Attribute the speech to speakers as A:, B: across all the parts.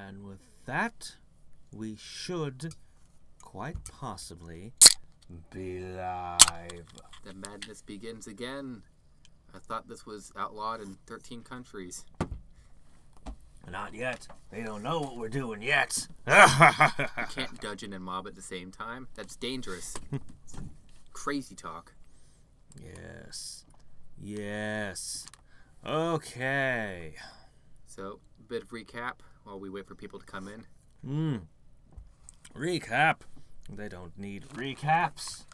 A: And with that, we should quite possibly be live.
B: The madness begins again. I thought this was outlawed in 13 countries.
A: Not yet. They don't know what we're doing yet.
B: You can't dungeon and mob at the same time. That's dangerous. Crazy talk.
A: Yes. Yes. Okay.
B: So, a bit of recap while we wait for people to come in.
A: Recap. They don't need recaps.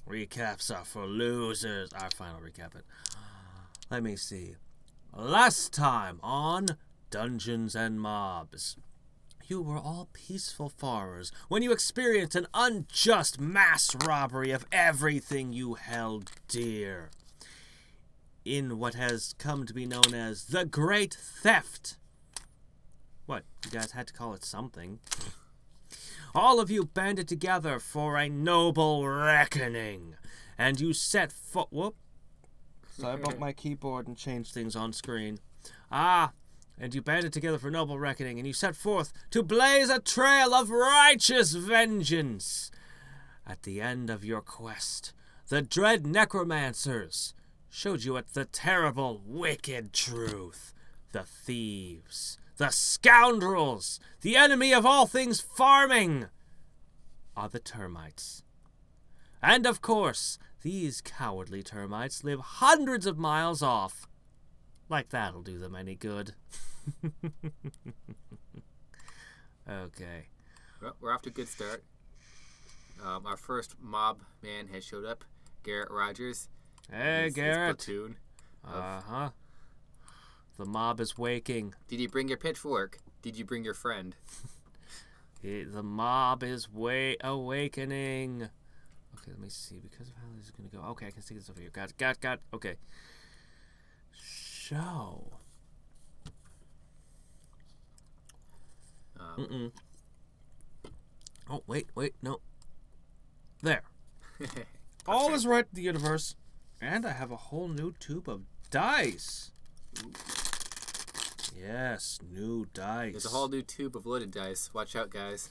A: Recaps are for losers. Our final recap it. Let me see. Last time on Dungeons and Mobs, you were all peaceful farmers when you experienced an unjust mass robbery of everything you held dear. In what has come to be known as the Great Theft. What? You guys had to call it something. All of you banded together for a noble reckoning, and you set whoop. Sorry about my keyboard and changed things on screen. And you banded together for noble reckoning, and you set forth to blaze a trail of righteous vengeance. At the end of your quest, the dread necromancers showed you the terrible, wicked truth. The thieves, the scoundrels, the enemy of all things farming are the termites. And of course, these cowardly termites live hundreds of miles off. Like that'll do them any good. Okay.
B: Well, we're off to a good start. Our first mob man has showed up. Garrett Rogers.
A: Hey, Garrett.
B: His platoon.
A: The mob is waking.
B: Did you bring your pitchfork? Did you bring your friend?
A: The mob is awakening. Okay, let me see. Because of how this is going to go. Okay, I can see this over here. Got. Okay. Show. Oh, wait, no. There. All is right in the universe. And I have a whole new tube of dice. Ooh. Yes, new dice.
B: There's a whole new tube of loaded dice. Watch out, guys.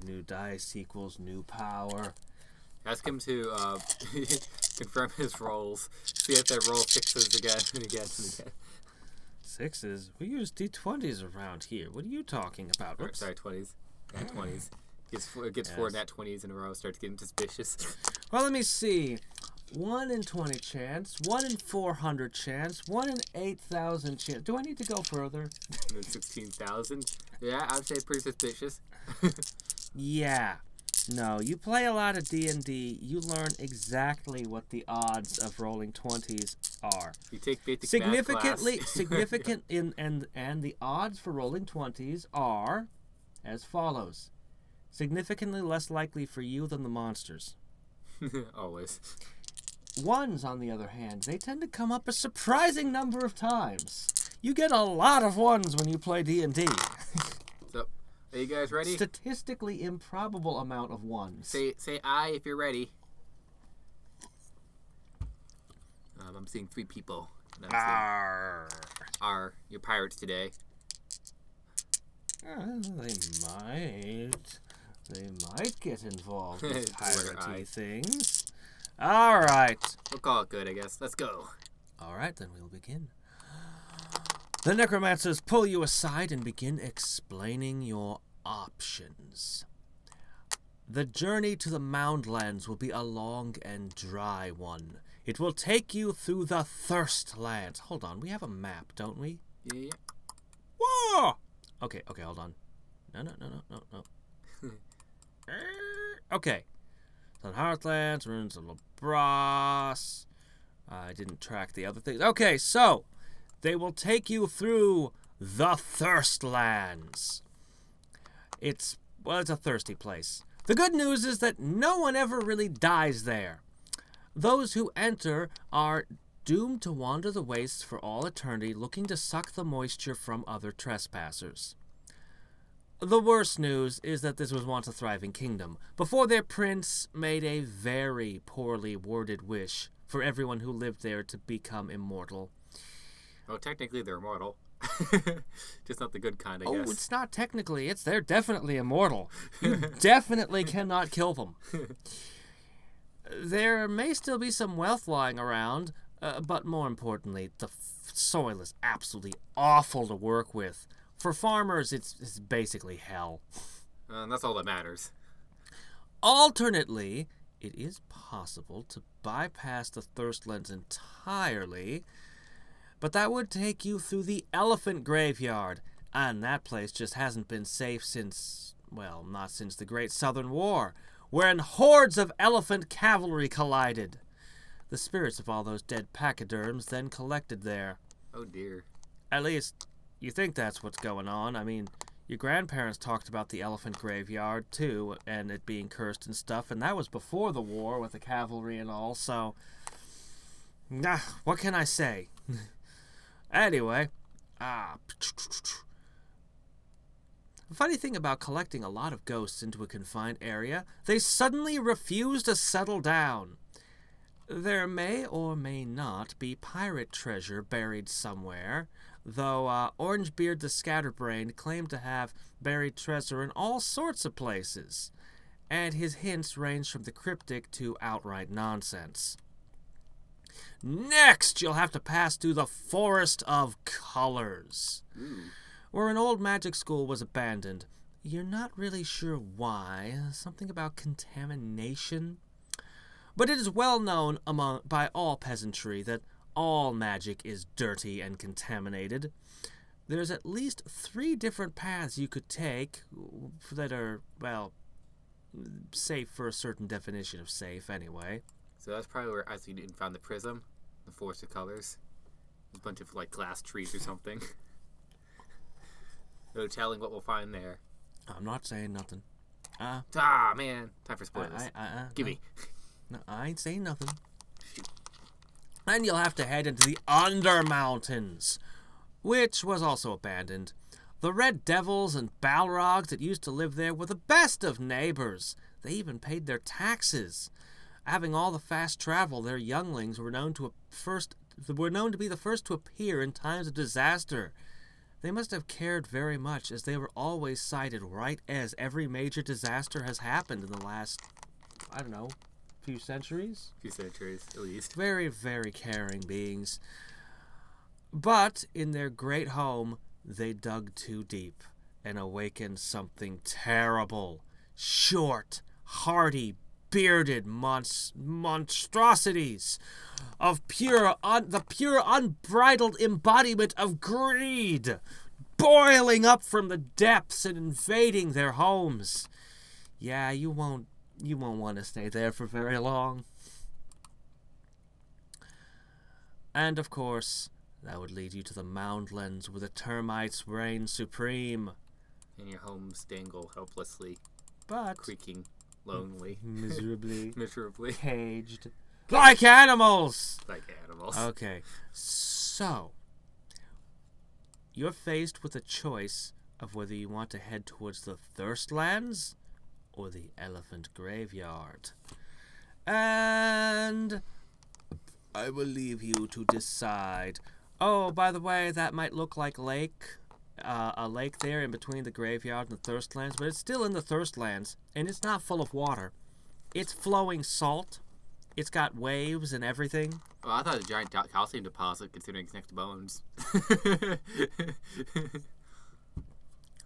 A: New dice equals new power.
B: Ask him to confirm his rolls. See if they roll sixes again and again and again.
A: Sixes? We use D20s around here. What are you talking about?
B: Or, sorry, 20s. Nat 20s. Gets 4 nat 20s in a row. Starts getting suspicious.
A: Well, let me see. 1 in 20 chance, 1 in 400 chance, 1 in 8,000 chance. Do I need to go further?
B: 16,000? Yeah, I'd say pretty suspicious.
A: Yeah. No, you play a lot of D&D, you learn exactly what the odds of rolling 20s are.
B: You take basic
A: significant and the odds for rolling 20s are as follows. Significantly less likely for you than the monsters.
B: Always.
A: Ones, on the other hand, they tend to come up a surprising number of times. You get a lot of ones when you play D&D.
B: So, are you guys ready?
A: Statistically improbable amount of ones.
B: Say aye if you're ready. I'm seeing 3 people.
A: Arr.
B: You're pirates today.
A: They might get involved with piratey things. All right.
B: We'll call it good, I guess. Let's go.
A: All right, then we'll begin. The necromancers pull you aside and begin explaining your options. The journey to the Moundlands will be a long and dry one. It will take you through the Thirstlands. Hold on, we have a map, don't we?
B: Yeah.
A: Whoa! Okay, hold on. No. Okay. Sun Heartlands, Ruins of Labras. I didn't track the other things. Okay, so they will take you through the Thirstlands. It's a thirsty place. The good news is that no one ever really dies there. Those who enter are doomed to wander the wastes for all eternity, looking to suck the moisture from other trespassers. The worst news is that this was once a thriving kingdom, before their prince made a very poorly worded wish for everyone who lived there to become immortal.
B: Well, technically they're immortal. Just not the good kind, I
A: Oh,
B: guess.
A: it's not technically. They're definitely immortal. You definitely cannot kill them. There may still be some wealth lying around, but more importantly, the soil is absolutely awful to work with. For farmers, it's basically hell.
B: And that's all that matters.
A: Alternately, it is possible to bypass the Thirstlands entirely, but that would take you through the elephant graveyard, and that place just hasn't been safe since, well, not since the Great Southern War, wherein hordes of elephant cavalry collided. The spirits of all those dead pachyderms then collected there.
B: Oh dear.
A: At least, you think that's what's going on. I mean, your grandparents talked about the elephant graveyard, too, and it being cursed and stuff, and that was before the war with the cavalry and all, so... what can I say? Anyway, the funny thing about collecting a lot of ghosts into a confined area, they suddenly refuse to settle down. There may or may not be pirate treasure buried somewhere, though Orangebeard the Scatterbrained claimed to have buried treasure in all sorts of places, and his hints range from the cryptic to outright nonsense. Next, you'll have to pass through the Forest of Colors, where an old magic school was abandoned. You're not really sure why, something about contamination. But it is well known by all peasantry that all magic is dirty and contaminated. There's at least 3 different paths you could take that are, well, safe for a certain definition of safe anyway.
B: So that's probably where I found the prism, the Forest of Colors. There's a bunch of like glass trees or something. No telling what we'll find there.
A: I'm not saying nothing.
B: Man, time for spoilers. Give me.
A: No, I ain't saying nothing. Then you'll have to head into the Undermountains, which was also abandoned. The Red Devils and Balrogs that used to live there were the best of neighbors. They even paid their taxes. Having all the fast travel, their younglings were known to be the first to appear in times of disaster. They must have cared very much, as they were always sighted right as every major disaster has happened in the last, I don't know, few centuries?
B: Few centuries, at least.
A: Very, very caring beings. But in their great home, they dug too deep and awakened something terrible. Short, hardy, bearded monstrosities of the pure unbridled embodiment of greed, boiling up from the depths and invading their homes. Yeah, you won't want to stay there for very long. And of course, that would lead you to the Moundlands, where the termites reign supreme.
B: And your homes dangle helplessly,
A: but
B: creaking lonely,
A: miserably caged like animals. Okay, so you're faced with a choice of whether you want to head towards the Thirstlands or the Elephant Graveyard, and I will leave you to decide. Oh, by the way, that might look like a lake there in between the graveyard and the Thirstlands, but it's still in the Thirstlands, and it's not full of water. It's flowing salt. It's got waves and everything.
B: Oh, I thought it was a giant calcium deposit, considering it's next to bones.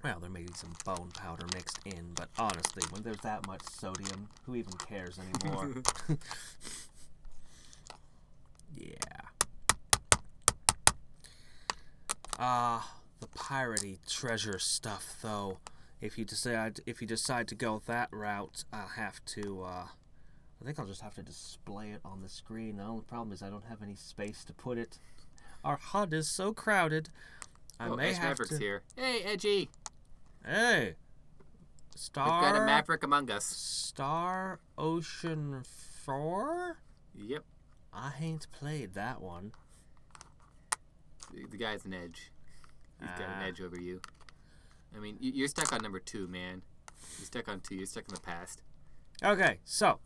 A: Well, there may be some bone powder mixed in, but honestly, when there's that much sodium, who even cares anymore? Yeah. The piratey treasure stuff, though. If you decide to go that route, I'll have to. I think I'll just have to display it on the screen. The only problem is I don't have any space to put it. Our HUD is so crowded. I may have
B: Maverick's
A: to.
B: here. Hey, Edgy.
A: Hey. Star.
B: We've got a Maverick among us.
A: Star Ocean 4?
B: Yep.
A: I ain't played that one.
B: The guy's an edge. He's got an edge over you. I mean, you're stuck on number 2, man. You're stuck on 2. You're stuck in the past.
A: Okay, so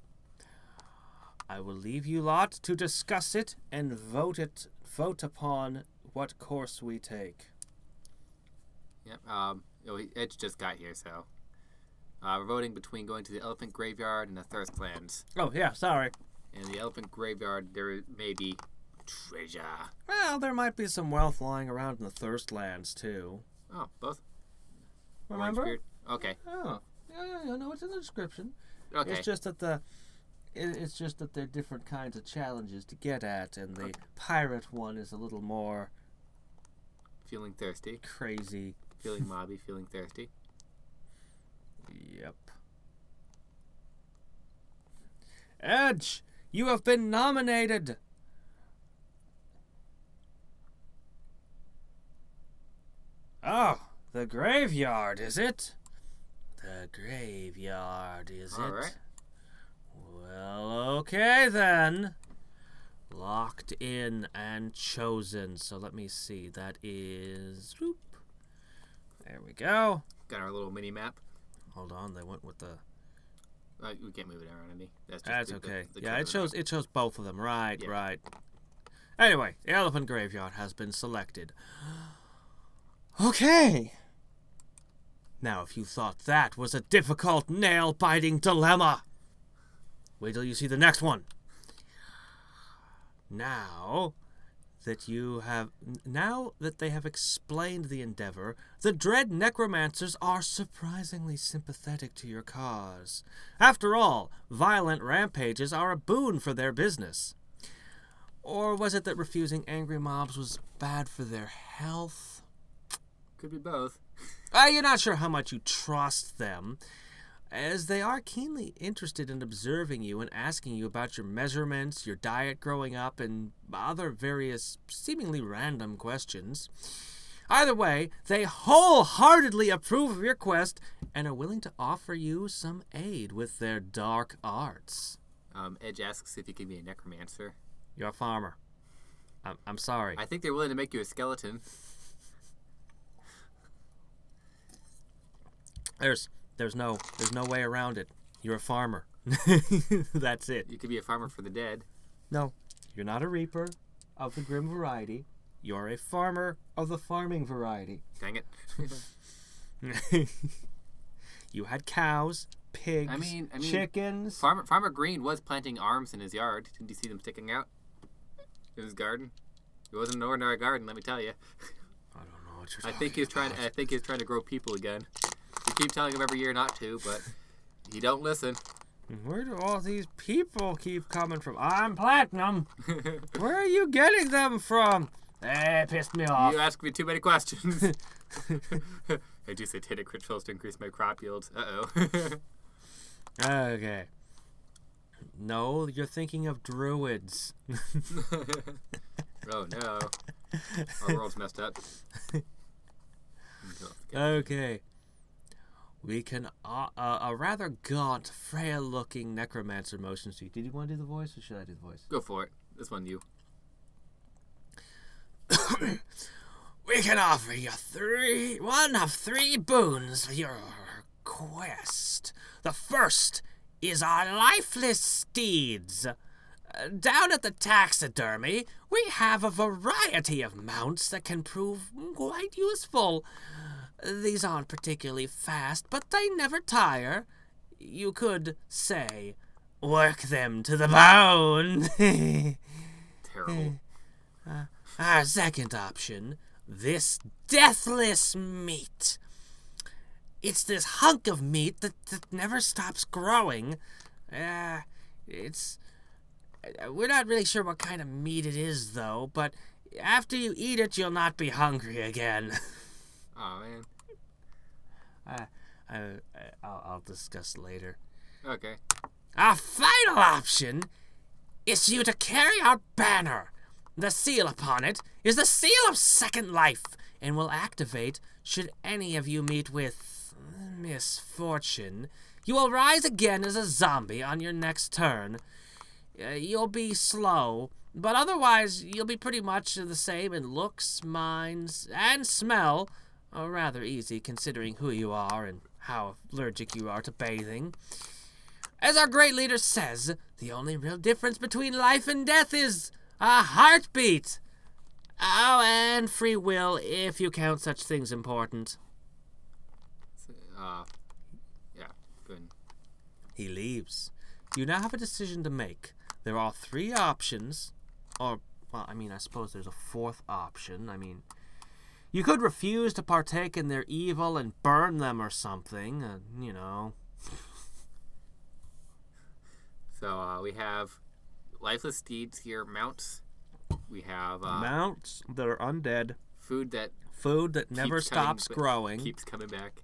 A: I will leave you lot to discuss it and vote upon what course we take.
B: Yep. Edge just got here, so we're voting between going to the elephant graveyard and the Thirstlands.
A: Oh yeah, sorry.
B: In the elephant graveyard, there may be treasure.
A: Well, there might be some wealth lying around in the Thirstlands too.
B: Oh, both.
A: Remember?
B: Okay.
A: Oh, yeah, no, it's in the description.
B: Okay.
A: It's just that there are different kinds of challenges to get at, and the pirate one is a little more
B: Feeling thirsty.
A: crazy.
B: Feeling mobby. Feeling thirsty.
A: Yep. Edge, you have been nominated. Oh, the graveyard, is it? The graveyard, is it?
B: All right.
A: Well, okay then. Locked in and chosen. So let me see. That is... Whoop. There we go.
B: Got our little mini map.
A: Hold on, they went with the...
B: We can't move it around any.
A: That's okay.
B: The
A: Yeah, it shows both of them. Right,
B: Yeah.
A: right. Anyway, the elephant graveyard has been selected. Okay. Now, if you thought that was a difficult, nail-biting dilemma, wait till you see the next one. Now that they have explained the endeavor, the dread necromancers are surprisingly sympathetic to your cause. After all, violent rampages are a boon for their business. Or was it that refusing angry mobs was bad for their health?
B: Could be both.
A: You're not sure how much you trust them, as they are keenly interested in observing you and asking you about your measurements, your diet growing up, and other various seemingly random questions. Either way, they wholeheartedly approve of your quest and are willing to offer you some aid with their dark arts.
B: Edge asks if you can be a necromancer.
A: You're a farmer. I'm sorry.
B: I think they're willing to make you a skeleton.
A: There's no way around it. You're a farmer. That's it.
B: You could be a farmer for the dead.
A: No, you're not a reaper of the grim variety. You're a farmer of the farming variety.
B: Dang it.
A: You had cows, pigs,
B: I mean,
A: chickens.
B: Farmer Green was planting arms in his yard. Didn't you see them sticking out in his garden? It wasn't an ordinary garden, let me tell you.
A: I don't know what you're
B: I
A: talking
B: think he's trying.
A: about.
B: I think he's trying to grow people again. You keep telling him every year not to, but he don't listen.
A: Where do all these people keep coming from? I'm Platinum. Where are you getting them from? It pissed me off.
B: You ask me too many questions. I do satanic rituals to increase my crop yields. Uh-oh.
A: Okay. No, you're thinking of druids.
B: Oh, no. Our world's messed up.
A: Okay. We can... a rather gaunt, frail-looking necromancer motions to you. Did you want to do the voice, or should I do the voice?
B: Go for it. This one, you.
A: We can offer you one of three boons for your quest. The first is our lifeless steeds. Down at the taxidermy, we have a variety of mounts that can prove quite useful. These aren't particularly fast, but they never tire. You could, say, work them to the bone.
B: Terrible.
A: Our second option, this deathless meat. It's this hunk of meat that never stops growing. We're not really sure what kind of meat it is, though, but after you eat it, you'll not be hungry again.
B: Oh, man.
A: I'll discuss later.
B: Okay.
A: Our final option is for you to carry our banner. The seal upon it is the seal of second life and will activate should any of you meet with misfortune. You will rise again as a zombie on your next turn. You'll be slow, but otherwise you'll be pretty much the same in looks, minds, and smell. Rather easy considering who you are and how allergic you are to bathing. As our great leader says, the only real difference between life and death is a heartbeat. Oh, and free will, if you count such things important.
B: Yeah, good.
A: He leaves. You now have a decision to make. There are 3 options, or, well, I mean, I suppose there's a 4th option. I mean, you could refuse to partake in their evil and burn them or something, you know.
B: So, we have lifeless steeds here, mounts. We have,
A: mounts that are undead.
B: Food that
A: never stops growing.
B: Keeps coming back.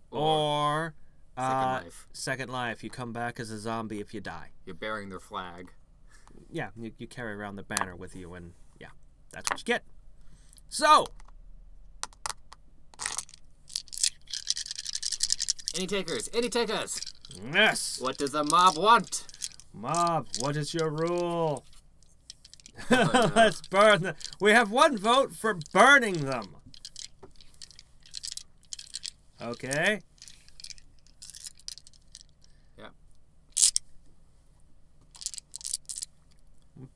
A: Or
B: Second life.
A: Second life. You come back as a zombie if you die.
B: You're bearing their flag.
A: Yeah, you carry around the banner with you, and yeah, that's what you get. So,
B: any takers? Any takers?
A: Yes.
B: What does a mob want?
A: Mob, what is your rule?
B: Oh, no.
A: Let's burn them. We have 1 vote for burning them. Okay.
B: Yep.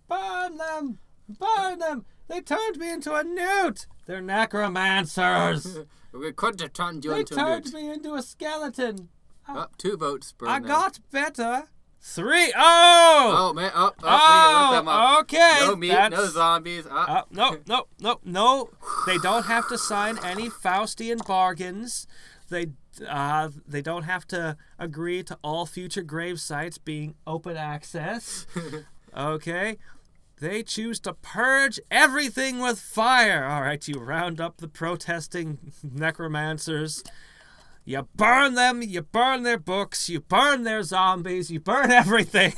A: Burn them! Burn them! They turned me into a newt! They're necromancers!
B: We couldn't have turned you
A: They
B: into a
A: turned
B: newt.
A: me into a skeleton!
B: Oh, 2 votes. Burn
A: I
B: them.
A: got better! 3! Oh!
B: Oh, man. Oh, we left them up.
A: Okay!
B: No meat, no zombies.
A: No. They don't have to sign any Faustian bargains. They don't have to agree to all future grave sites being open access. Okay? They choose to purge everything with fire. All right, you round up the protesting necromancers. You burn them, you burn their books, you burn their zombies, you burn everything.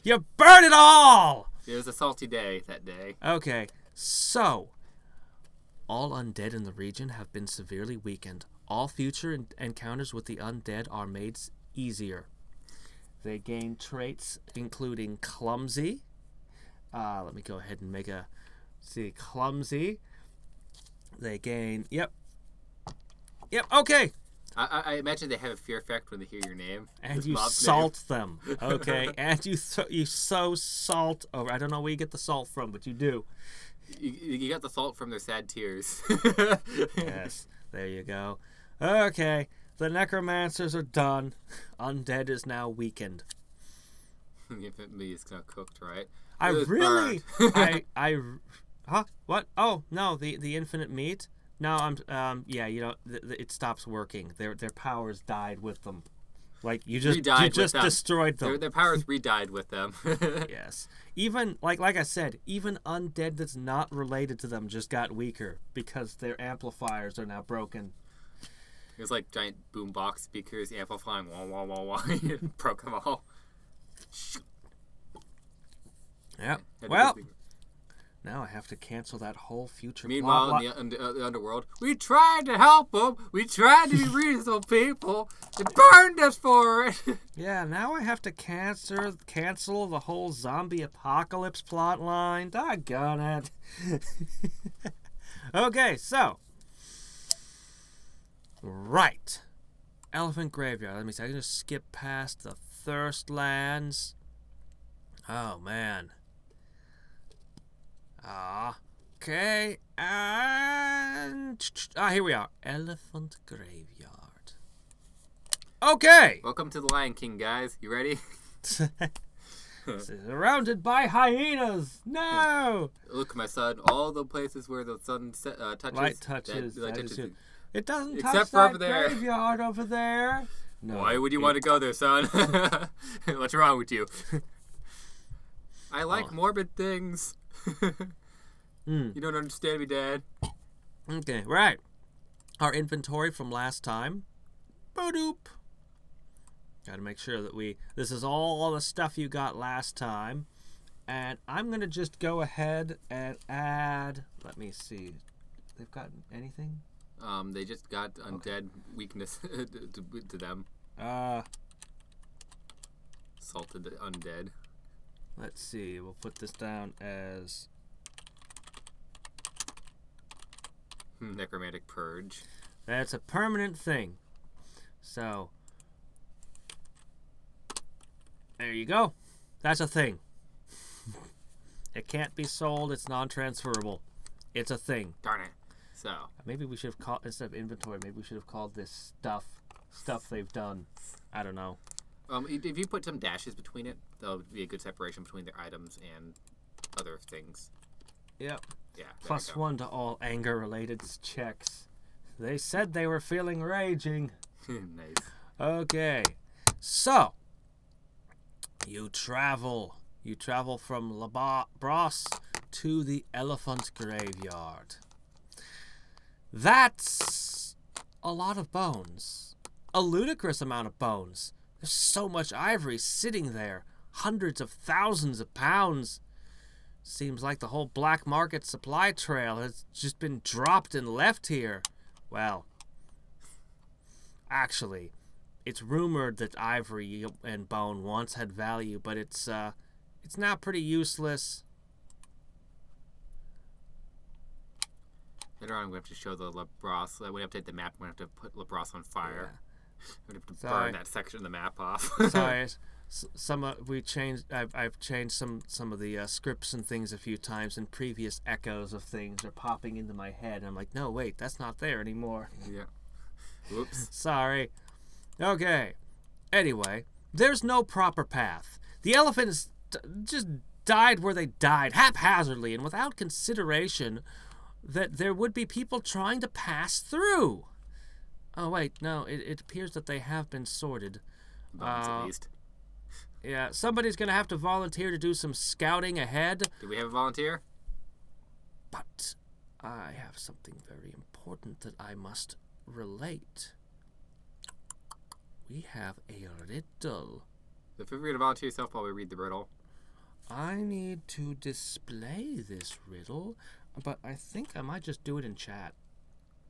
A: You burn it all!
B: It was a salty day that day.
A: Okay, so all undead in the region have been severely weakened. All future encounters with the undead are made easier. They gain traits including clumsy. Let me go ahead and make a... See, clumsy. They gain... Yep, okay.
B: I imagine they have a fear effect when they hear your name.
A: And you salt them, okay? And you sow salt over... I don't know where you get the salt from, but you do.
B: You got the salt from their sad tears.
A: Yes, there you go. Okay, the necromancers are done. Undead is now weakened.
B: If it is not cooked, right?
A: I
B: It was
A: really...
B: burned.
A: Huh? What? Oh, no, the infinite meat? No, yeah, you know, it stops working. Their powers died with them. Like, you just destroyed them.
B: Their powers re-died with them.
A: Yes. Even, like I said, even undead that's not related to them just got weaker because their amplifiers are now broken.
B: It was like giant boombox speakers amplifying wah wah wah wah. Broke them all.
A: Yeah. Well, now I have to cancel that whole future.
B: Meanwhile, in the underworld, we tried to help them. We tried to be reasonable people. They burned us for it.
A: Yeah, now I have to cancel the whole zombie apocalypse plot line. Doggone it. Okay, so. Right. Elephant Graveyard. Let me see. I can just skip past the Thirstlands. Oh, man. Okay. And... here we are. Elephant Graveyard. Okay.
B: Welcome to the Lion King, guys. You ready?
A: Surrounded by hyenas. No.
B: Look, my son. All the places where the sun touches.
A: Light touches. It doesn't
B: Except
A: touch
B: for
A: that
B: over there.
A: graveyard over there. No,
B: Why would you want to go there, son? What's wrong with you? I like morbid things. You don't understand me, Dad.
A: Okay, right. Our inventory from last time. Bodoop. Gotta make sure that this is all the stuff you got last time. And I'm gonna just go ahead and add, let me see. They've got anything?
B: They just got undead weakness to them. Salted undead.
A: Let's see. We'll put this down as
B: necromantic purge.
A: That's a permanent thing. So there you go. That's a thing. It can't be sold. It's non-transferable. It's a thing.
B: Darn it. So
A: maybe we should have called, instead of inventory, maybe we should have called this stuff they've done. I don't know.
B: If you put some dashes between it, that'll be a good separation between their items and other things.
A: Yep.
B: Yeah.
A: +1 to all anger-related checks. They said they were feeling raging.
B: Nice.
A: Okay. So, you travel from Labros to the Elephant Graveyard. That's a lot of bones. A ludicrous amount of bones. There's so much ivory sitting there. Hundreds of thousands of pounds. Seems like the whole black market supply trail has just been dropped and left here. Well, actually, it's rumored that ivory and bone once had value, but it's now pretty useless.
B: Later on, I'm going to have to show the Labros. When we update the map, we're going to have to put Labros on fire.
A: Yeah.
B: We're going to have to burn that section of the map off.
A: Sorry, I've changed some of the scripts and things a few times, and previous echoes of things are popping into my head. I'm like, no, wait, that's not there anymore.
B: Yeah. Whoops.
A: Sorry. Okay. Anyway, there's no proper path. The elephants just died where they died, haphazardly and without consideration that there would be people trying to pass through. Oh, wait, no, it appears that they have been sorted.
B: Bones, at least.
A: Yeah, somebody's going to have to volunteer to do some scouting ahead.
B: Do we have a volunteer?
A: But I have something very important that I must relate. We have a riddle.
B: So feel free to volunteer yourself while we read the riddle.
A: I need to display this riddle, but I think I might just do it in chat.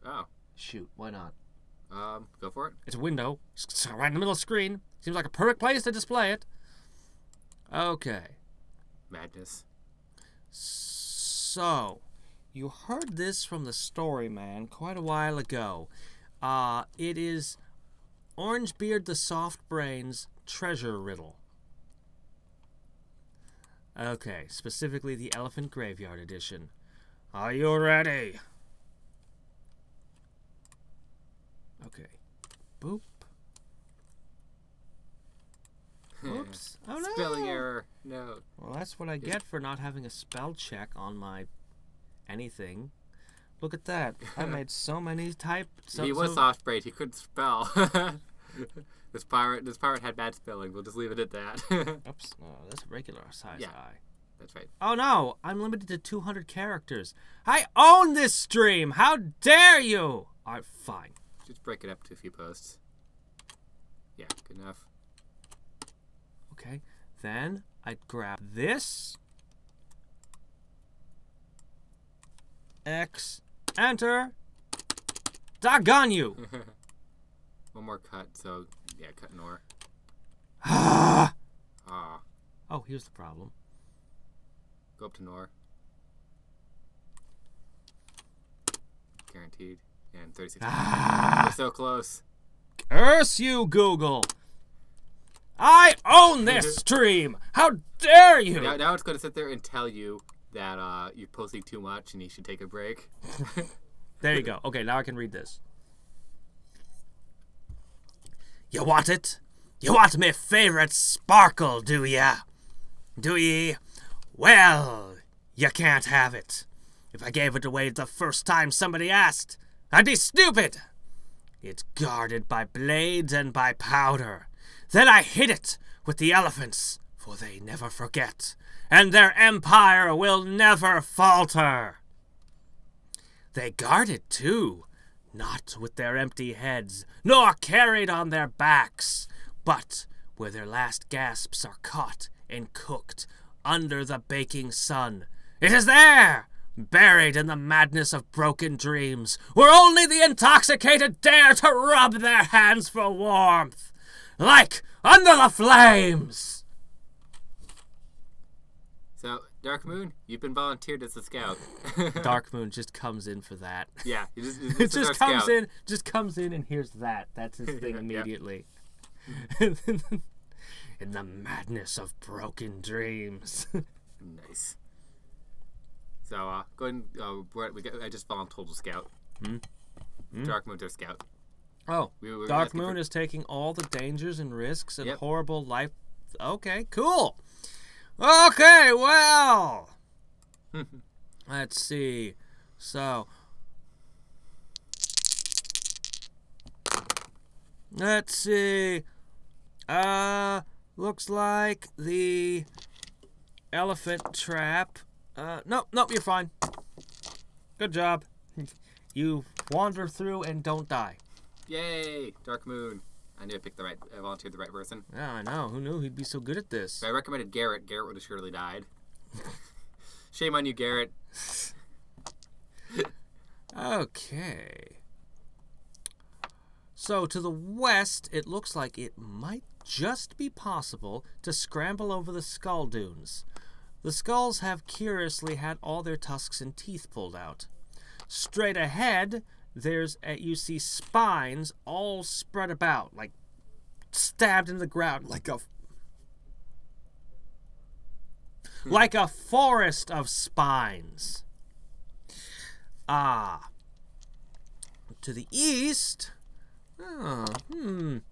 B: Oh.
A: Shoot, why not?
B: Go for it.
A: It's a window. It's right in the middle of the screen. Seems like a perfect place to display it. Okay.
B: Madness.
A: So, you heard this from the story man quite a while ago. It is Orangebeard the Soft Brain's treasure riddle. Okay, specifically the Elephant Graveyard edition. Are you ready? Okay. Boop. Oops. Oh no.
B: Spelling error. No.
A: Well, that's what I get for not having a spell check on my anything. Look at that. I made so many
B: He was soft brain. He couldn't spell. This pirate had bad spelling. We'll just leave it at that.
A: Oops. Oh, that's a regular size eye.
B: That's right.
A: Oh no, I'm limited to 200 characters. I own this stream. How dare you? Alright, fine.
B: Just break it up to a few posts. Yeah, good enough.
A: Okay, then I'd grab this. X. Enter. Doggone you!
B: One more cut, so yeah, cut and or.
A: Oh, here's the problem.
B: Go up to Nor. Guaranteed. And 36. We're so close.
A: Curse you, Google! I own this stream! How dare you!
B: Now it's going to sit there and tell you that you're posting too much and you should take a break.
A: There you go. Okay, now I can read this. You want it? You want me favorite sparkle, do ya? Do ye? Well, you can't have it. If I gave it away the first time somebody asked, I'd be stupid. It's guarded by blades and by powder. Then I hid it with the elephants, for they never forget, and their empire will never falter. They guard it, too, not with their empty heads, nor carried on their backs, but where their last gasps are caught and cooked under the baking sun. It is there, buried in the madness of broken dreams, where only the intoxicated dare to rub their hands for warmth, like under the flames.
B: So, Dark Moon, you've been volunteered as a scout.
A: Dark Moon just comes in for that.
B: Yeah,
A: it just comes in and hears that. That's his thing immediately. In the madness of broken dreams.
B: Nice. So, go ahead and I just volunteered to scout. Dark Moon's our scout.
A: Oh,
B: We were
A: Dark
B: asking
A: Moon
B: for-
A: is taking all the dangers and risks and
B: Yep.
A: horrible life. Okay, cool. Okay, well. Let's see. So, let's see. Looks like the elephant trap. Nope, you're fine. Good job. You wander through and don't die.
B: Yay! Dark Moon. I knew I volunteered the right person.
A: Yeah, I know. Who knew he'd be so good at this?
B: If I recommended Garrett, Garrett would have surely died. Shame on you, Garrett.
A: Okay. So to the west, it looks like it might just be possible to scramble over the skull dunes. The skulls have curiously had all their tusks and teeth pulled out. Straight ahead, you see spines all spread about, like stabbed into the ground, like a forest of spines. Ah. To the east, I think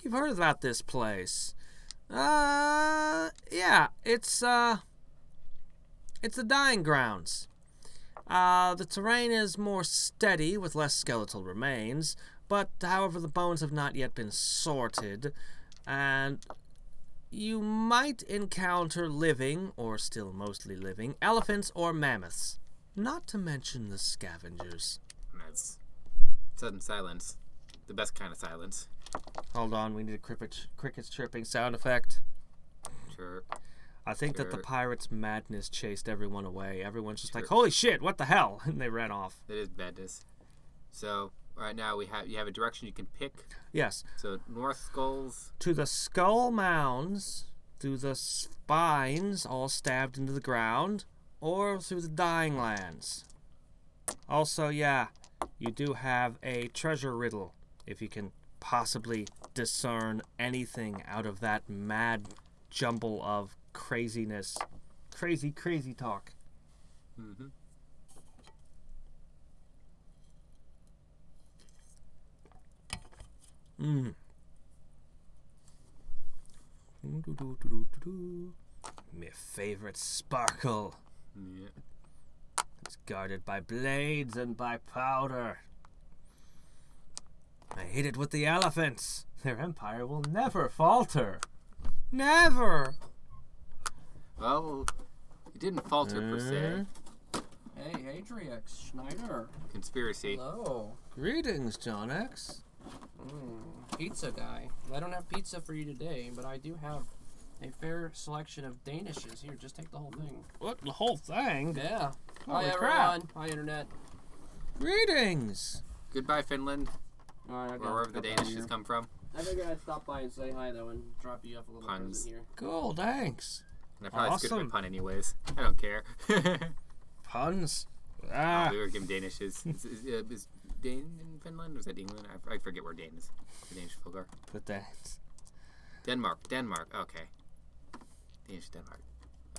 A: you've heard about this place. Yeah, it's the Dying Grounds. The terrain is more steady with less skeletal remains, but however the bones have not yet been sorted, and you might encounter living, or still mostly living, elephants or mammoths, not to mention the scavengers.
B: That's sudden silence. The best kind of silence.
A: Hold on, we need a crickets chirping sound effect.
B: Sure.
A: I think that the pirates' madness chased everyone away. Everyone's just
B: Sure.
A: like, holy shit, what the hell? And they ran off.
B: That is madness. So, right now you have a direction you can pick.
A: Yes.
B: So, north skulls.
A: To the skull mounds, through the spines all stabbed into the ground, or through the Dying Lands. Also, yeah, you do have a treasure riddle, if you can possibly discern anything out of that mad jumble of craziness. Crazy talk.
B: Mm-hmm.
A: My favorite sparkle.
B: Yeah.
A: It's guarded by blades and by powder. I hate it with the elephants. Their empire will never falter. Never.
B: Well, it didn't falter per se.
C: Hey, Hadriex, Schneider.
B: Conspiracy.
C: Hello.
A: Greetings, John X.
C: Pizza guy. I don't have pizza for you today, but I do have a fair selection of Danishes. Here, just take the whole thing.
A: What, the whole thing?
C: Yeah.
A: Holy
C: Hi,
A: crap.
C: everyone. Hi, Internet.
A: Greetings.
B: Goodbye, Finland.
C: All right,
B: Or wherever the Danishes come from.
C: I figured I'd stop by and say hi, though, and drop you off a little
B: Puns.
C: present here.
A: Cool, thanks.
B: And I probably skipped my
A: Awesome.
B: pun anyways. I don't care.
A: Puns.
B: We were giving Danishes. Is Dane in Finland or is that England? I forget where Dane is. The Danish folk are.
A: Put that.
B: Denmark. Okay. Danish Denmark.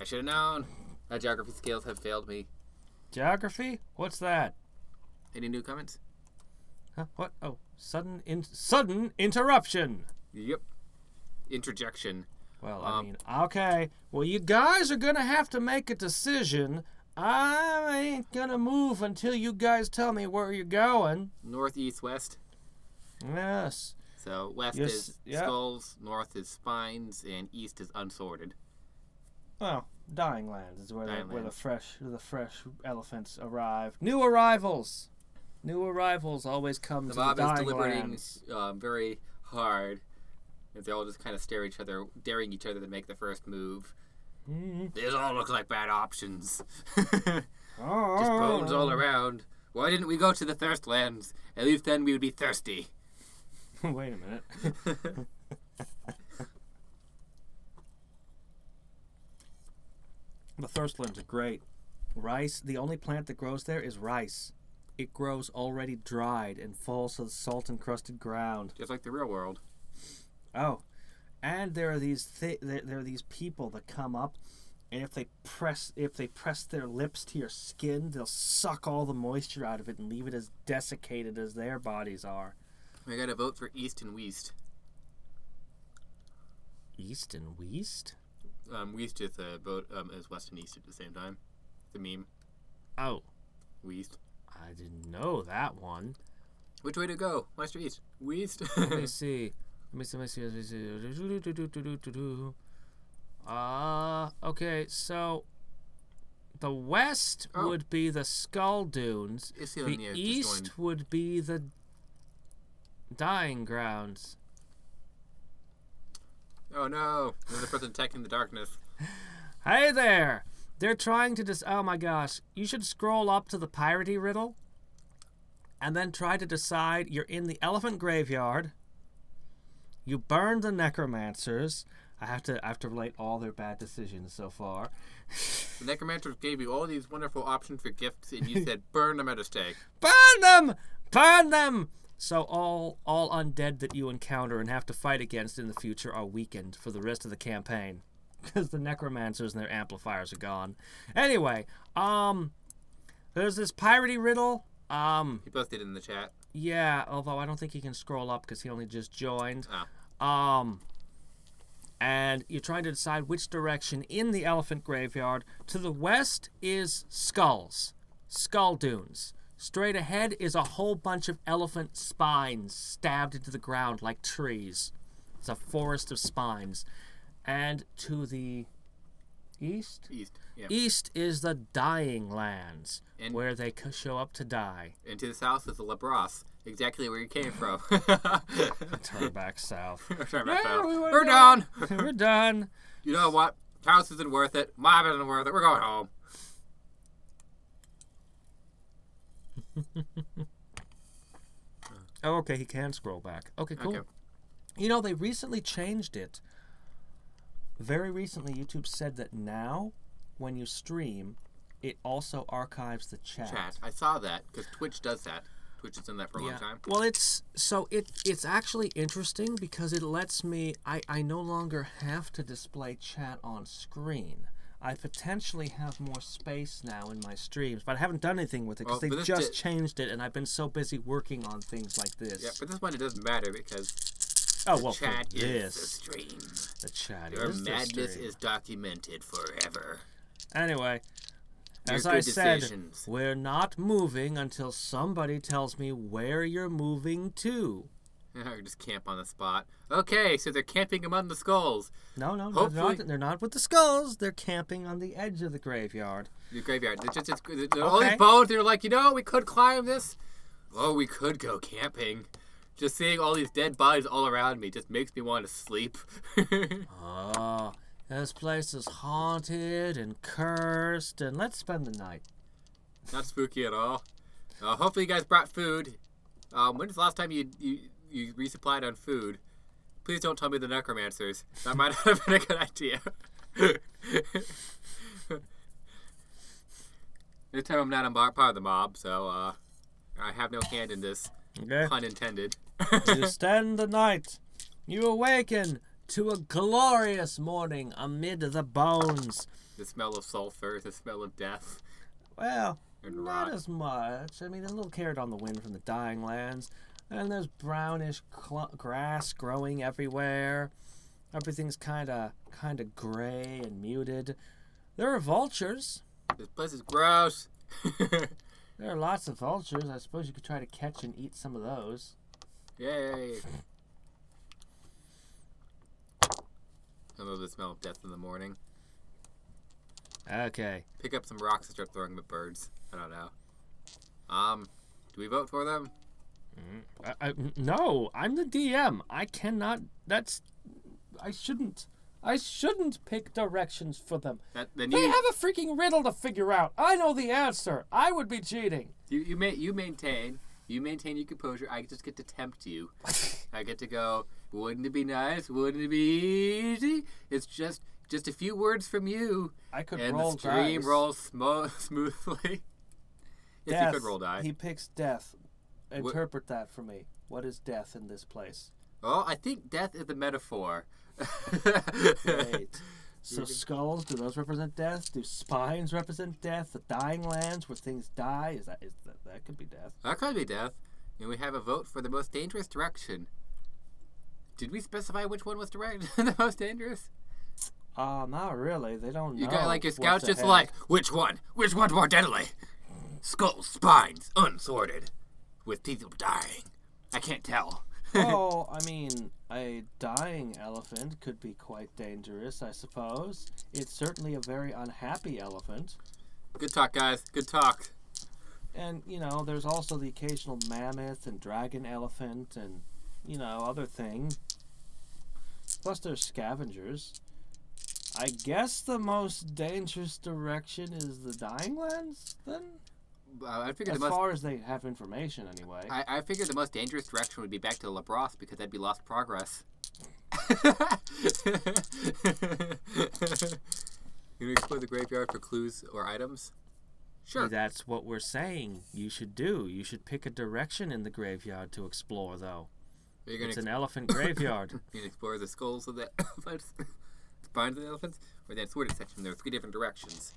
B: I should have known. My geography skills have failed me.
A: Geography? What's that?
B: Any new comments?
A: Huh? What? Oh, sudden interruption.
B: Yep. Interjection.
A: Well, I mean, okay. Well, you guys are gonna have to make a decision. I ain't gonna move until you guys tell me where you're going.
B: North, east, west.
A: Yes.
B: So west
A: Yes,
B: is
A: yeah.
B: skulls, north is spines, and east is unsorted.
A: Well, Dying Lands is where
B: Dying
A: the
B: Lands.
A: fresh elephants arrive. New arrivals. New arrivals always come
B: The
A: to the
B: mob is
A: Dying
B: deliberating
A: Lands.
B: very hard. As they all just kind of stare at each other, daring each other to make the first move. These all look like bad options. Just bones all around. Why didn't we go to the Thirstlands? At least then we would be thirsty.
A: Wait a minute. The Thirstlands are great. Rice, the only plant that grows there is rice. It grows already dried and falls to the salt-encrusted ground.
B: Just like the real world.
A: Oh, and there are these there are these people that come up and if they press their lips to your skin, they'll suck all the moisture out of it and leave it as desiccated as their bodies are.
B: I gotta vote for East and West.
A: East and West?
B: West is vote is West and East at the same time. The meme.
A: Oh.
B: West.
A: I didn't know that one.
B: Which way to go? West or East? West.
A: Let me see. Okay, so the west would be the Skull Dunes. The east would be the Dying Grounds.
B: Oh no! There's a person attacking the darkness.
A: Hey there! They're trying to oh my gosh. You should scroll up to the piratey riddle and then try to decide. You're in the elephant graveyard. You burned the necromancers. I have to relate all their bad decisions so far.
B: The necromancers gave you all these wonderful options for gifts, and you said burn them at a stake.
A: Burn them! Burn them! So all undead that you encounter and have to fight against in the future are weakened for the rest of the campaign. Because the necromancers and their amplifiers are gone. Anyway, there's this piratey riddle.
B: He posted it in the chat.
A: Yeah, although I don't think he can scroll up because he only just joined.
B: Oh.
A: And you're trying to decide which direction in the elephant graveyard. To the west is skulls. Skull Dunes. Straight ahead is a whole bunch of elephant spines stabbed into the ground like trees. It's a forest of spines. And to the east? East is the Dying Lands, where they show up to die.
B: And to the south is the Labrosse, exactly where you came from.
A: Turn back south.
B: Turn back south. We're done.
A: We're done.
B: You know what? House isn't worth it. Mob isn't worth it. We're going home.
A: Oh, okay, he can scroll back. Okay, cool.
B: Okay.
A: You know, they recently changed it. Very recently, YouTube said that now, when you stream, it also archives the chat.
B: I saw that, because Twitch does that. Twitch has done that for a long time.
A: Well, it's actually interesting because it lets me... I no longer have to display chat on screen. I potentially have more space now in my streams, but I haven't done anything with it because they just changed it, and I've been so busy working on things like this.
B: Yeah, but this one it doesn't matter because
A: the
B: chat is the stream.
A: The chat
B: Your
A: is
B: madness
A: the stream.
B: is documented forever.
A: Anyway, as I said, we're not moving until somebody tells me where you're moving to.
B: Or just camp on the spot. Okay, so they're camping among the skulls.
A: No, they're not with the skulls. They're camping on the edge of the graveyard.
B: The graveyard. All these bones, they're like, we could climb this. Oh, we could go camping. Just seeing all these dead bodies all around me just makes me want to sleep.
A: Oh, this place is haunted and cursed, and let's spend the night.
B: Not spooky at all. Hopefully you guys brought food. When's the last time you resupplied on food? Please don't tell me the necromancers. That might have been a good idea. This time I'm not part of the mob, so I have no hand in this.
A: Okay.
B: Pun intended.
A: You spend the night. You awaken to a glorious morning amid the bones.
B: The smell of sulfur, the smell of death.
A: Well, not as much. I mean, a little carried on the wind from the Dying Lands. And there's brownish grass growing everywhere. Everything's kind of gray and muted. There are vultures.
B: This place is gross.
A: There are lots of vultures. I suppose you could try to catch and eat some of those.
B: Yay. I love the smell of death in the morning.
A: Okay.
B: Pick up some rocks and start throwing them at birds. I don't know. Do we vote for them?
A: No, I'm the DM. I cannot. I shouldn't pick directions for them. They have a freaking riddle to figure out. I know the answer. I would be cheating.
B: You maintain your composure. I just get to tempt you. I get to go, wouldn't it be nice? Wouldn't it be easy? It's just a few words from you.
A: I could
B: and
A: roll
B: the stream
A: dice.
B: rolls smoothly. Yes, you could roll die.
A: He picks death. Interpret that for me. What is death in this place?
B: Oh, I think death is a metaphor.
A: Great. So skulls, do those represent death? Do spines represent death? The dying lands where things die, that could be death.
B: That could be death. And we have a vote for the most dangerous direction. Did we specify which one was the most dangerous?
A: Not really. They don't know.
B: You got like your scouts just
A: ahead.
B: like, which one? Which one's more deadly? Skulls, spines, unsorted, with people dying. I can't tell.
A: Oh, I mean, a dying elephant could be quite dangerous, I suppose. It's certainly a very unhappy elephant.
B: Good talk, guys. Good talk.
A: And, you know, there's also the occasional mammoth and dragon elephant and, you know, other thing. Plus there's scavengers. I guess the most dangerous direction is the dying lands, then?
B: I figured
A: As far as they have information, anyway.
B: I figured the most dangerous direction would be back to La Brosse because that'd be lost progress. You explore the graveyard for clues or items? Sure.
A: That's what we're saying you should do. You should pick a direction in the graveyard to explore, though. It's an elephant graveyard.
B: You can explore the skulls of the elephants, spines of the elephants, or the unsorted section. There are 3 different directions.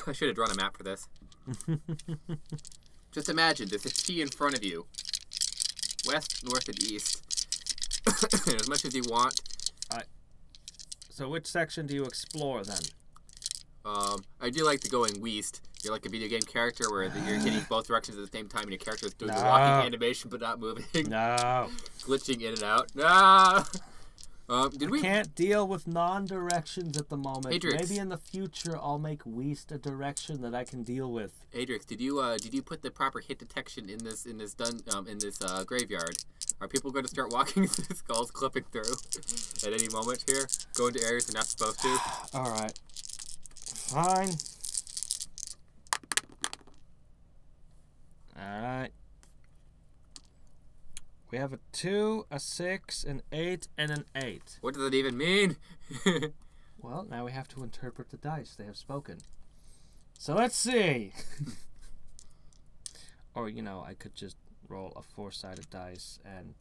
B: I should have drawn a map for this. Just imagine, there's a T in front of you. West, north, and east. And as much as you want.
A: So which section do you explore, then?
B: I do like to go in west. You're like a video game character where you're hitting both directions at the same time and your character is doing the walking animation but not moving.
A: No.
B: Glitching in and out. No!
A: I can't deal with non-directions at the moment.
B: Hadriex.
A: Maybe in the future I'll make west a direction that I can deal with.
B: Hadriex, did you put the proper hit detection in this graveyard? Are people going to start walking through skulls, clipping through at any moment here? Going to areas they're not supposed to?
A: All right. Fine. All right. We have a 2, a 6, an 8, and an 8.
B: What does it even mean?
A: Well, now we have to interpret the dice. They have spoken. So let's see. Or, you know, I could just roll a 4-sided dice, and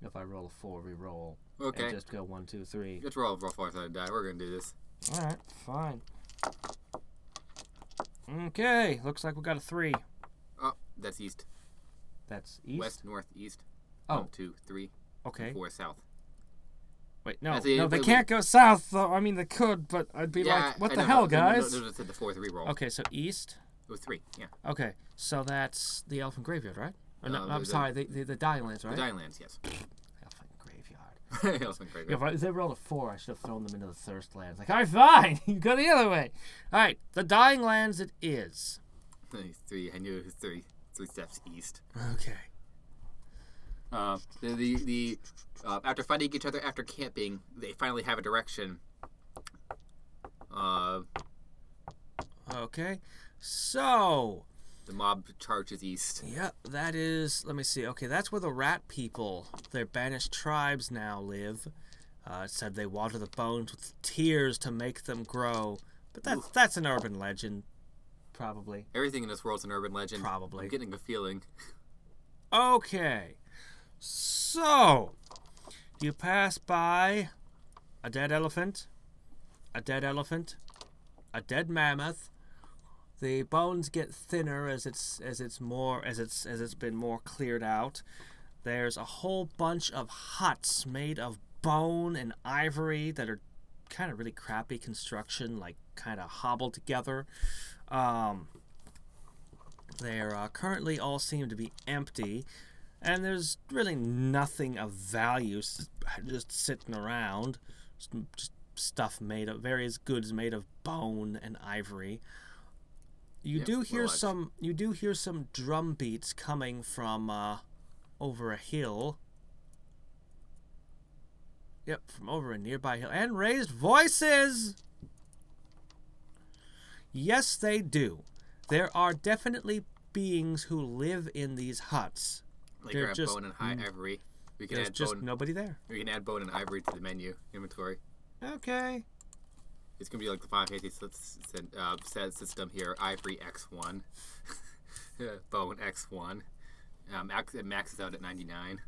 A: if I roll a 4, re-roll.
B: Okay.
A: And just go 1, 2, 3.
B: Let's roll a 4-sided die. We're going to do this.
A: All right, fine. Okay, looks like we got a 3.
B: Oh, that's east.
A: That's east?
B: West, north, east.
A: Oh.
B: 1, 2, 3.
A: Okay.
B: 4 south.
A: Wait, no,
B: no,
A: they can't go south, though. I mean, they could, but I'd be like, what the hell, guys?
B: No, the 4-3 roll.
A: Okay, so east.
B: It was 3, yeah.
A: Okay, so that's the Elephant Graveyard, right? Or no, I'm sorry, the Dying Lands, right?
B: The Dying Lands, yes.
A: Elephant Graveyard.
B: Elephant Graveyard.
A: Yeah, if they rolled a 4, I should have thrown them into the Thirst Lands. Like, all right, fine, you go the other way. All right, the Dying Lands it is.
B: 3, I knew it was 3 steps east.
A: Okay.
B: After fighting each other after camping, they finally have a direction.
A: Okay, so
B: the mob charges east.
A: Yep, that is. Let me see. Okay, that's where the rat people, their banished tribes, now live. It said they water the bones with tears to make them grow, but that's an urban legend, probably.
B: Everything in this world's an urban legend.
A: Probably.
B: I'm getting a feeling.
A: Okay. So, you pass by a dead elephant, a dead mammoth. The bones get thinner as it's been more cleared out. There's a whole bunch of huts made of bone and ivory that are kind of really crappy construction, like kind of hobbled together. They're currently all seem to be empty. And there's really nothing of value just sitting around. Just stuff made of various goods made of bone and ivory. You do hear some drum beats coming from over a hill. Yep, from over a nearby hill. And raised voices! Yes, they do. There are definitely beings who live in these huts.
B: Like grab bone and ivory. We can add
A: just
B: bone.
A: Nobody there.
B: We can add bone and ivory to the menu inventory.
A: Okay.
B: It's gonna be like the Final Fantasy system here. Ivory X1, bone X1. It maxes out at 99.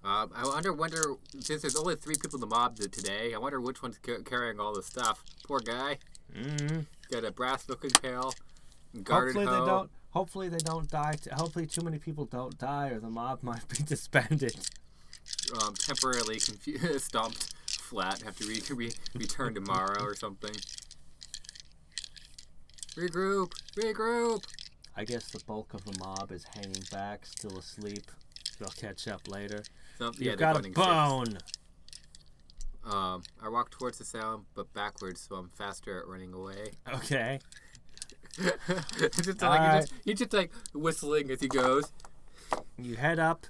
B: I wonder, since there's only 3 people in the mob today, I wonder which one's carrying all the stuff. Poor guy.
A: Mm-hmm.
B: Got a brass-looking pail, garden hoe.
A: Hopefully they don't die. Hopefully too many people don't die, or the mob might be disbanded.
B: Temporarily stomped flat. Have to return tomorrow or something. Regroup! Regroup!
A: I guess the bulk of the mob is hanging back, still asleep. They'll catch up later. You've got a bone!
B: I walk towards the sound, but backwards, so I'm faster at running away.
A: Okay.
B: He's just like whistling as he goes.
A: You head up,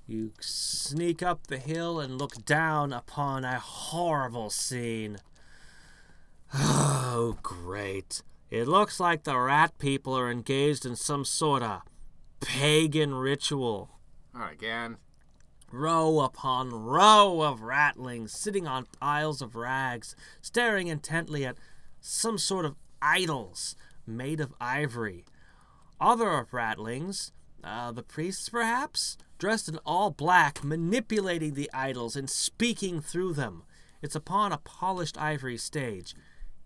A: you sneak up the hill and look down upon a horrible scene. Oh, great. It looks like the rat people are engaged in some sort of pagan ritual.
B: Alright, again.
A: Row upon row of ratlings sitting on piles of rags, staring intently at some sort of idols made of ivory. Other ratlings, the priests perhaps, dressed in all black, manipulating the idols and speaking through them. It's upon a polished ivory stage.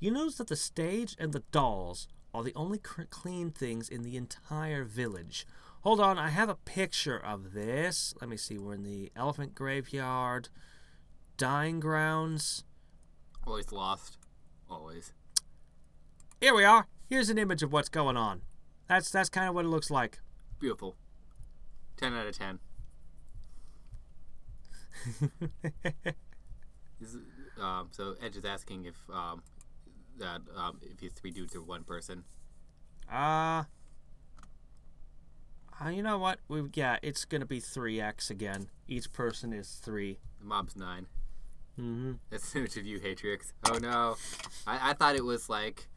A: You notice that the stage and the dolls are the only clean things in the entire village. Hold on, I have a picture of this. Let me see, we're in the elephant graveyard, dying grounds.
B: Always lost. Always.
A: Here we are. Here's an image of what's going on. That's kind of what it looks like.
B: Beautiful. 10 out of 10. So Edge is asking if he's 3 dudes or 1 person.
A: You know what? It's gonna be 3x again. Each person is 3.
B: The mob's 9.
A: Mm-hmm.
B: That's an image of you, Hadriex. Oh no. I thought it was like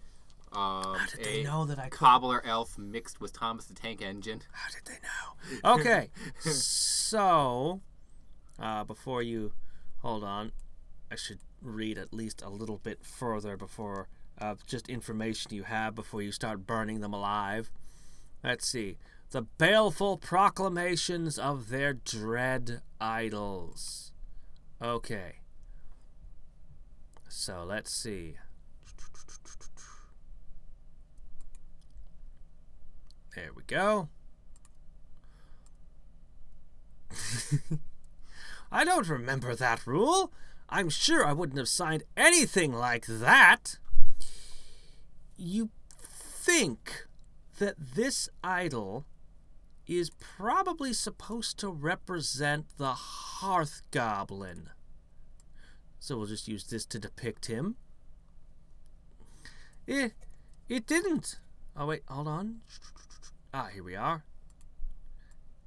A: How did they know that I
B: cobbler elf mixed with Thomas the Tank Engine.
A: How did they know? Okay. So before you hold on, I should read at least a little bit further before just information you have before you start burning them alive. Let's see. The baleful proclamations of their dread idols. Okay. So let's see. There we go. I don't remember that rule. I'm sure I wouldn't have signed anything like that. You think that this idol is probably supposed to represent the Hearth Goblin. So we'll just use this to depict him. It didn't. Oh wait, hold on. Here we are.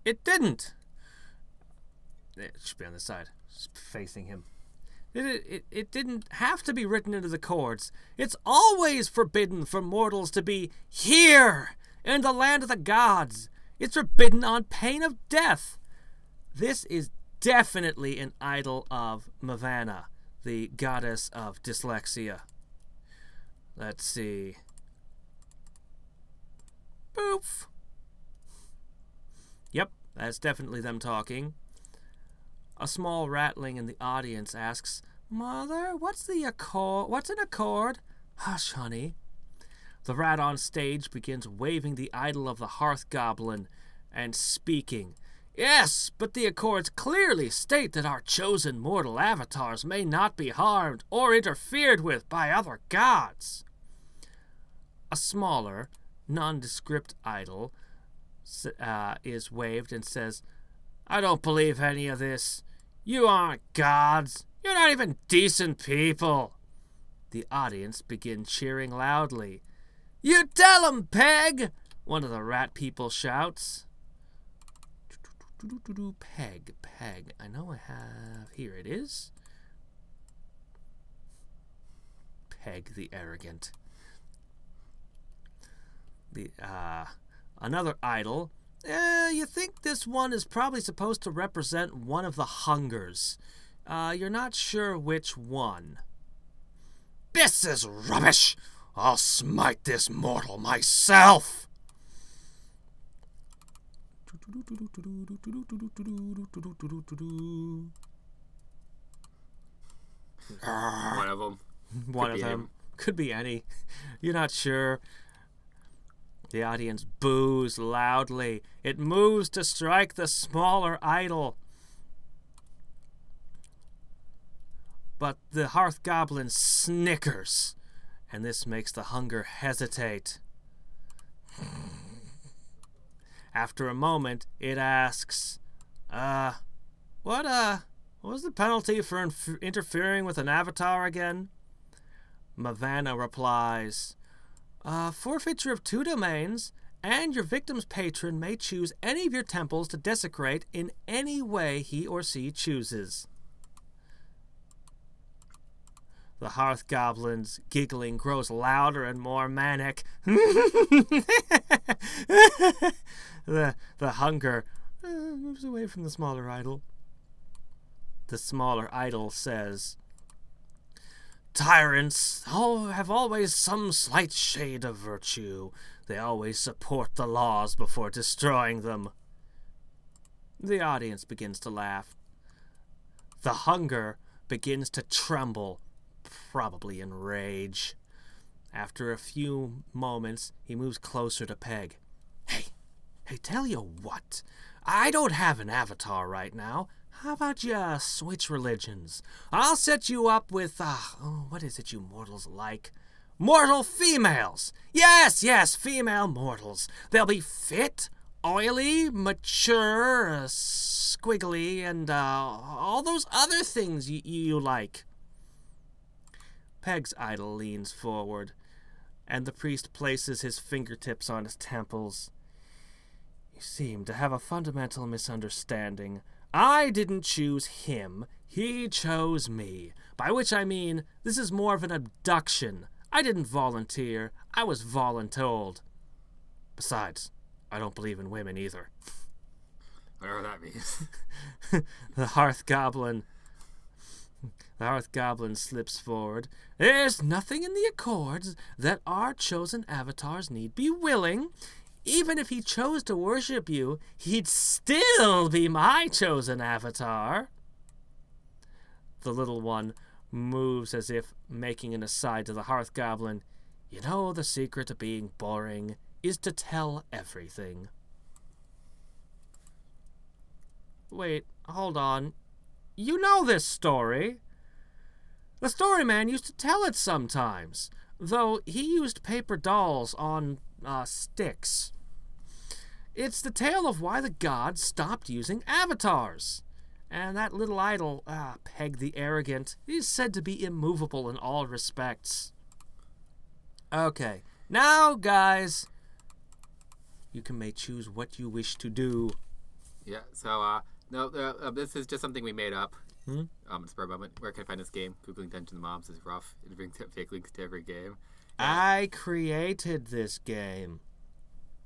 A: It didn't. It should be on the side, just facing him. It didn't have to be written into the cords. It's always forbidden for mortals to be here in the land of the gods. It's forbidden on pain of death. This is definitely an idol of Mavanna, the goddess of dyslexia. Let's see. Boof. Yep, that's definitely them talking. A small ratling in the audience asks, "Mother, what's an accord?" "Hush, honey." The rat on stage begins waving the idol of the Hearth Goblin and speaking. "Yes, but the accords clearly state that our chosen mortal avatars may not be harmed or interfered with by other gods." A smaller, nondescript idol is waved and says, "I don't believe any of this. You aren't gods. You're not even decent people." The audience begin cheering loudly. "You tell 'em, Peg!" one of the rat people shouts. Peg. I know I have... Here it is. Peg the arrogant. Another idol. You think this one is probably supposed to represent one of the hungers. You're not sure which one. "This is rubbish! I'll smite this mortal myself!"
B: One of them.
A: One of them. Could be any. You're not sure. The audience boos loudly. It moves to strike the smaller idol. But the hearth goblin snickers, and this makes the hunger hesitate. After a moment, it asks, what was the penalty for interfering with an avatar again? Mavanna replies, forfeiture of 2 domains, and your victim's patron may choose any of your temples to desecrate in any way he or she chooses. The hearth goblin's giggling grows louder and more manic. The hunger moves away from the smaller idol. The smaller idol says, tyrants have always some slight shade of virtue. They always support the laws before destroying them. The audience begins to laugh. The hunger begins to tremble, probably in rage. After a few moments, he moves closer to Peg. Hey, tell you what. I don't have an avatar right now. How about you switch religions? I'll set you up with, what is it you mortals like? Mortal females! Yes, female mortals. They'll be fit, oily, mature, squiggly, and all those other things you like. Peg's idol leans forward, and the priest places his fingertips on his temples. You seem to have a fundamental misunderstanding. I didn't choose him. He chose me. By which I mean, this is more of an abduction. I didn't volunteer. I was voluntold. Besides, I don't believe in women either.
B: Whatever that means.
A: The hearth goblin slips forward. There's nothing in the Accords that our chosen avatars need be willing. Even if he chose to worship you, he'd still be my chosen avatar. The little one moves as if making an aside to the hearth goblin. You know, the secret of being boring is to tell everything. Wait, hold on. You know this story. The storyman used to tell it sometimes, though he used paper dolls on sticks. It's the tale of why the gods stopped using avatars. And that little idol, Peg the Arrogant, is said to be immovable in all respects. Okay, now, guys, you may choose what you wish to do.
B: Yeah, so, this is just something we made up. Spur moment. Where can I find this game? Googling Dungeons and Mobs is rough. It brings up fake links to every game.
A: I created this game.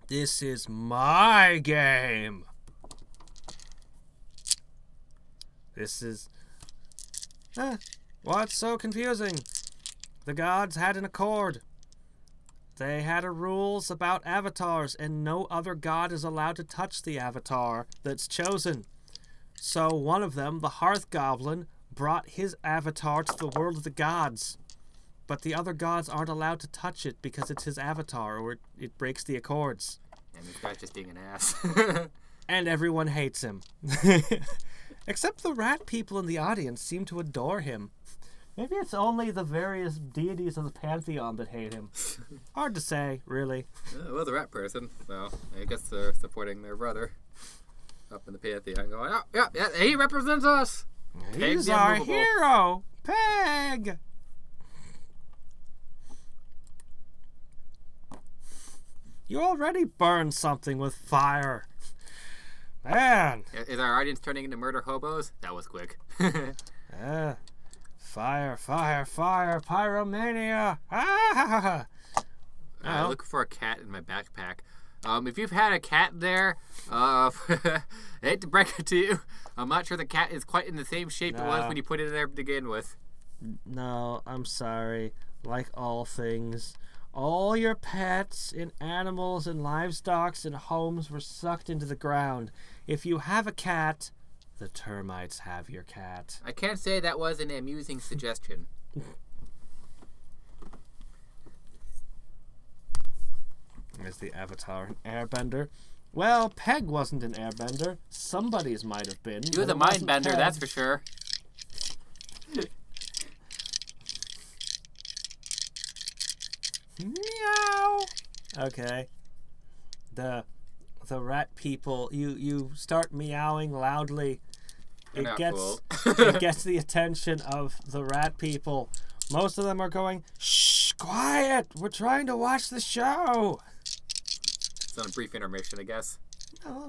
A: This is my game. This is... what's so confusing? The gods had an accord. They had rules about avatars, and no other god is allowed to touch the avatar that's chosen. So one of them, the Hearth Goblin, brought his avatar to the world of the gods. But the other gods aren't allowed to touch it because it's his avatar, or it breaks the accords.
B: And this guy's just being an ass.
A: And everyone hates him. Except the rat people in the audience seem to adore him. Maybe it's only the various deities of the pantheon that hate him. Hard to say, really.
B: Well, the rat person, well, I guess they're supporting their brother up in the pantheon, going, oh, yeah, he represents us.
A: He's our hero, Peg. You already burned something with fire. Man.
B: Is our audience turning into murder hobos? That was quick.
A: Fire, pyromania.
B: I'm looking for a cat in my backpack. If you've had a cat there, I hate to break it to you, I'm not sure the cat is quite in the same shape it was when you put it in there to begin with.
A: No, I'm sorry. Like all things, All your pets and animals and livestock and homes were sucked into the ground. If you have a cat, the termites have your cat.
B: I can't say that was an amusing suggestion.
A: There's the Avatar and Airbender. Well, Peg wasn't an airbender. Somebody's might have been.
B: He was a mind bender, that's for sure.
A: Meow. Okay. The rat people. You start meowing loudly. It gets the attention of the rat people. Most of them are going, "Shh, quiet! We're trying to watch the show."
B: It's on a brief intermission, I guess.
A: No,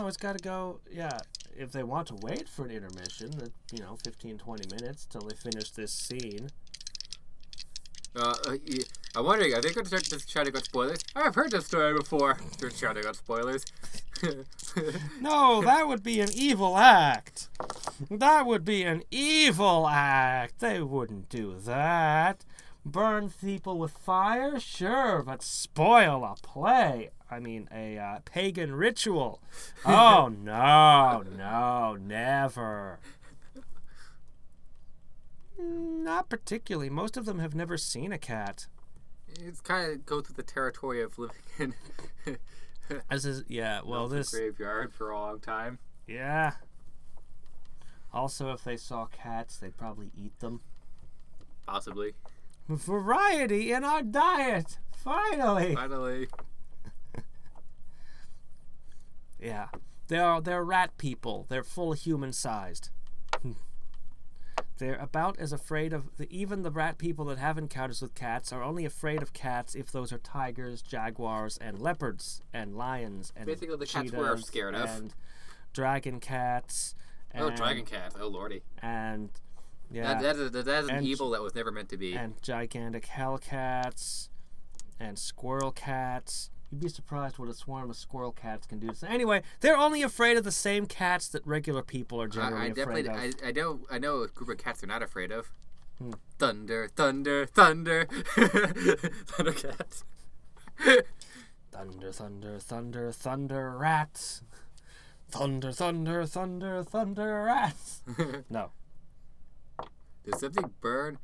A: it's got to go. Yeah, if they want to wait for an intermission, 15, 20 minutes till they finish this scene.
B: I'm wondering, are they going to start just shouting out spoilers? I've heard this story before. They're shouting out spoilers.
A: No, that would be an evil act. That would be an evil act. They wouldn't do that. Burn people with fire? Sure, but spoil a play. I mean, a pagan ritual. Oh, no, never. Not particularly. Most of them have never seen a cat.
B: It's kind of goes with the territory of living in
A: this
B: graveyard for a long time.
A: Yeah. Also, if they saw cats, they'd probably eat them.
B: Possibly.
A: Variety in our diet. Finally. Yeah. They're rat people. They're full human-sized. They're about as afraid of even the rat people that have encounters with cats are only afraid of cats if those are tigers, jaguars, and leopards, and lions, and
B: basically the cats we're scared of,
A: and dragon cats.
B: And, dragon cats! Oh lordy!
A: And yeah,
B: that's an evil that was never meant to be.
A: And gigantic hellcats, and squirrel cats. You'd be surprised what a swarm of squirrel cats can do. So anyway, they're only afraid of the same cats that regular people are generally afraid of.
B: I know a group of cats they're not afraid of. Thunder, thunder, thunder. Thunder cats.
A: Thunder, thunder, thunder, thunder rats. Thunder, thunder, thunder, thunder rats. No.
B: Does something burn?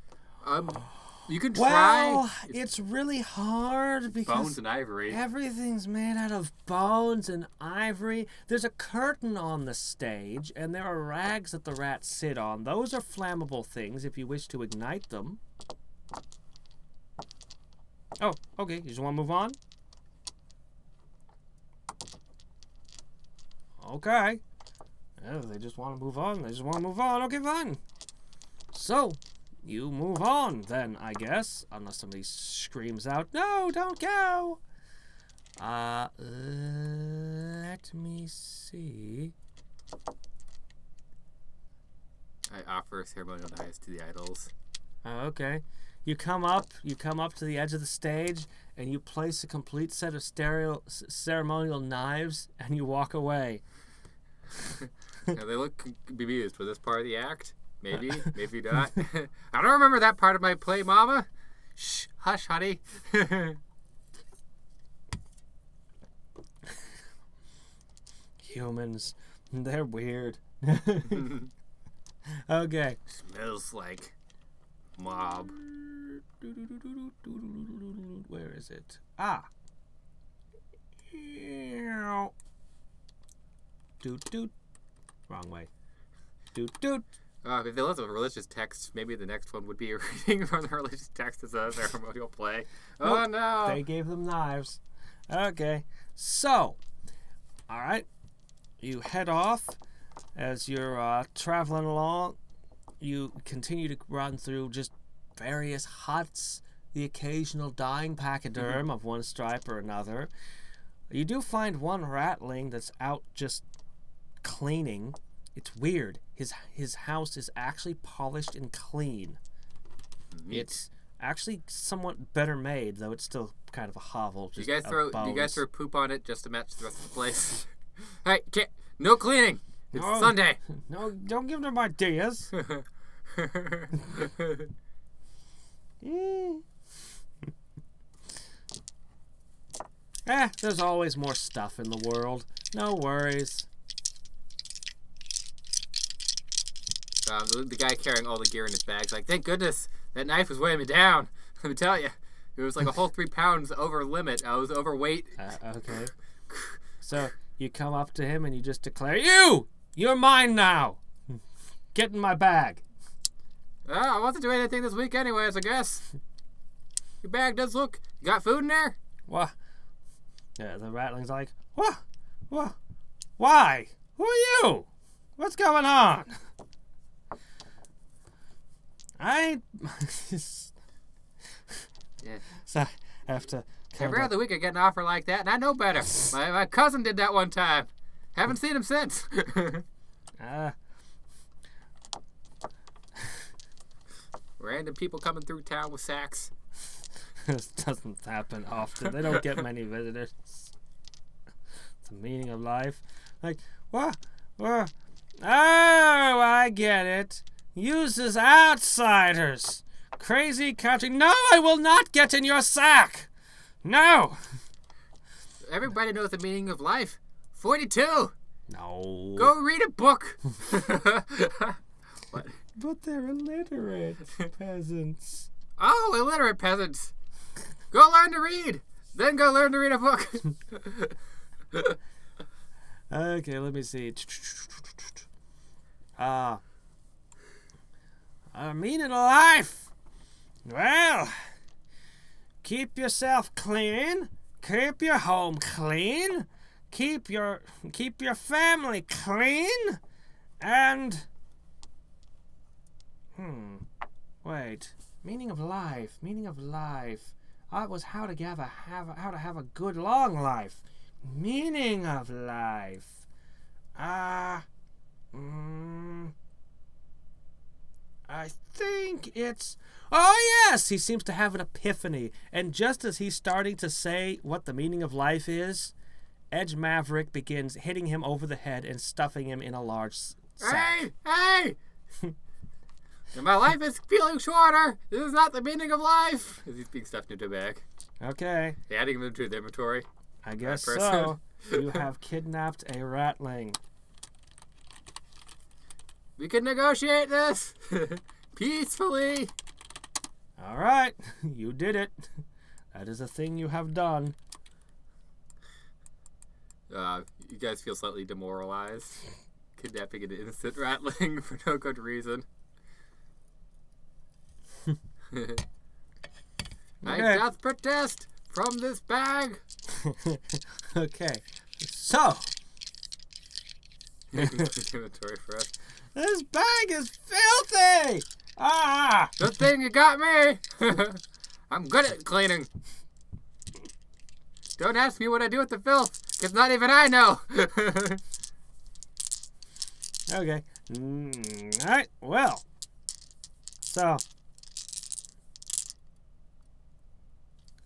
B: You can try.
A: Well, it's really hard because
B: bones and ivory.
A: Everything's made out of bones and ivory. There's a curtain on the stage, and there are rags that the rats sit on. Those are flammable things if you wish to ignite them. Oh, okay. You just want to move on? Okay. Yeah, they just want to move on. Okay, fine. So, you move on, then, I guess. Unless somebody screams out, "No, don't go!" Let me see.
B: I offer ceremonial knives to the idols.
A: Okay. You come up to the edge of the stage, and you place a complete set of ceremonial knives, and you walk away.
B: Now, they look bemused with this part of the act. Maybe, maybe not. I don't remember that part of my play, Mama. Shh, hush, honey.
A: Humans, they're weird. Okay.
B: Smells like mob.
A: Where is it? Ah. Doot doot. Wrong way. Doot doot.
B: If they left a religious text, maybe the next one would be a reading from the religious text as a ceremonial play. Oh, no!
A: They gave them knives. Okay. So, alright. You head off. As you're traveling along, you continue to run through just various huts, the occasional dying pachyderm of one stripe or another. You do find one ratling that's out just cleaning. It's weird. His house is actually polished and clean.
B: Neat.
A: It's actually somewhat better made, though it's still kind of a hovel.
B: Do you guys throw poop on it just to match the rest of the place? Hey, no cleaning. It's Sunday.
A: No, don't give them ideas. There's always more stuff in the world. No worries.
B: The guy carrying all the gear in his bag's like, thank goodness, that knife was weighing me down. Let me tell you. It was like a whole 3 pounds over limit. I was overweight.
A: Okay. So you come up to him and you just declare, You're mine now! Get in my bag.
B: I wasn't doing anything this week anyways, I guess. Your bag does look... You got food in there?
A: What? Yeah, the ratling's like, What? Why? Who are you? What's going on? I
B: Yeah.
A: So I have to...
B: Every other week I get an offer like that, and I know better. My cousin did that one time. Haven't seen him since. Random people coming through town with sacks.
A: This doesn't happen often. They don't get many visitors. It's the meaning of life. Like, what? Oh, I get it. Uses outsiders. Crazy country. No, I will not get in your sack. No.
B: Everybody knows the meaning of life. 42.
A: No.
B: Go read a book. What?
A: But they're illiterate peasants.
B: Oh, illiterate peasants. Go learn to read. Then go learn to read a book.
A: Okay, let me see. Meaning of life. Well, keep yourself clean. Keep your home clean. Keep your family clean. And wait. Meaning of life. Meaning of life. It was how to have a good long life. Meaning of life. I think it's... Oh, yes! He seems to have an epiphany. And just as he's starting to say what the meaning of life is, Edge Maverick begins hitting him over the head and stuffing him in a large sack.
B: Hey! My life is feeling shorter. This is not the meaning of life. He's being stuffed into a bag.
A: Okay.
B: They're adding him into the inventory.
A: I guess so. You have kidnapped a ratling.
B: We can negotiate this peacefully.
A: All right. You did it. That is a thing you have done.
B: You guys feel slightly demoralized. Kidnapping an innocent ratling for no good reason. I doth protest from this bag.
A: Okay. So.
B: Inventory for us.
A: This bag is filthy! Ah!
B: Good thing you got me. I'm good at cleaning. Don't ask me what I do with the filth, because not even I know.
A: Okay. Alright, well. So.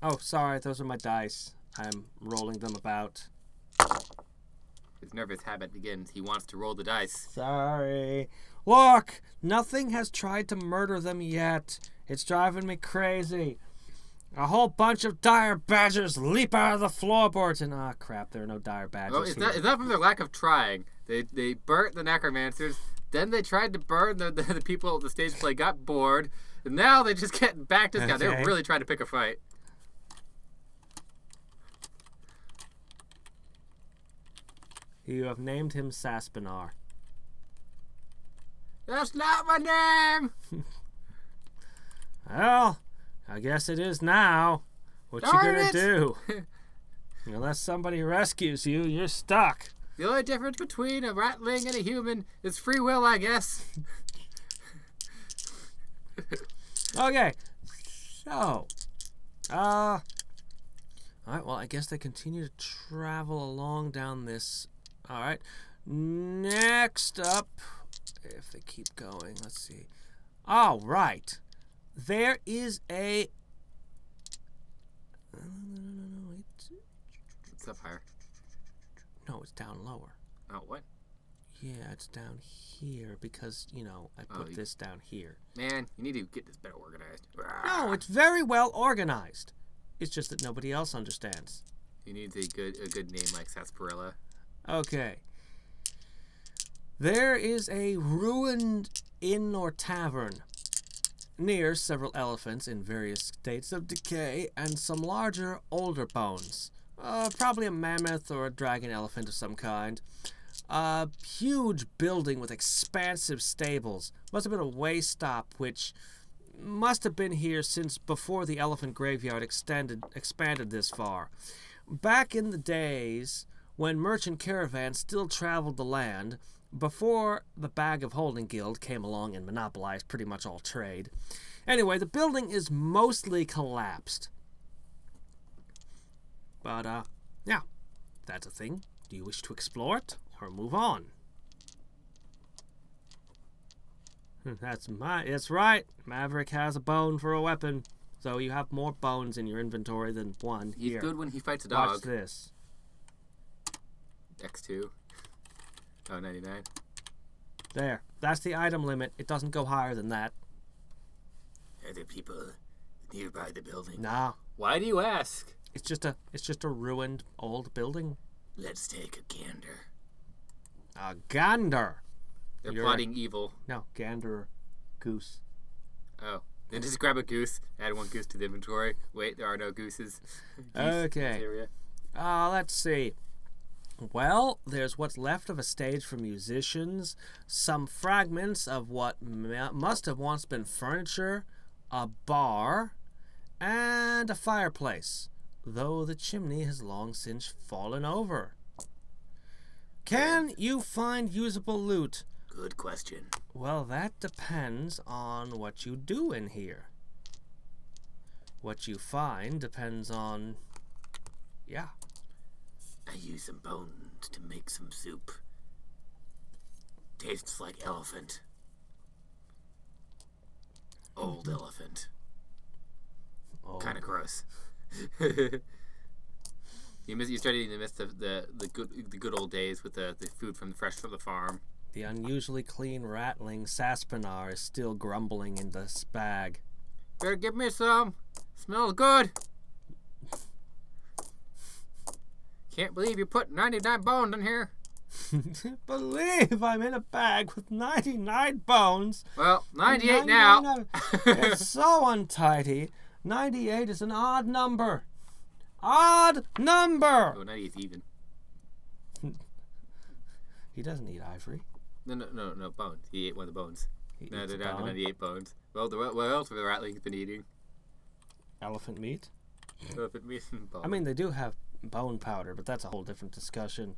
A: Oh, sorry, those are my dice. I'm rolling them about.
B: His nervous habit begins. He wants to roll the dice.
A: Sorry. Look, nothing has tried to murder them yet. It's driving me crazy. A whole bunch of dire badgers leap out of the floorboards and crap, there are no dire badgers.
B: Well, it's not from their lack of trying. They burnt the necromancers, then they tried to burn the people at the stage play, got bored, and now they just get back to this guy. They're really trying to pick a fight.
A: You have named him Saspinar.
B: That's not my name!
A: Well, I guess it is now. What you gonna do? Unless somebody rescues you, you're stuck.
B: The only difference between a ratling and a human is free will, I guess.
A: Okay. So. Alright, well, I guess they continue to travel along down this. Alright. Next up, if they keep going, let's see. All right. There is a...
B: It's up higher.
A: No, it's down lower.
B: Oh, what?
A: Yeah, it's down here because, you know, I put this down here.
B: Man, you need to get this better organized.
A: No, it's very well organized. It's just that nobody else understands.
B: He needs a good name like sarsaparilla.
A: Okay. There is a ruined inn or tavern near several elephants in various states of decay and some larger, older bones. Probably a mammoth or a dragon elephant of some kind. A huge building with expansive stables. Must have been a way stop, which must have been here since before the elephant graveyard expanded this far. Back in the days when merchant caravans still traveled the land, before the Bag of Holding Guild came along and monopolized pretty much all trade. Anyway, the building is mostly collapsed. But, yeah, that's a thing. Do you wish to explore it or move on? That's right. Maverick has a bone for a weapon. So you have more bones in your inventory than one.
B: He's
A: here.
B: good when he fights a dog.
A: Watch this.
B: X2. Oh, 99.
A: There. That's the item limit. It doesn't go higher than that.
B: Are there people nearby the building?
A: Nah.
B: Why do you ask?
A: It's just a ruined old building.
B: Let's take a gander.
A: A gander.
B: They're plotting evil.
A: No, gander, goose.
B: Oh. Then just grab a goose, add one goose to the inventory. Wait, there are no gooses.
A: Okay. Let's see. Well, there's what's left of a stage for musicians, some fragments of what must have once been furniture, a bar, and a fireplace, though the chimney has long since fallen over. Can you find usable loot?
B: Good question.
A: Well, that depends on what you do in here. What you find depends on... yeah.
B: I use some bones to make some soup. Tastes like elephant. Old elephant.
A: Oh.
B: Kind of gross. You started in the midst of the good old days with the food fresh from the farm.
A: The unusually clean rattling Saspinar is still grumbling in this bag.
B: Better give me some. Smells good. Can't believe you put 99 bones in here.
A: Believe I'm in a bag with 99 bones.
B: Well, 98 now.
A: It's so untidy. 98 is an odd number. Odd number.
B: Oh, 98 is even.
A: He doesn't eat ivory.
B: No, bones. He ate one of the bones. No, they're down to
A: bone?
B: 98 bones. Well, what else have the ratlings been eating?
A: Elephant meat.
B: Elephant meat and bone.
A: I mean, they do have bone powder, but that's a whole different discussion.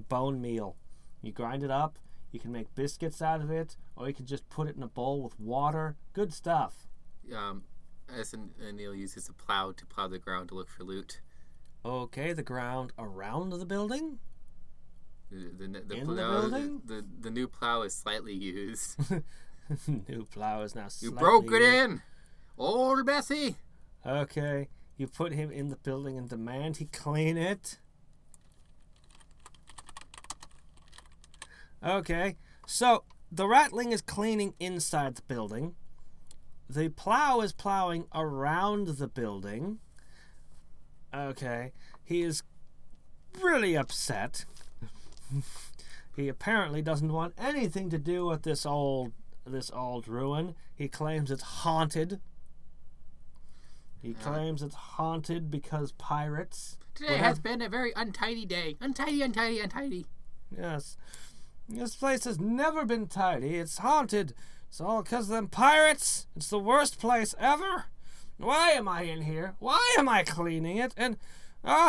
A: Bone meal. You grind it up. You can make biscuits out of it, or you can just put it in a bowl with water. Good stuff.
B: Neil uses a plow to plow the ground to look for loot.
A: Okay, the ground around the building?
B: The
A: In
B: plow,
A: the building?
B: The new plow is slightly used.
A: New plow is now
B: You
A: slightly
B: broke it
A: used.
B: in! Old Bessie!
A: Okay, you put him in the building and demand he clean it. Okay, so the rattling is cleaning inside the building. The plow is plowing around the building. Okay, he is really upset. He apparently doesn't want anything to do with this old ruin. He claims it's haunted. He claims it's haunted because pirates...
B: Today has been a very untidy day. Untidy.
A: Yes. This place has never been tidy. It's haunted. It's all because of them pirates. It's the worst place ever. Why am I in here? Why am I cleaning it? And,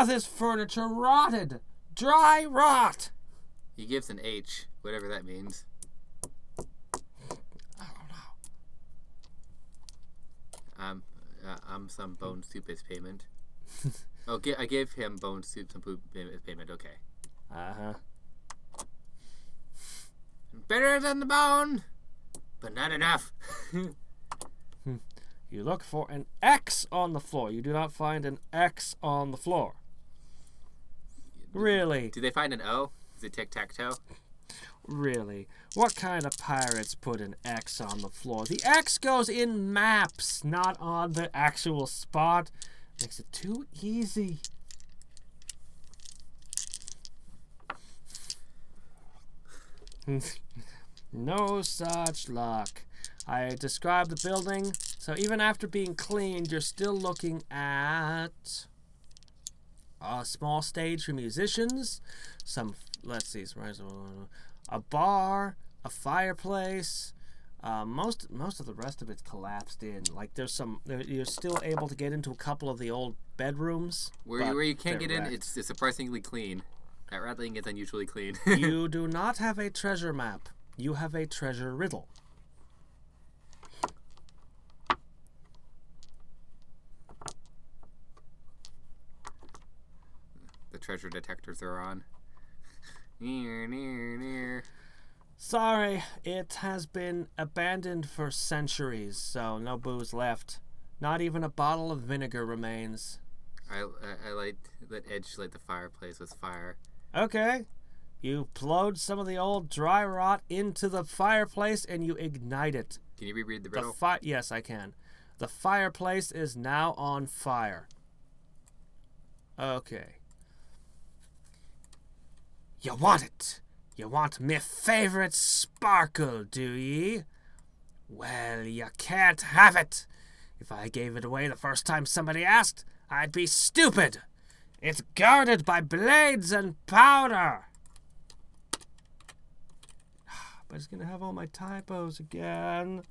A: this furniture rotted. Dry rot.
B: He gives an H, whatever that means.
A: I don't know.
B: I'm some bone soup as payment. I gave him bone soup some poop as payment. Okay.
A: Uh-huh.
B: Better than the bone, but not enough.
A: You look for an X on the floor. You do not find an X on the floor. Really?
B: Do they find an O? Is it tic-tac-toe?
A: Really? What kind of pirates put an X on the floor? The X goes in maps, not on the actual spot. Makes it too easy. No such luck. I described the building, so even after being cleaned, you're still looking at a small stage for musicians, let's see, a bar, a fireplace. Most of the rest of it's collapsed in. Like you're still able to get into a couple of the old bedrooms.
B: Where you can't get in, it's surprisingly clean. That rattling is unusually clean.
A: You do not have a treasure map. You have a treasure riddle.
B: The treasure detectors are on. Near.
A: Sorry, it has been abandoned for centuries, so no booze left. Not even a bottle of vinegar remains.
B: I let Edge light the fireplace with fire.
A: Okay. You plowed some of the old dry rot into the fireplace and you ignite it.
B: Can you reread the riddle?
A: Yes, I can. The fireplace is now on fire. Okay. You want it? You want me favorite sparkle, do ye? Well, you can't have it. If I gave it away the first time somebody asked, I'd be stupid. It's guarded by blades and powder. But it's gonna have all my typos again.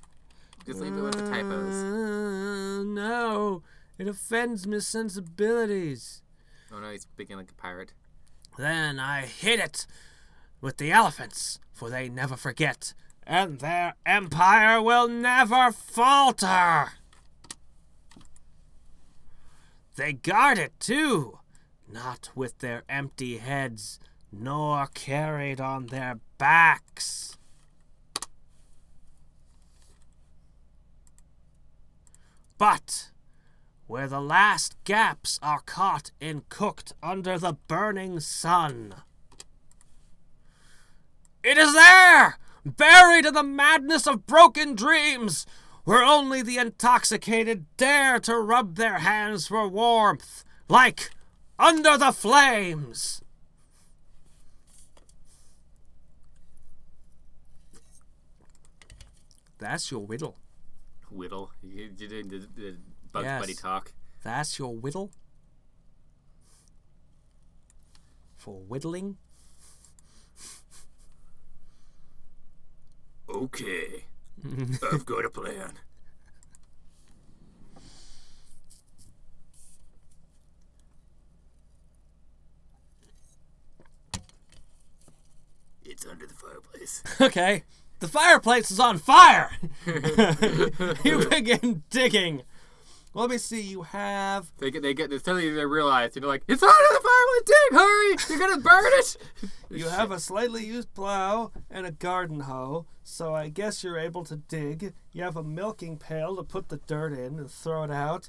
B: Just leave it with the typos.
A: No, it offends my sensibilities.
B: Oh no, he's speaking like a pirate.
A: Then I hit it with the elephants, for they never forget, and their empire will never falter. They guard it, too, not with their empty heads, nor carried on their backs. But where the last gaps are caught and cooked under the burning sun, it is there, buried in the madness of broken dreams, where only the intoxicated dare to rub their hands for warmth, like under the flames. That's your whittle.
B: Whittle? You did the Bugs
A: Yes.
B: Bunny talk.
A: That's your whittle? For whittling?
B: Okay. I've got a plan. It's under the fireplace.
A: Okay. The fireplace is on fire! You begin digging. Let me see, you have...
B: Suddenly they realize, like, it's under the fireplace, dig, hurry! You're gonna burn it!
A: You have a slightly used plow and a garden hoe, so I guess you're able to dig. You have a milking pail to put the dirt in and throw it out.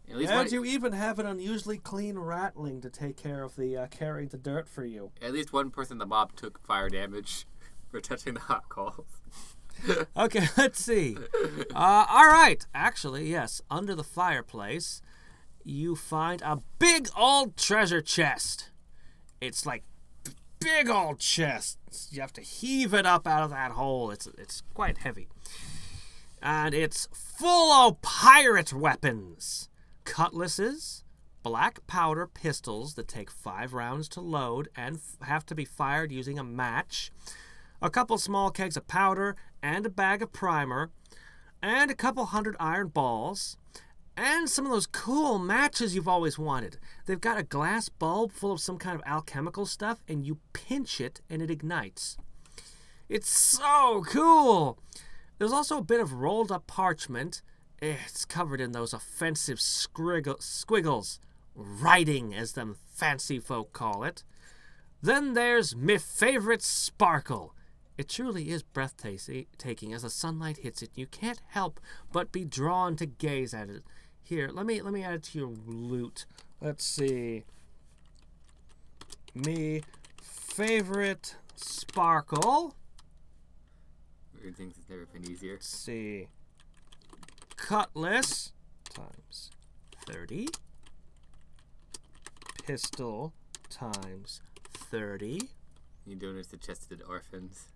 A: And you even have an unusually clean rattling to take care of the carrying the dirt for you.
B: At least one person in the mob took fire damage for touching the hot coals.
A: Okay, let's see. All right. Actually, yes, under the fireplace, you find a big old treasure chest. It's like big old chest. You have to heave it up out of that hole. It's quite heavy. And it's full of pirate weapons. Cutlasses, black powder pistols that take 5 rounds to load and have to be fired using a match, a couple small kegs of powder and a bag of primer, and a couple 100 iron balls, and some of those cool matches you've always wanted. They've got a glass bulb full of some kind of alchemical stuff, and you pinch it and it ignites. It's so cool! There's also a bit of rolled up parchment. It's covered in those offensive squiggles, writing as them fancy folk call it. Then there's me favorite sparkle. It truly is breathtaking as the sunlight hits it. You can't help but be drawn to gaze at it. Here, let me add it to your loot. Let's see. Me favorite sparkle.
B: Weird things have never been easier.
A: Let's see. Cutlass times 30. Pistol times 30.
B: You donate the chest to the orphans.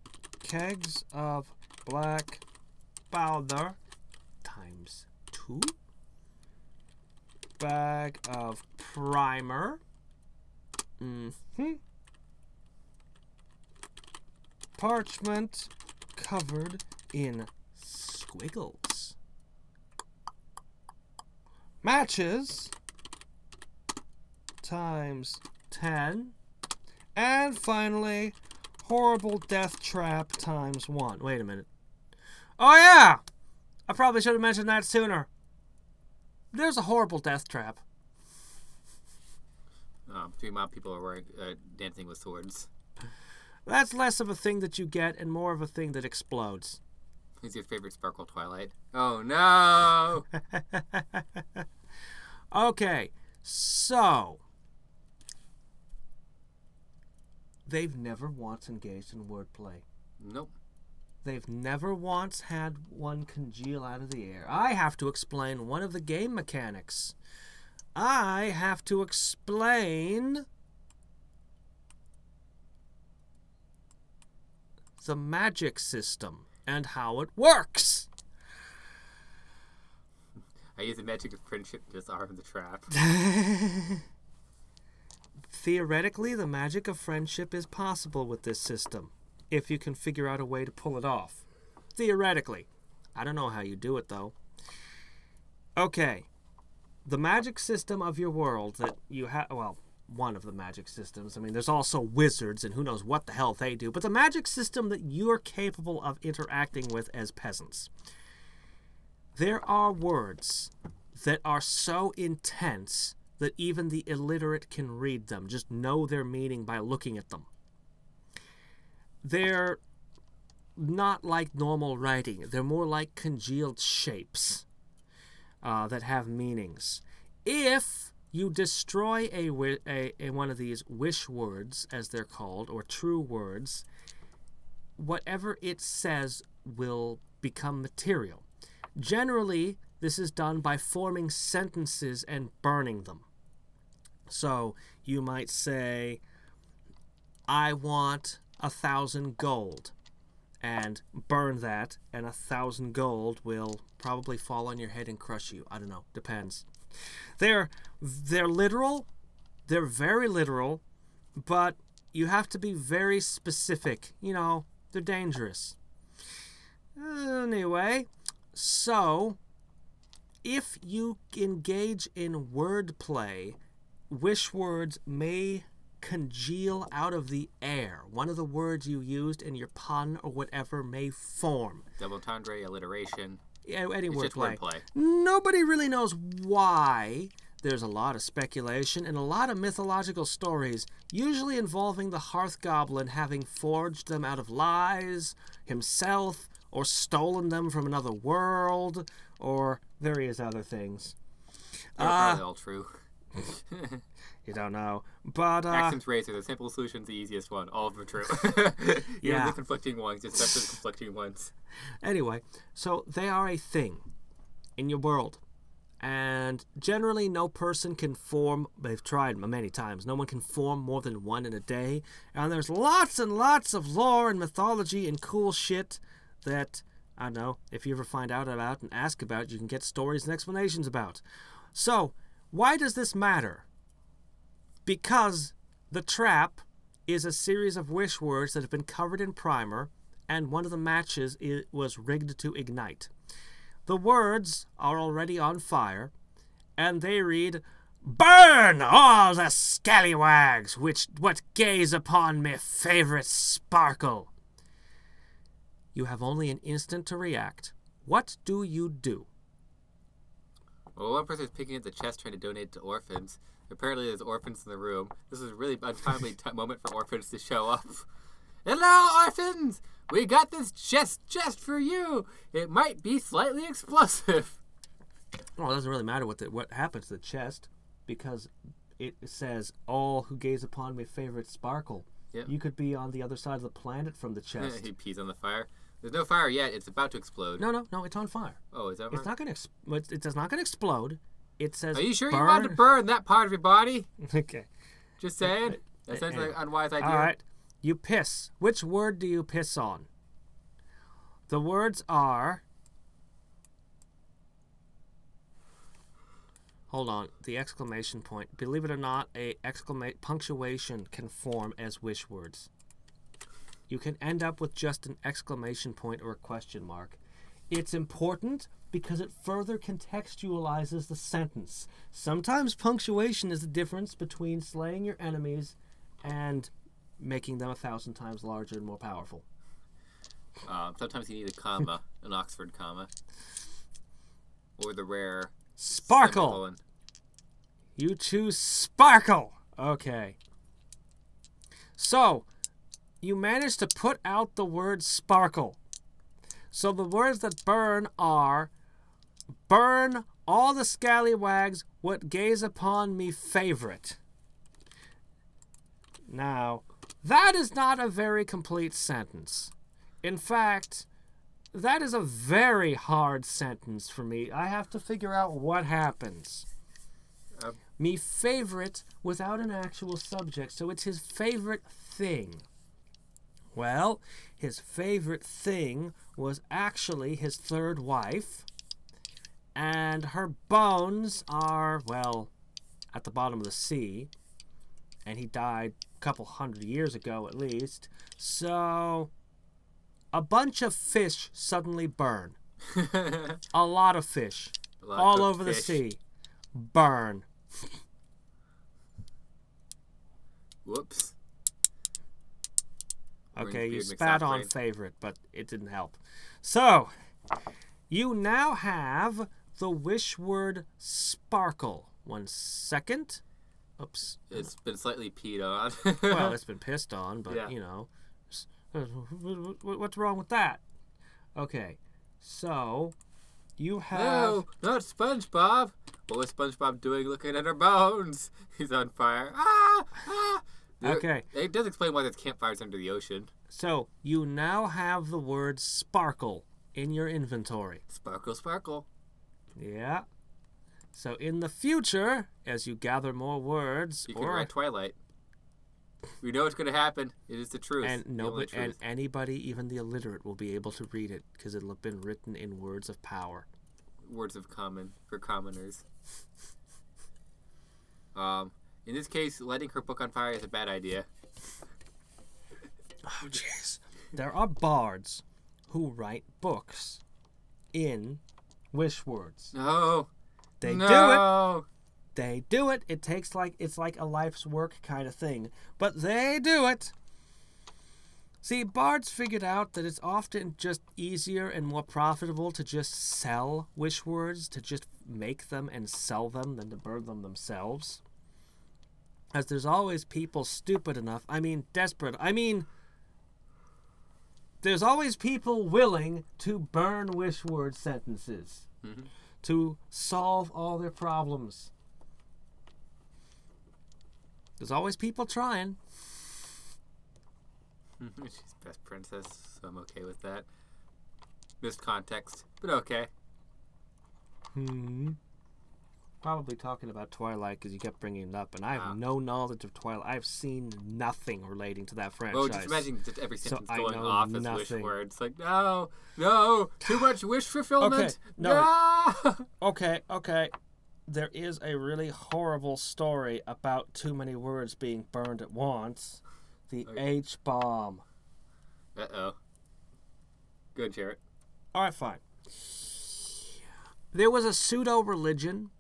A: Kegs of black powder times 2. Bag of primer. Parchment covered in squiggles. Matches times 10. And finally, horrible death trap times 1. Wait a minute. Oh yeah! I probably should have mentioned that sooner. There's a horrible death trap.
B: 3 mob people are wearing, dancing with swords.
A: That's less of a thing that you get and more of a thing that explodes.
B: Who's your favorite Sparkle Twilight? Oh no!
A: Okay, so they've never once engaged in wordplay.
B: Nope.
A: They've never once had one congeal out of the air. I have to explain one of the game mechanics. I have to explain the magic system and how it works.
B: I use the magic of friendship to disarm the trap.
A: Theoretically, the magic of friendship is possible with this system, if you can figure out a way to pull it off. Theoretically. I don't know how you do it, though. Okay. The magic system of your world that you have... Well, one of the magic systems. I mean, there's also wizards, and who knows what the hell they do. But the magic system that you're capable of interacting with as peasants. There are words that are so intense that even the illiterate can read them, just know their meaning by looking at them. They're not like normal writing. They're more like congealed shapes that have meanings. If you destroy a one of these wish words, as they're called, or true words, whatever it says will become material. Generally, this is done by forming sentences and burning them. So, you might say, I want 1,000 gold, and burn that, and 1,000 gold will probably fall on your head and crush you. I don't know. Depends. They're literal. They're very literal, but you have to be very specific. You know, they're dangerous. Anyway, so if you engage in wordplay, wish words may congeal out of the air. One of the words you used in your pun or whatever may form.
B: Double entendre, alliteration.
A: Yeah, any
B: It's just
A: wordplay.
B: wordplay.
A: Nobody really knows why. There's a lot of speculation and a lot of mythological stories, usually involving the Hearth Goblin having forged them out of lies himself, or stolen them from another world, or various other things.
B: They're probably all true.
A: You don't know. But,
B: Axum's Razor, the simple solution's the easiest one. All of them are true.
A: Yeah.
B: The conflicting ones, just separate the conflicting ones.
A: Anyway, so they are a thing in your world. And generally no person can form, they've tried many times, no one can form more than one in a day. And there's lots and lots of lore and mythology and cool shit that, I don't know, if you ever find out about and ask about, you can get stories and explanations about. So, why does this matter? Because the trap is a series of wish words that have been covered in primer, and one of the matches was rigged to ignite. The words are already on fire, and they read, "Burn all the scallywags what gaze upon me favorite sparkle." You have only an instant to react. What do you do?
B: Well, one person's picking up the chest trying to donate to orphans. Apparently there's orphans in the room. This is a really untimely moment for orphans to show up. Hello, orphans! We got this chest just for you. It might be slightly explosive.
A: Well, it doesn't really matter what happens to the chest, because it says, all who gaze upon me favorite sparkle.
B: Yep.
A: You could be on the other side of the planet from the chest.
B: He pees on the fire. There's no fire yet. It's about to explode.
A: No, it's on fire.
B: Oh, is that
A: It's not going to it does not going to explode. It says,
B: Are you sure
A: burn.
B: you want to burn that part of your body?
A: Okay.
B: Just saying. That sounds like an unwise idea.
A: All right. You piss. Which word do you piss on? The words are... Hold on. The exclamation point. Believe it or not, punctuation can form as wish words. You can end up with just an exclamation point or a question mark. It's important because it further contextualizes the sentence. Sometimes punctuation is the difference between slaying your enemies and making them 1,000 times larger and more powerful.
B: Sometimes you need a comma, an Oxford comma. Or the rare...
A: Sparkle!
B: semicolon.
A: You choose sparkle! Okay. So, you managed to put out the word sparkle. So the words that burn are, burn all the scallywags what gaze upon me favorite. Now, that is not a very complete sentence. In fact, that is a very hard sentence for me. I have to figure out what happens. Me favorite without an actual subject, so it's his favorite thing. Well, his favorite thing was actually his third wife, and her bones are, well, at the bottom of the sea, and he died a couple 100 years ago at least, so a bunch of fish suddenly burn. A lot of fish. All over the sea. Burn.
B: Whoops.
A: Okay, you spat on favorite, but it didn't help. So, you now have the wish word sparkle. 1 second. Oops.
B: It's been slightly peed on.
A: Well, it's been pissed on, but,
B: yeah.
A: You know. What's wrong with that? Okay, so you have...
B: No, not SpongeBob. What was SpongeBob doing looking at her bones? He's on fire. Ah! Ah!
A: Okay.
B: It does explain why there's campfires under the ocean.
A: So, you now have the word sparkle in your inventory.
B: Sparkle, sparkle.
A: Yeah. So, in the future, as you gather more words...
B: You can write Twilight. We know what's going to happen. It is the truth.
A: And anybody, even the illiterate, will be able to read it because it'll have been written in words of power.
B: Words of common for commoners. In this case, lighting her book on fire is a bad idea.
A: Oh, jeez. There are bards who write books in wish words.
B: No.
A: They do it. They do it. It's like a life's work kind of thing. But they do it. See, bards figured out that it's often just easier and more profitable to just sell wish words, to just make them and sell them than to burn them themselves. As there's always people stupid enough, desperate, there's always people willing to burn wish word sentences to solve all their problems. There's always people trying.
B: She's best princess, so I'm okay with that. Missed context, but okay.
A: Probably talking about Twilight because you kept bringing it up, and I have no knowledge of Twilight. I've seen nothing relating to that franchise.
B: Oh, just imagine just every sentence
A: so
B: going off as wish
A: nothing.
B: words. Like, no, too much wish fulfillment.
A: Okay, no. Okay. There is a really horrible story about too many words being burned at once. The H-bomb.
B: Uh-oh. Go ahead, share it.
A: All right, fine. There was a pseudo-religion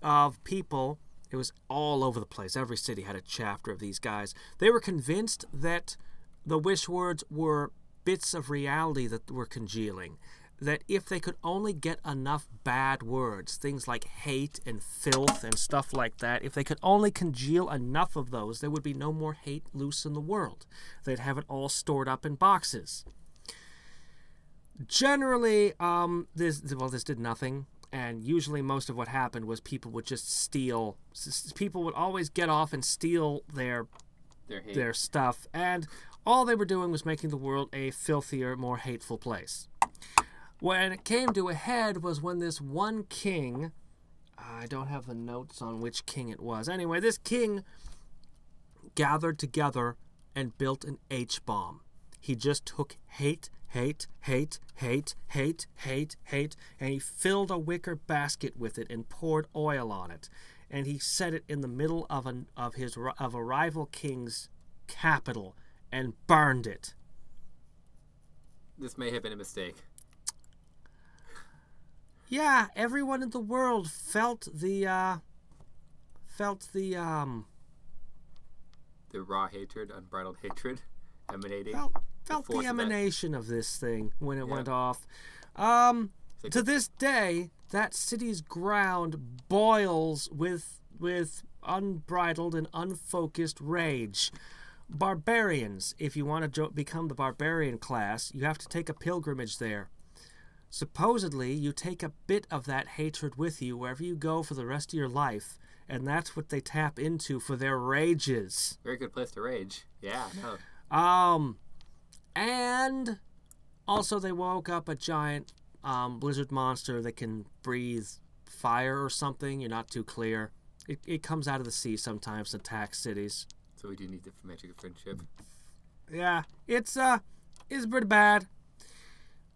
A: of people. It was all over the place. Every city had a chapter of these guys. They were convinced that the wish words were bits of reality that were congealing. That if they could only get enough bad words, things like hate and filth and stuff like that, if they could only congeal enough of those, there would be no more hate loose in the world. They'd have it all stored up in boxes. Generally, this did nothing, and usually most of what happened was people would just steal. People would always get off and steal their stuff, and all they were doing was making the world a filthier, more hateful place. When it came to a head was when this one king, I don't have the notes on which king it was. Anyway, this king gathered together and built an H-bomb. He just took hate, hate, hate, hate, hate, hate, hate, and he filled a wicker basket with it and poured oil on it. And he set it in the middle of a rival king's capital and burned it.
B: This may have been a mistake.
A: Yeah, everyone in the world felt the
B: raw hatred, unbridled hatred emanating.
A: Felt the emanation of this thing when it went off.
B: Like
A: To this day, that city's ground boils with unbridled and unfocused rage. Barbarians, if you want to become the barbarian class, you have to take a pilgrimage there. Supposedly, you take a bit of that hatred with you wherever you go for the rest of your life, and that's what they tap into for their rages.
B: Very good place to rage. Yeah, no.
A: And also they woke up a giant blizzard monster that can breathe fire or something. You're not too clear. It comes out of the sea sometimes and attacks cities.
B: So we do need the magic of friendship.
A: Yeah, it's pretty bad.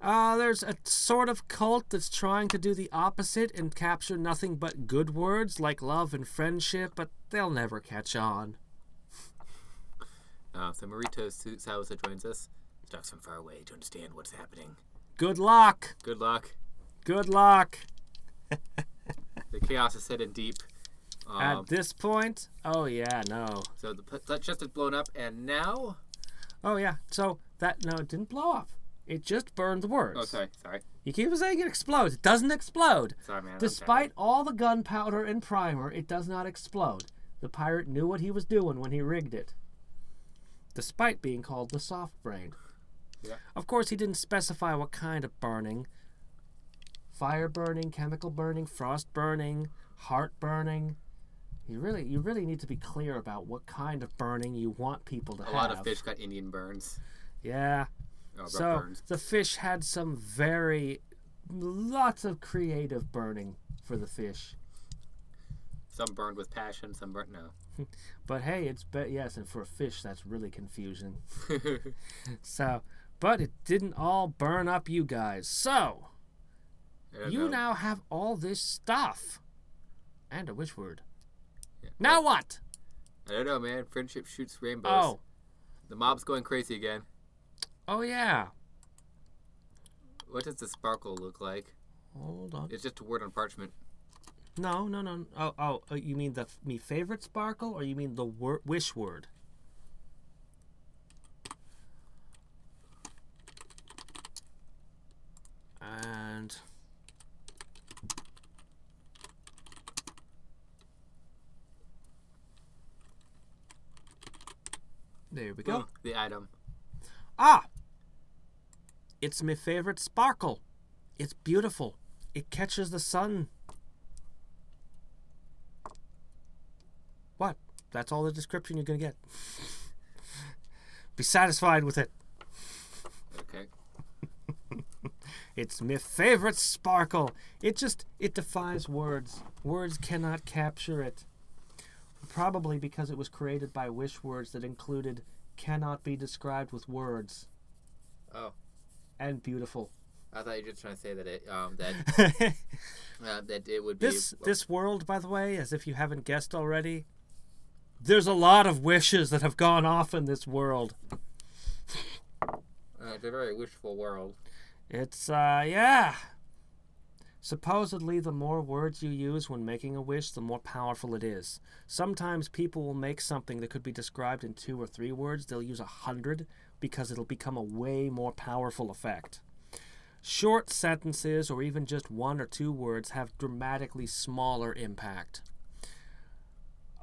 A: There's a sort of cult that's trying to do the opposite and capture nothing but good words like love and friendship, but they'll never catch on.
B: So Marito Salsa joins us. Talks from far away to understand what's happening.
A: Good luck.
B: Good luck.
A: Good luck.
B: The chaos is set in deep.
A: At this point, oh yeah, no.
B: So the chest is blown up, and now.
A: Oh yeah, so it didn't blow up. It just burned the words.
B: Oh, sorry.
A: You keep saying it explodes. It doesn't explode.
B: Sorry, man.
A: Despite all the gunpowder and primer, it does not explode. The pirate knew what he was doing when he rigged it. Despite being called the soft brain.
B: Yeah.
A: Of course, he didn't specify what kind of burning. Fire burning, chemical burning, frost burning, heart burning. You really need to be clear about what kind of burning you want people to have.
B: A lot of fish got Indian burns.
A: Yeah. So
B: burns.
A: the fish had lots of creative burning for the fish.
B: Some burned with passion, some burnt no.
A: But hey, yes, and for a fish that's really confusing. But it didn't all burn up you guys. So you now have all this stuff and a wish word.
B: Yeah.
A: Now what?
B: I don't know, man. Friendship shoots rainbows.
A: Oh.
B: The mob's going crazy again.
A: Oh, yeah.
B: What does the sparkle look like?
A: Hold on.
B: It's just a word on parchment.
A: No. Oh, you mean me favorite sparkle, or you mean the wish word? And there we go.
B: The item.
A: Ah! It's my favorite sparkle. It's beautiful. It catches the sun. What? That's all the description you're going to get. Be satisfied with it.
B: Okay.
A: It's my favorite sparkle. It defies words. Words cannot capture it. Probably because it was created by wish words that included cannot be described with words.
B: Oh.
A: And beautiful.
B: I thought you were just trying to say that that it would be...
A: This world, by the way, as if you haven't guessed already, there's a lot of wishes that have gone off in this world.
B: It's a very wishful world.
A: It's, yeah. Supposedly, the more words you use when making a wish, the more powerful it is. Sometimes people will make something that could be described in 2 or 3 words. They'll use 100 because it'll become a way more powerful effect. Short sentences, or even just 1 or 2 words, have dramatically smaller impact.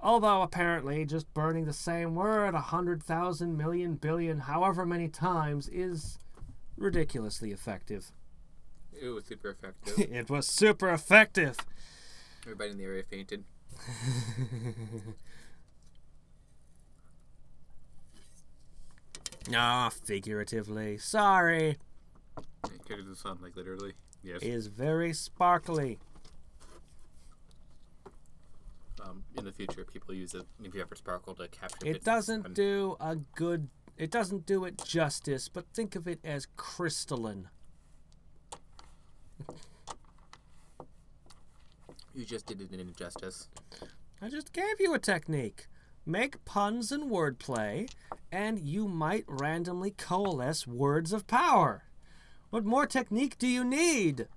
A: Although, apparently, just burning the same word 100,000, million, billion, however many times is ridiculously effective.
B: It was super effective.
A: It was super effective.
B: Everybody in the area fainted.
A: Figuratively. Sorry.
B: It could have sun, like literally. Yes.
A: Is very sparkly.
B: in the future, people use it. If you ever sparkle to capture.
A: It doesn't do a good. It doesn't do it justice, but think of it as crystalline.
B: You just did it an injustice.
A: I just gave you a technique. Make puns and wordplay, and you might randomly coalesce words of power. What more technique do you need?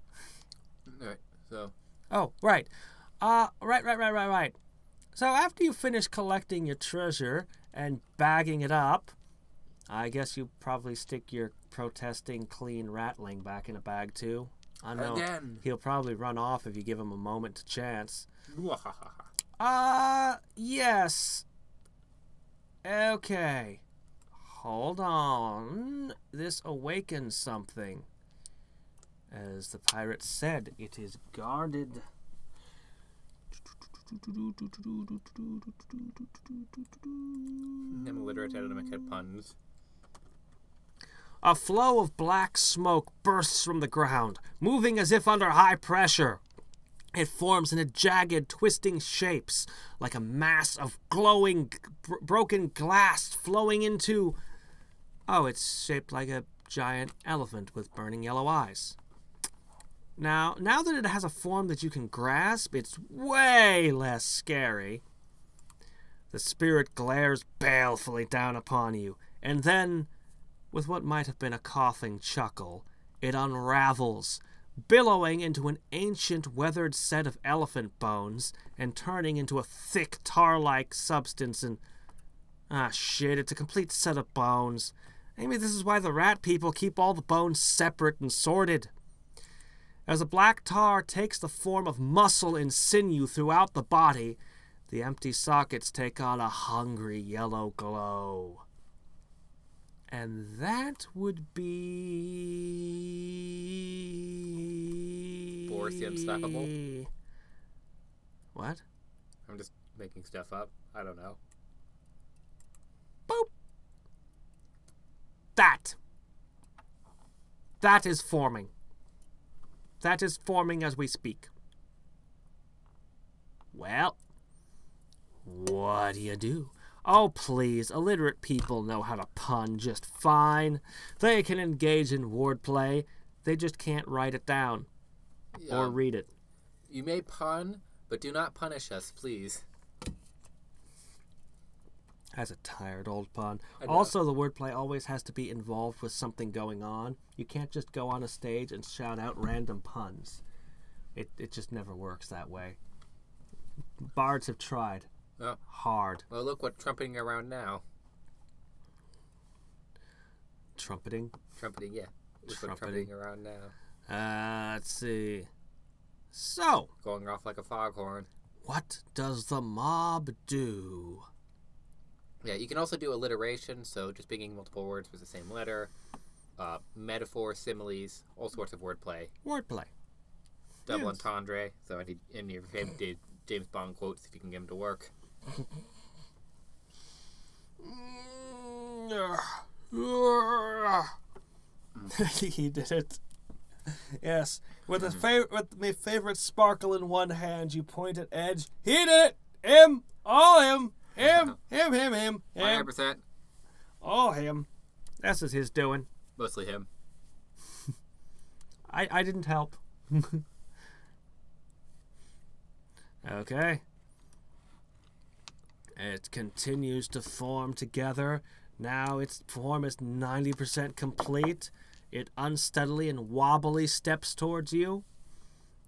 B: Alright, so...
A: Oh, right. Right. So after you finish collecting your treasure and bagging it up, I guess you probably stick your protesting clean ratling back in a bag too. I know.
B: Again.
A: He'll probably run off if you give him a moment to chance. Yes. Okay. Hold on. This awakens something. As the pirate said, it is guarded.
B: I'm illiterate, I don't make head puns.
A: A flow of black smoke bursts from the ground, moving as if under high pressure. It forms into jagged, twisting shapes, like a mass of glowing, broken glass flowing into... Oh, it's shaped like a giant elephant with burning yellow eyes. Now that it has a form that you can grasp, it's way less scary. The spirit glares balefully down upon you, and then, with what might have been a coughing chuckle, it unravels, billowing into an ancient weathered set of elephant bones and turning into a thick tar-like substance and... Ah, shit, it's a complete set of bones. Maybe this is why the rat people keep all the bones separate and sorted. As the black tar takes the form of muscle and sinew throughout the body, the empty sockets take on a hungry yellow glow. And that would be...
B: Boris the Unstoppable?
A: What?
B: I'm just making stuff up. I don't know.
A: Boop! That is forming. That is forming as we speak. Well, what do you do? Oh, please, illiterate people know how to pun just fine. They can engage in wordplay. They just can't write it down or read it.
B: You may pun, but do not punish us, please.
A: That's a tired old pun. Also, the wordplay always has to be involved with something going on. You can't just go on a stage and shout out random puns. It just never works that way. Bards have tried.
B: Oh.
A: Hard.
B: Well, look what trumpeting around now.
A: Trumpeting?
B: Trumpeting, yeah. Look what trumpeting around now.
A: Let's see. So.
B: Going off like a foghorn.
A: What does the mob do?
B: Yeah, you can also do alliteration, so just picking multiple words with the same letter. Metaphor, similes, all sorts of wordplay.
A: Wordplay.
B: Double entendre, so I need any of your favorite James Bond quotes if you can get them to work.
A: He did it. Yes. With my favorite sparkle in one hand, you point at Edge. He did it! Him! All him! Him!
B: 100%.
A: All him. That's just his doing.
B: Mostly him.
A: I didn't help. Okay. It continues to form together. Now its form is 90% complete. It unsteadily and wobbly steps towards you.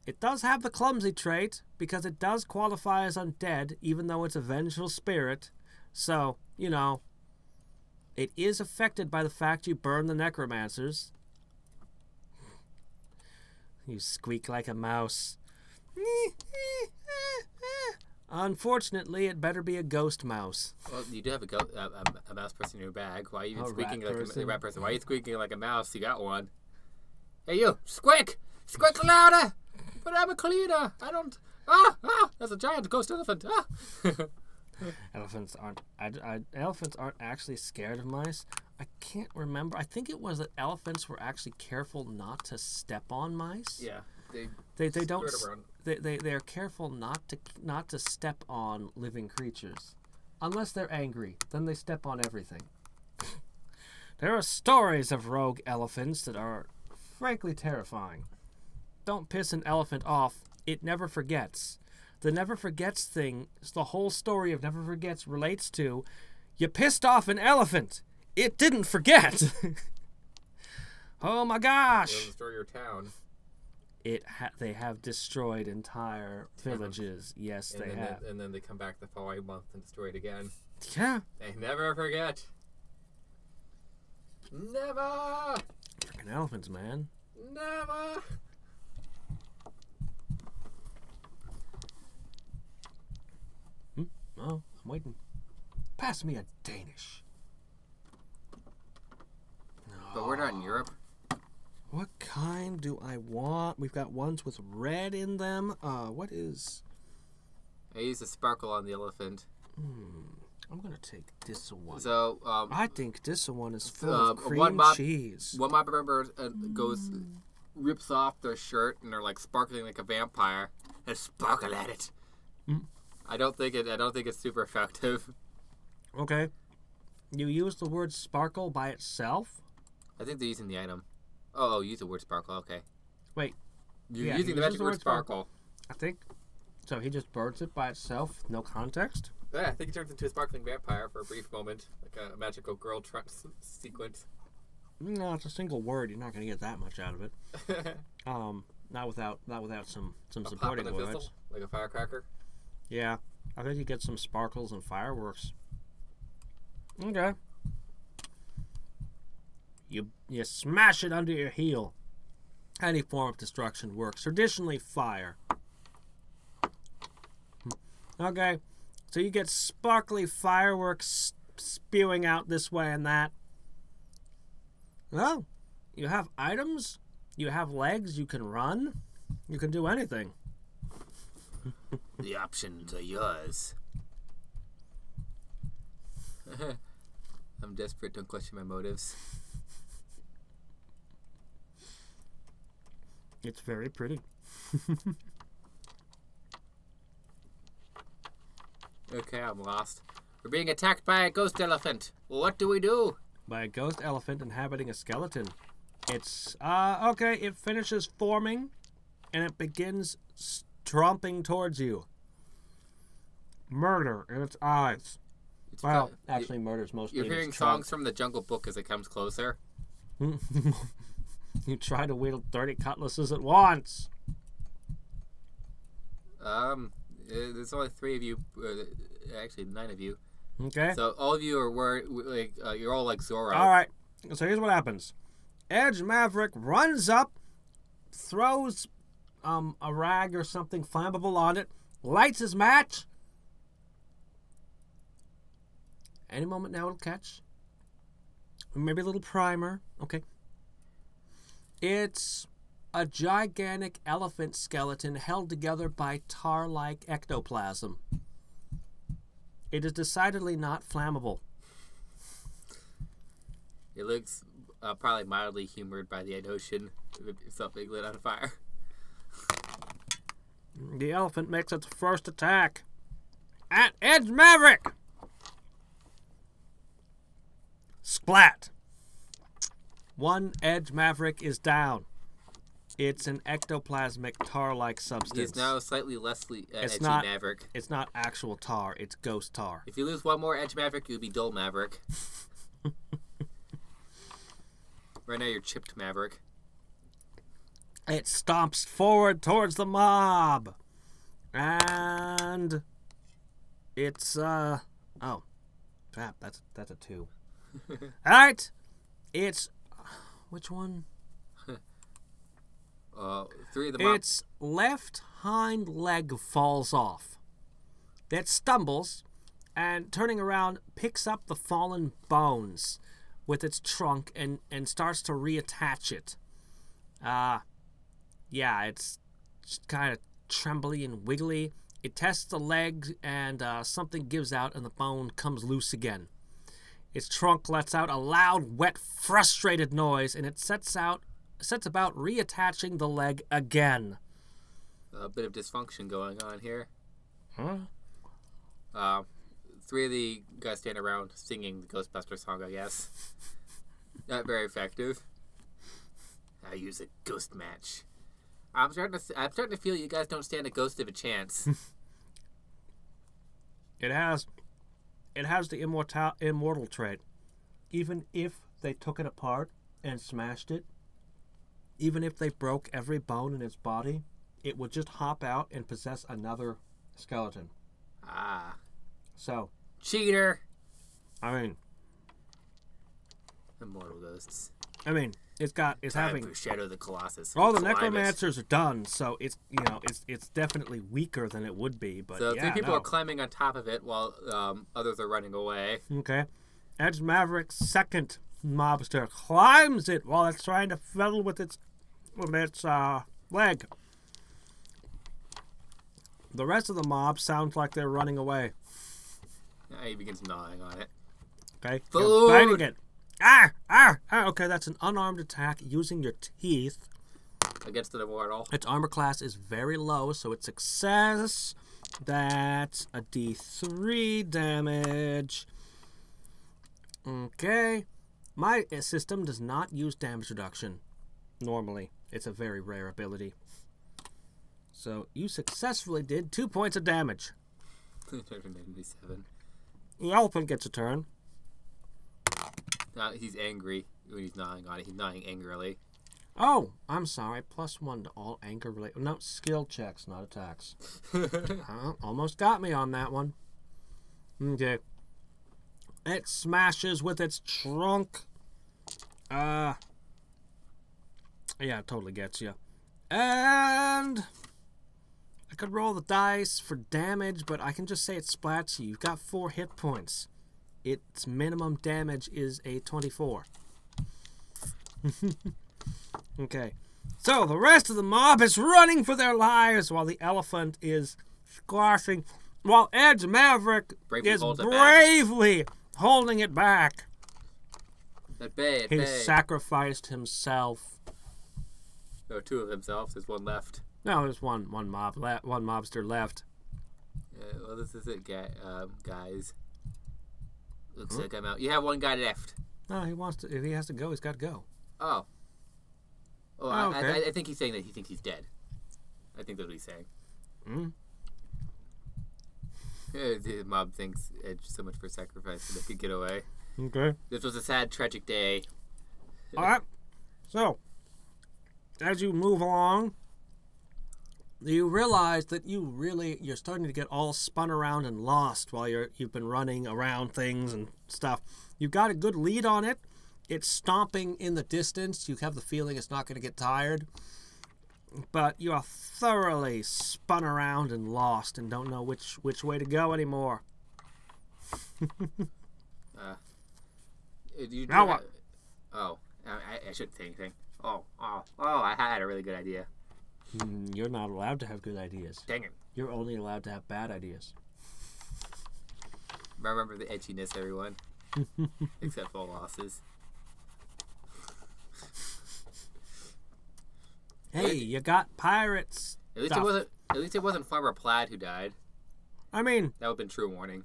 A: It does have the clumsy trait, because it does qualify as undead, even though it's a vengeful spirit. So, you know, it is affected by the fact you burn the necromancers. You squeak like a mouse. Unfortunately, it better be a ghost mouse.
B: Well, you do have a mouse person in your bag. Why are you even squeaking like a rat person? Why are you squeaking like a mouse? You got one. Hey, you! Squeak! Squeak louder! But I'm a cleaner. I don't... That's a giant ghost elephant.
A: Elephants aren't... elephants aren't actually scared of mice. I can't remember. I think it was that elephants were actually careful not to step on mice.
B: Yeah.
A: They don't.
B: skirt around.
A: They're careful not to step on living creatures, unless they're angry. Then they step on everything. There are stories of rogue elephants that are frankly terrifying. Don't piss an elephant off. It never forgets. The never forgets thing, the whole story of never forgets relates to, you pissed off an elephant. It didn't forget. Oh my gosh.
B: It'll destroy your town.
A: They have destroyed entire villages. Yes, they have.
B: And then they come back the following month and destroy it again.
A: Yeah.
B: They never forget. Never.
A: Freaking elephants, man.
B: Never.
A: Oh, I'm waiting. Pass me a Danish.
B: But we're not in Europe.
A: What kind do I want? We've got ones with red in them. What is...
B: I used a sparkle on the elephant.
A: I'm going to take this one.
B: So,
A: I think this one is full of cream cheese.
B: One mob member rips off their shirt and they're like sparkling like a vampire. And sparkle at it. I don't think it's super effective.
A: Okay. You use the word sparkle by itself?
B: I think they're using the item. Oh, use the word sparkle. Okay.
A: Wait.
B: You're using the magic word sparkle.
A: I think. So he just burns it by itself, no context?
B: Yeah, I think he turns into a sparkling vampire for a brief moment, like a magical girl sequence.
A: No, it's a single word. You're not going to get that much out of it. Not without some supporting words.
B: Pistol, like a firecracker.
A: Yeah, I think you get some sparkles and fireworks. Okay. You smash it under your heel. Any form of destruction works. Traditionally, fire. Okay, so you get sparkly fireworks spewing out this way and that. Well, you have items. You have legs. You can run. You can do anything.
B: The options are yours. I'm desperate. Don't question my motives.
A: It's very pretty.
B: Okay, I'm lost. We're being attacked by a ghost elephant. What do we do?
A: By a ghost elephant inhabiting a skeleton. It's, okay, it finishes forming, and it begins tromping towards you. Murder in its eyes. Well, actually, murder's mostly in its
B: You're hearing
A: trunk.
B: songs from the Jungle Book as it comes closer.
A: You try to wield 30 cutlasses at once.
B: There's only 3 of you. Actually, 9 of you.
A: Okay.
B: So all of you are you're all like Zorro.
A: All right. So here's what happens. Edge Maverick runs up, throws a rag or something flammable on it, lights his match. Any moment now it'll catch. Maybe a little primer. Okay. It's a gigantic elephant skeleton held together by tar-like ectoplasm. It is decidedly not flammable.
B: It looks probably mildly humored by the notion of something lit on fire.
A: The elephant makes its first attack. At Edge Maverick! Splat! One Edge Maverick is down. It's an ectoplasmic tar-like substance.
B: He's now slightly less edgy Maverick.
A: It's not actual tar. It's ghost tar.
B: If you lose one more Edge Maverick, you'll be dull Maverick. Right now you're chipped Maverick.
A: It stomps forward towards the mob. And it's oh crap, that's a 2. Alright. It's which one?
B: 3 of the mob.
A: Its left hind leg falls off. It stumbles and turning around picks up the fallen bones with its trunk and starts to reattach it. Yeah, it's kind of trembly and wiggly. It tests the leg and something gives out and the bone comes loose again. Its trunk lets out a loud, wet, frustrated noise and it sets out sets about reattaching the leg again.
B: A bit of dysfunction going on here.
A: Huh?
B: 3 of the guys stand around singing the Ghostbuster song, I guess. Not very effective. I use a ghost match. I'm starting to feel you guys don't stand a ghost of a chance.
A: It has the immortal trait. Even if they took it apart and smashed it, even if they broke every bone in its body, it would just hop out and possess another skeleton.
B: Ah.
A: So.
B: Cheater!
A: I mean.
B: Immortal ghosts.
A: I mean, it's having.
B: For Shadow the Colossus.
A: All the necromancers are done, so it's definitely weaker than it would be. But
B: so 3 people are climbing on top of it while others are running away.
A: Okay. Edge Maverick's second mobster climbs it while it's trying to fiddle with its leg. The rest of the mob sounds like they're running away.
B: He begins gnawing on it.
A: Okay.
B: Food!
A: Biting it. Ah! Okay, that's an unarmed attack using your teeth.
B: Against an immortal.
A: Its armor class is very low, so it's success. That's a D3 damage. Okay. My system does not use damage reduction normally. It's a very rare ability. So you successfully did 2 points of damage.
B: 97.
A: The elephant gets a turn.
B: He's angry when he's gnawing on it. He's gnawing angrily.
A: Oh, I'm sorry. +1 to all anger related. No, skill checks, not attacks. Almost got me on that one. Okay. It smashes with its trunk. Yeah, it totally gets you. And I could roll the dice for damage, but I can just say it splats you. You've got 4 hit points. Its minimum damage is a 24. Okay. So the rest of the mob is running for their lives while the elephant is squashing, while Edge Maverick is bravely holding it back.
B: At bay,
A: He sacrificed himself.
B: There are 2 of himself. There's 1 left.
A: No, there's one mobster left.
B: Well, this is it, guys. Looks like I'm out. You have 1 guy left.
A: No, he wants to. If he has to go, he's got to go.
B: Oh.
A: Okay.
B: I think he's saying that he thinks he's dead. I think that's what he's saying. The mob thanks Edge so much for sacrifice so they could get away.
A: Okay.
B: This was a sad, tragic day.
A: All right. So, as you move along, you realize that you're starting to get all spun around and lost while you've been running around things and stuff. You've got a good lead on it. It's stomping in the distance. You have the feeling it's not going to get tired. But you are thoroughly spun around and lost and don't know which way to go anymore. Now what?
B: I shouldn't say anything. I had a really good idea.
A: You're not allowed to have good ideas.
B: Dang it.
A: You're only allowed to have bad ideas.
B: Remember the edginess, everyone. Except for losses.
A: Hey, you got pirates.
B: At least it wasn't Farmer Plaid who died.
A: I mean,
B: that would have been true warning.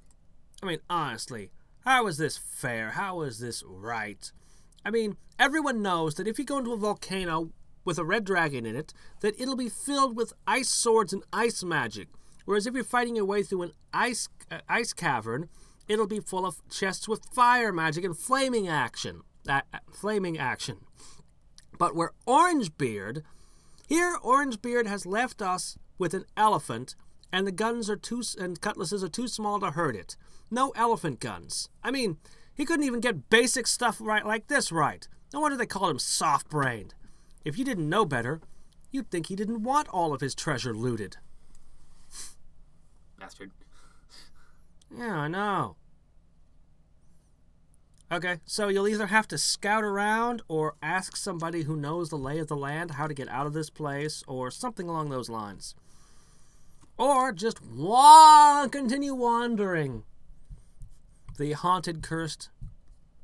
A: I mean, honestly, how is this fair? How is this right? I mean, everyone knows that if you go into a volcano with a red dragon in it, that it'll be filled with ice swords and ice magic. Whereas if you're fighting your way through an ice cavern, it'll be full of chests with fire magic and flaming action. But where Orangebeard has left us with an elephant, and the guns and cutlasses are too small to hurt it. No elephant guns. I mean, he couldn't even get basic stuff right like this right. No wonder they called him soft-brained. If you didn't know better, you'd think he didn't want all of his treasure looted.
B: Bastard.
A: Yeah, I know. Okay, so you'll either have to scout around or ask somebody who knows the lay of the land how to get out of this place or something along those lines. Or just continue wandering the haunted, cursed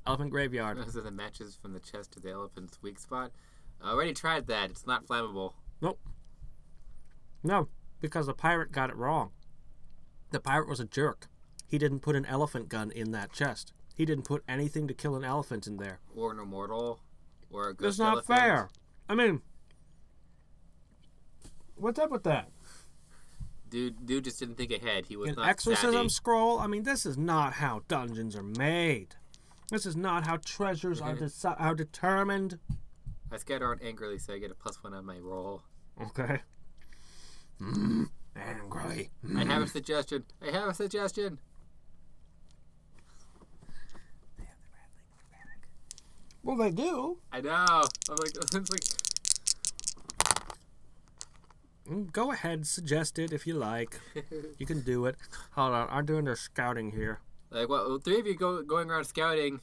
A: elephant graveyard.
B: Those are the matches from the chest to the elephant's weak spot. I already tried that. It's not flammable.
A: Nope. No, because the pirate got it wrong. The pirate was a jerk. He didn't put an elephant gun in that chest. He didn't put anything to kill an elephant in there.
B: Or an immortal. Or a ghost
A: That's not
B: elephant.
A: fair. I mean, what's up with that?
B: Dude just didn't think ahead. He was
A: An
B: not
A: exorcism
B: savvy.
A: scroll? I mean, this is not how dungeons are made. This is not how treasures are determined.
B: I scatter out angrily so I get a +1 on my roll.
A: Okay. Angry.
B: I have a suggestion.
A: Well, they do.
B: I know. I'm like, it's like,
A: Go ahead, suggest it if you like. You can do it. Hold on, I'm doing their scouting here.
B: well, 3 of you going around scouting,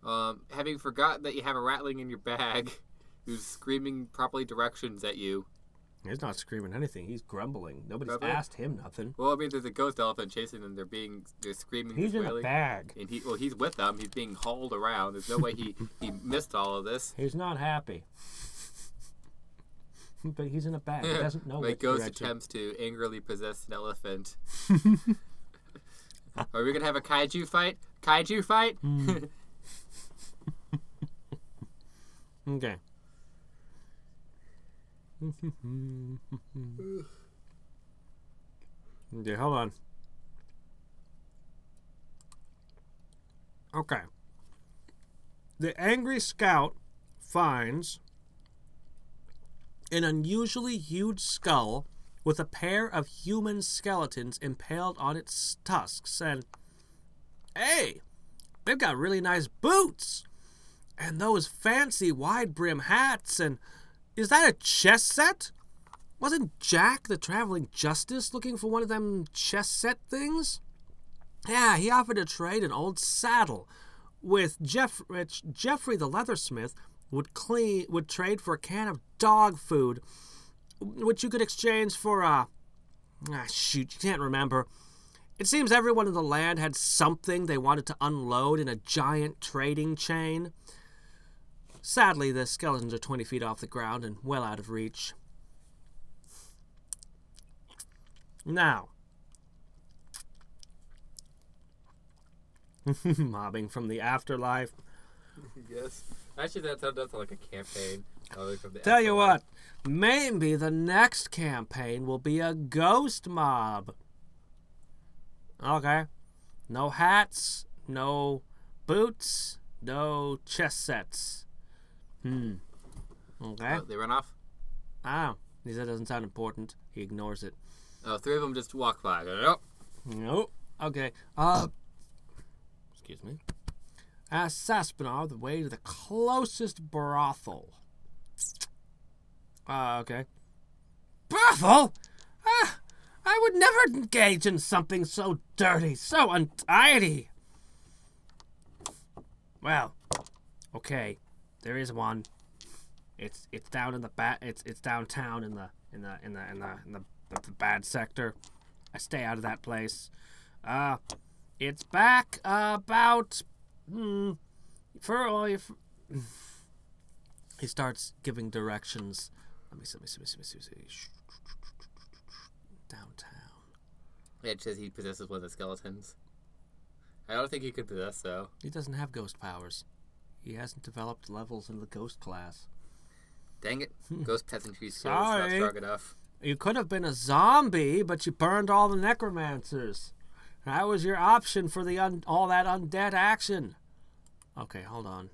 B: having forgotten that you have a rattling in your bag, who's screaming probably directions at you.
A: He's not screaming anything. He's grumbling. Nobody's
B: Grumbling?
A: asked him nothing.
B: Well, I mean, there's a ghost elephant chasing them. They're screaming.
A: He's in a
B: wailing.
A: bag.
B: And he's with them. He's being hauled around. There's no way he missed all of this.
A: He's not happy. But he's in a bag. He doesn't know
B: My
A: which
B: ghost
A: direction.
B: attempts to angrily possess an elephant. Are we gonna have a kaiju fight?
A: Okay. Okay, hold on. Okay. The angry scout finds an unusually huge skull with a pair of human skeletons impaled on its tusks, and hey, they've got really nice boots and those fancy wide brim hats. And is that a chess set? Wasn't Jack the Traveling Justice looking for one of them chess set things? Yeah, he offered to trade an old saddle with Jeffrey the leathersmith would trade for a can of dog food, which you could exchange for shoot, you can't remember. It seems everyone in the land had something they wanted to unload in a giant trading chain. Sadly, the skeletons are 20 feet off the ground and well out of reach. Now, mobbing from the afterlife.
B: Yes. Actually, that sounds like a campaign. From the
A: Tell you
B: afterlife.
A: what, maybe the next campaign will be a ghost mob. Okay. No hats, no boots, no chess sets. Okay.
B: Oh, they run off?
A: Ah, he said it doesn't sound important. He ignores it.
B: Oh, 3 of them just walk by. Oh.
A: Nope. Okay. Excuse me. Ask Saspinar the way to the closest brothel. Okay. Brothel? I would never engage in something so dirty, so untidy. Well, okay. There is one. It's down in the it's downtown in the bad sector. I stay out of that place. It's back about he starts giving directions. Let me see. Downtown.
B: Yeah, it says he possesses one of the skeletons. I don't think he could possess, though.
A: He doesn't have ghost powers. He hasn't developed levels in the ghost class.
B: Dang it. Ghost peasantry skills not
A: Sorry.
B: strong enough.
A: You could have been a zombie, but you burned all the necromancers. That was your option for the all that undead action. Okay, hold on.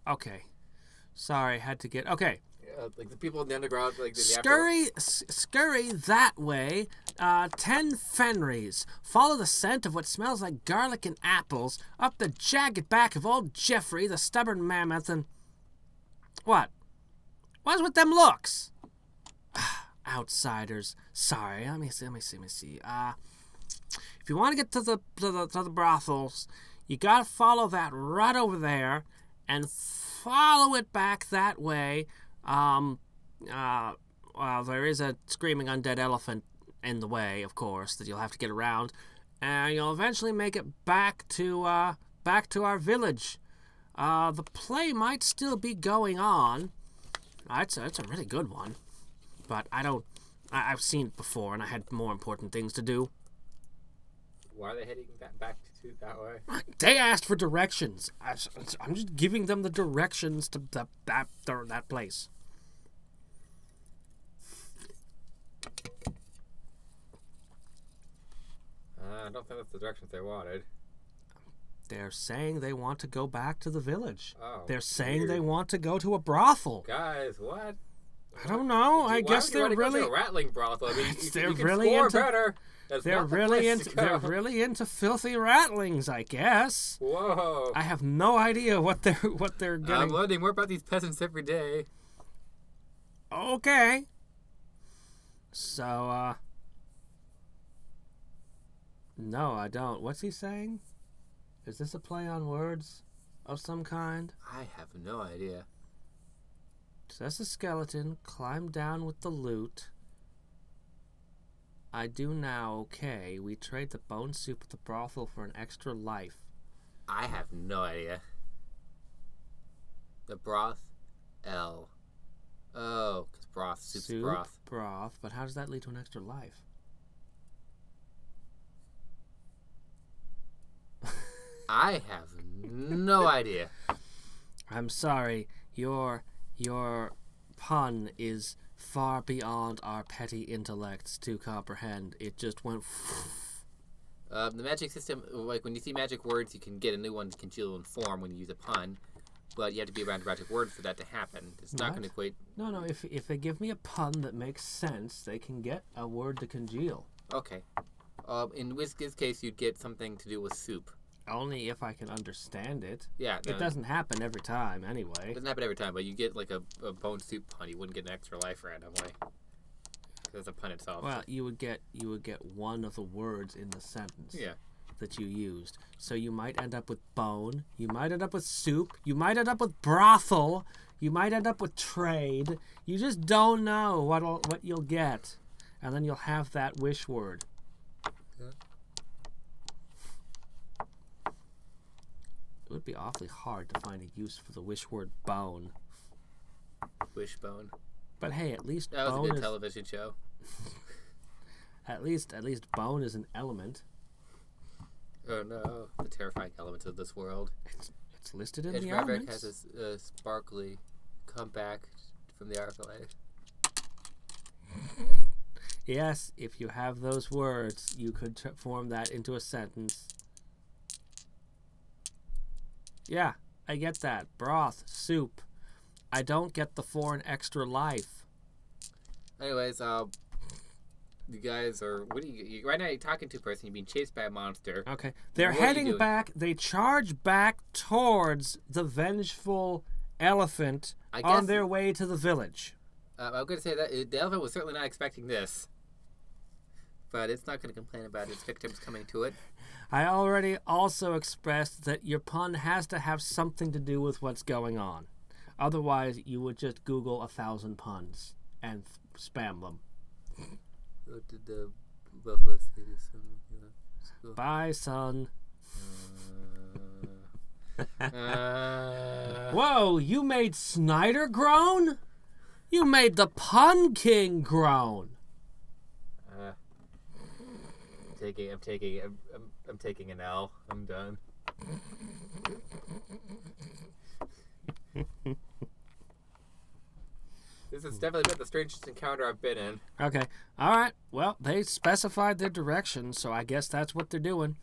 A: Okay. Sorry, had to get... Okay.
B: Yeah, like the people in the underground, like
A: Scurry that way. 10 Fenrys. Follow the scent of what smells like garlic and apples up the jagged back of old Jeffrey, the stubborn mammoth, and... What? What's with them looks? Outsiders. Sorry, let me see. If you want to get to the brothels, you gotta follow that right over there, and follow it back that way. Well, there is a screaming undead elephant in the way, of course, that you'll have to get around, and you'll eventually make it back to our village. The play might still be going on. It's a really good one. But I've seen it before, and I had more important things to do.
B: Why are they heading back to that way?
A: They asked for directions. I'm just giving them the directions to that place.
B: I don't think that's the directions they wanted.
A: They're saying they want to go back to the village.
B: Oh,
A: they're saying
B: weird.
A: they want to go to a brothel.
B: Guys, what?
A: I don't know. I guess they're really
B: go to a rattling brothel. I mean,
A: they're
B: you can
A: really
B: score
A: into
B: better. That's
A: they're
B: not the
A: really
B: place
A: into
B: to go.
A: they're really into filthy rattlings, I guess.
B: Whoa!
A: I have no idea what they're getting.
B: I'm learning more about these peasants every day.
A: Okay. So no, I don't. What's he saying? Is this a play on words of some kind?
B: I have no idea.
A: Says the skeleton, climb down with the loot. I do now, okay. We trade the bone soup at the brothel for an extra life.
B: I have no idea. The broth, L. Oh, because broth, soup's
A: Soup,
B: broth.
A: But how does that lead to an extra life?
B: I have no idea.
A: I'm sorry. Your pun is far beyond our petty intellects to comprehend. It just went...
B: The magic system, like when you see magic words, you can get a new one to congeal and form when you use a pun, but you have to be around a magic word for that to happen. It's not going to equate...
A: No, if they give me a pun that makes sense, they can get a word to congeal.
B: Okay. In Whiskey's case, you'd get something to do with soup.
A: Only if I can understand it.
B: Yeah.
A: It doesn't happen every time, anyway.
B: It doesn't happen every time, but you get like a bone soup pun. You wouldn't get an extra life randomly. That's a pun itself.
A: Well, you would get one of the words in the sentence.
B: Yeah.
A: That you used. So you might end up with bone. You might end up with soup. You might end up with brothel. You might end up with trade. You just don't know what you'll get, and then you'll have that wish word.
B: Yeah.
A: It would be awfully hard to find a use for the wish word bone.
B: Wishbone.
A: But hey, at least
B: That was
A: bone
B: a good
A: is,
B: television show.
A: at least bone is an element.
B: Oh no, the terrifying elements of this world.
A: It's listed in
B: Edge
A: the
B: Maverick
A: elements.
B: has a sparkly comeback from the afterlife.
A: Yes, if you have those words, you could form that into a sentence. Yeah, I get that. Broth, soup. I don't get the for an extra life.
B: Anyways, you guys are... What are you right now you're talking to a person, you're being chased by a monster.
A: Okay. They're
B: What are you
A: heading
B: doing?
A: back. They charge back towards the vengeful elephant on their way to the village.
B: I'm going to say that the elephant was certainly not expecting this. But it's not going to complain about its victims coming to it.
A: I already also expressed that your pun has to have something to do with what's going on. Otherwise, you would just Google 1,000 puns and spam them.
B: What did the buffalo say to son?
A: Bye, son.
B: Uh,
A: Whoa, you made Snyder groan? You made the Pun King groan.
B: I'm taking an L. I'm done. This has definitely been the strangest encounter I've been in.
A: Okay. All right. Well, they specified their direction, so I guess that's what they're doing.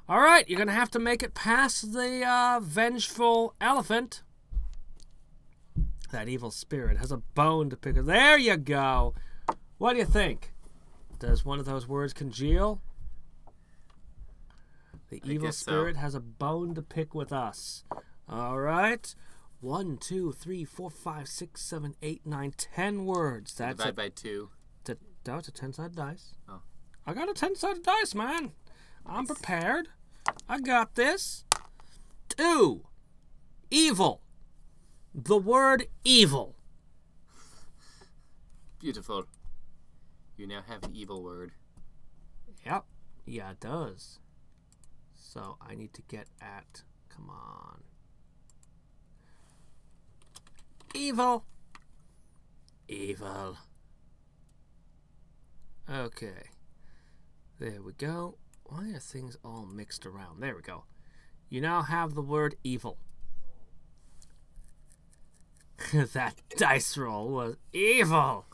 A: All right. You're going to have to make it past the vengeful elephant. That evil spirit has a bone to pick. There you go. What do you think? Does one of those words congeal? The evil spirit has a bone to pick with us. All right. 1, 2, 3, 4, 5, 6, 7, 8, 9, 10 words. That's
B: Divide by 2.
A: No, it's a 10-sided dice.
B: Oh.
A: I got a 10-sided dice, man. I'm prepared. I got this. 2. Evil. The word evil.
B: Beautiful. You now have an evil word.
A: Yep. Yeah, it does. So I need to get at... Come on. Evil. Evil. Okay. There we go. Why are things all mixed around? There we go. You now have the word evil. That dice roll was evil.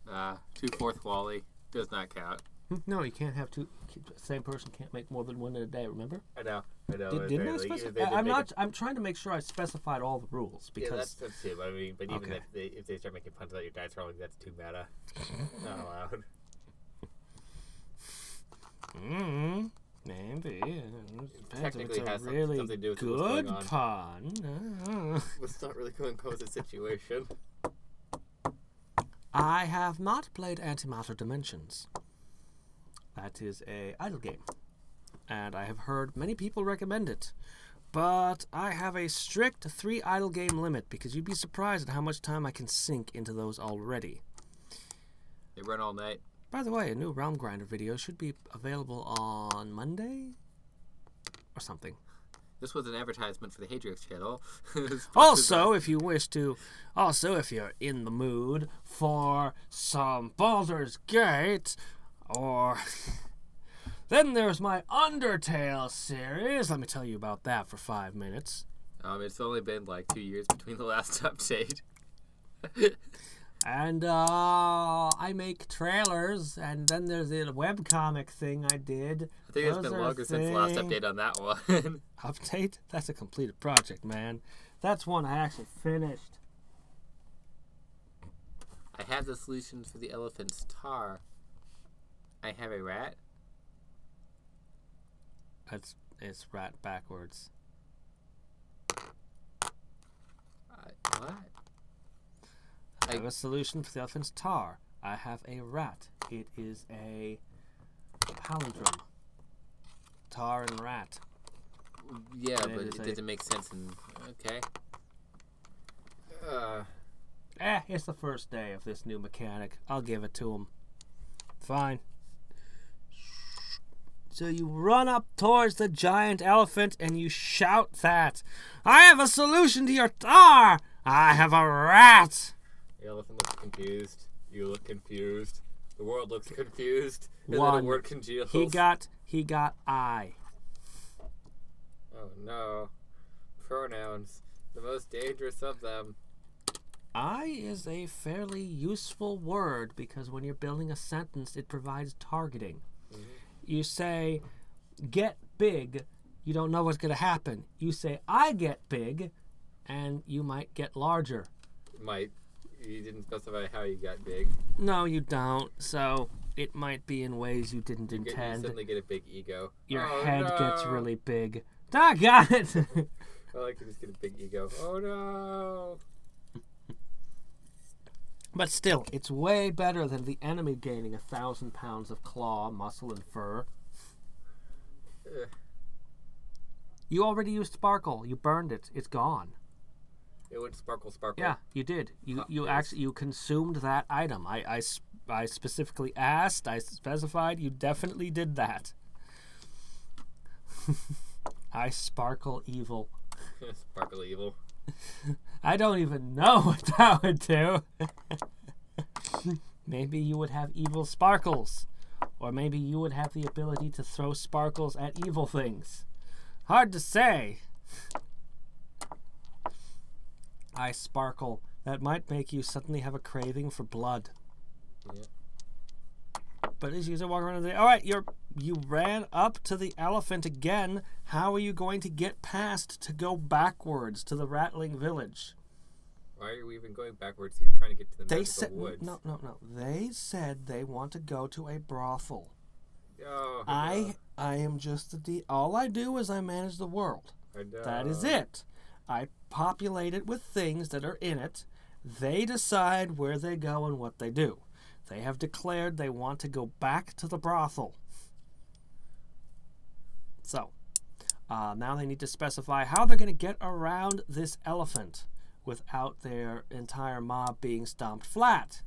B: 2/4 Wally does not count.
A: No, you can't have two. The same person can't make more than one in a day. Remember?
B: I know.
A: Didn't I specify? I'm trying to make sure I specified all the rules because.
B: Yeah, that's too. I mean, but even
A: Okay.
B: if they start making puns about your dice rolling, that's too meta. Not allowed.
A: Maybe.
B: Technically
A: it's a
B: has
A: really
B: something to do with what's
A: good
B: going on.
A: pun.
B: It's not really going to cause a situation.
A: I have not played Antimatter Dimensions. That is a idle game, and I have heard many people recommend it. But I have a strict 3 idle game limit because you'd be surprised at how much time I can sink into those already.
B: They run all night.
A: By the way, a new Realm Grinder video should be available on Monday or something.
B: This was an advertisement for the Hadriex channel.
A: Also, if you wish to, if you're in the mood for some Baldur's Gate, or then there's my Undertale series. Let me tell you about that for 5 minutes.
B: It's only been like 2 years between the last update.
A: And I make trailers, and then there's the webcomic thing I did.
B: I think it's been longer since the last update on that one.
A: Update? That's a completed project, man. That's one I actually finished.
B: I have the solutions for the elephant's tar. I have a rat.
A: It's rat backwards.
B: What?
A: I have a solution for the elephant's tar. I have a rat. It is a palindrome. Tar and rat.
B: Yeah,
A: And
B: but
A: it is
B: it doesn't make sense in... Okay.
A: It's the first day of this new mechanic. I'll give it to him. Fine. So you run up towards the giant elephant and you shout that. I have a solution to your tar! I have a rat!
B: The elephant looks confused. You look confused. The world looks confused. And
A: One.
B: then a word congeals.
A: He got I.
B: Oh no. Pronouns. The most dangerous of them.
A: I is a fairly useful word because when you're building a sentence, it provides targeting.
B: Mm-hmm.
A: You say, get big, you don't know what's going to happen. You say, I get big, and you might get larger.
B: Might. You didn't specify how you got big.
A: No, you don't. So it might be in ways you didn't
B: You
A: intend.
B: suddenly get a big ego.
A: Your
B: Oh,
A: head
B: no.
A: gets really big. Got it!
B: I like to just get a big ego. Oh no!
A: But still, it's way better than the enemy gaining 1,000 pounds of claw, muscle, and fur.
B: Ugh.
A: You already used Sparkle. You burned it. It's gone.
B: It went sparkle.
A: Yeah, you did. You
B: yes.
A: actually you consumed that item. I specifically asked. I specified. You definitely did that. I sparkle evil.
B: Sparkle evil.
A: I don't even know what that would do. Maybe you would have evil sparkles. Or maybe you would have the ability to throw sparkles at evil things. Hard to say. I sparkle. That might make you suddenly have a craving for blood.
B: Yeah.
A: But as you walk around the alright, you ran up to the elephant again. How are you going to get past to go backwards to the rattling village?
B: Why are we even going backwards? You're trying to get to the magical woods.
A: No. They said they want to go to a brothel.
B: Oh,
A: I am just all I do is I manage the world. That is it. I populate it with things that are in it. They decide where they go and what they do. They have declared they want to go back to the brothel. So, now they need to specify how they're going to get around this elephant without their entire mob being stomped flat.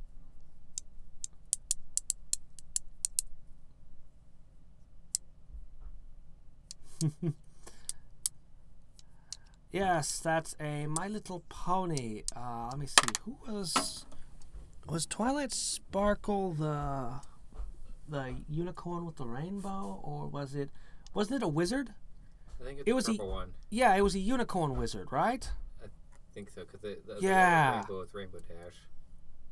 A: Yes, that's a My Little Pony. Let me see. Who was Twilight Sparkle the unicorn with the rainbow, or wasn't it a wizard?
B: I think it's
A: It
B: the
A: was
B: purple one.
A: Yeah, it was a unicorn wizard, right?
B: I think so, because the
A: Yeah.
B: rainbow is Rainbow Dash.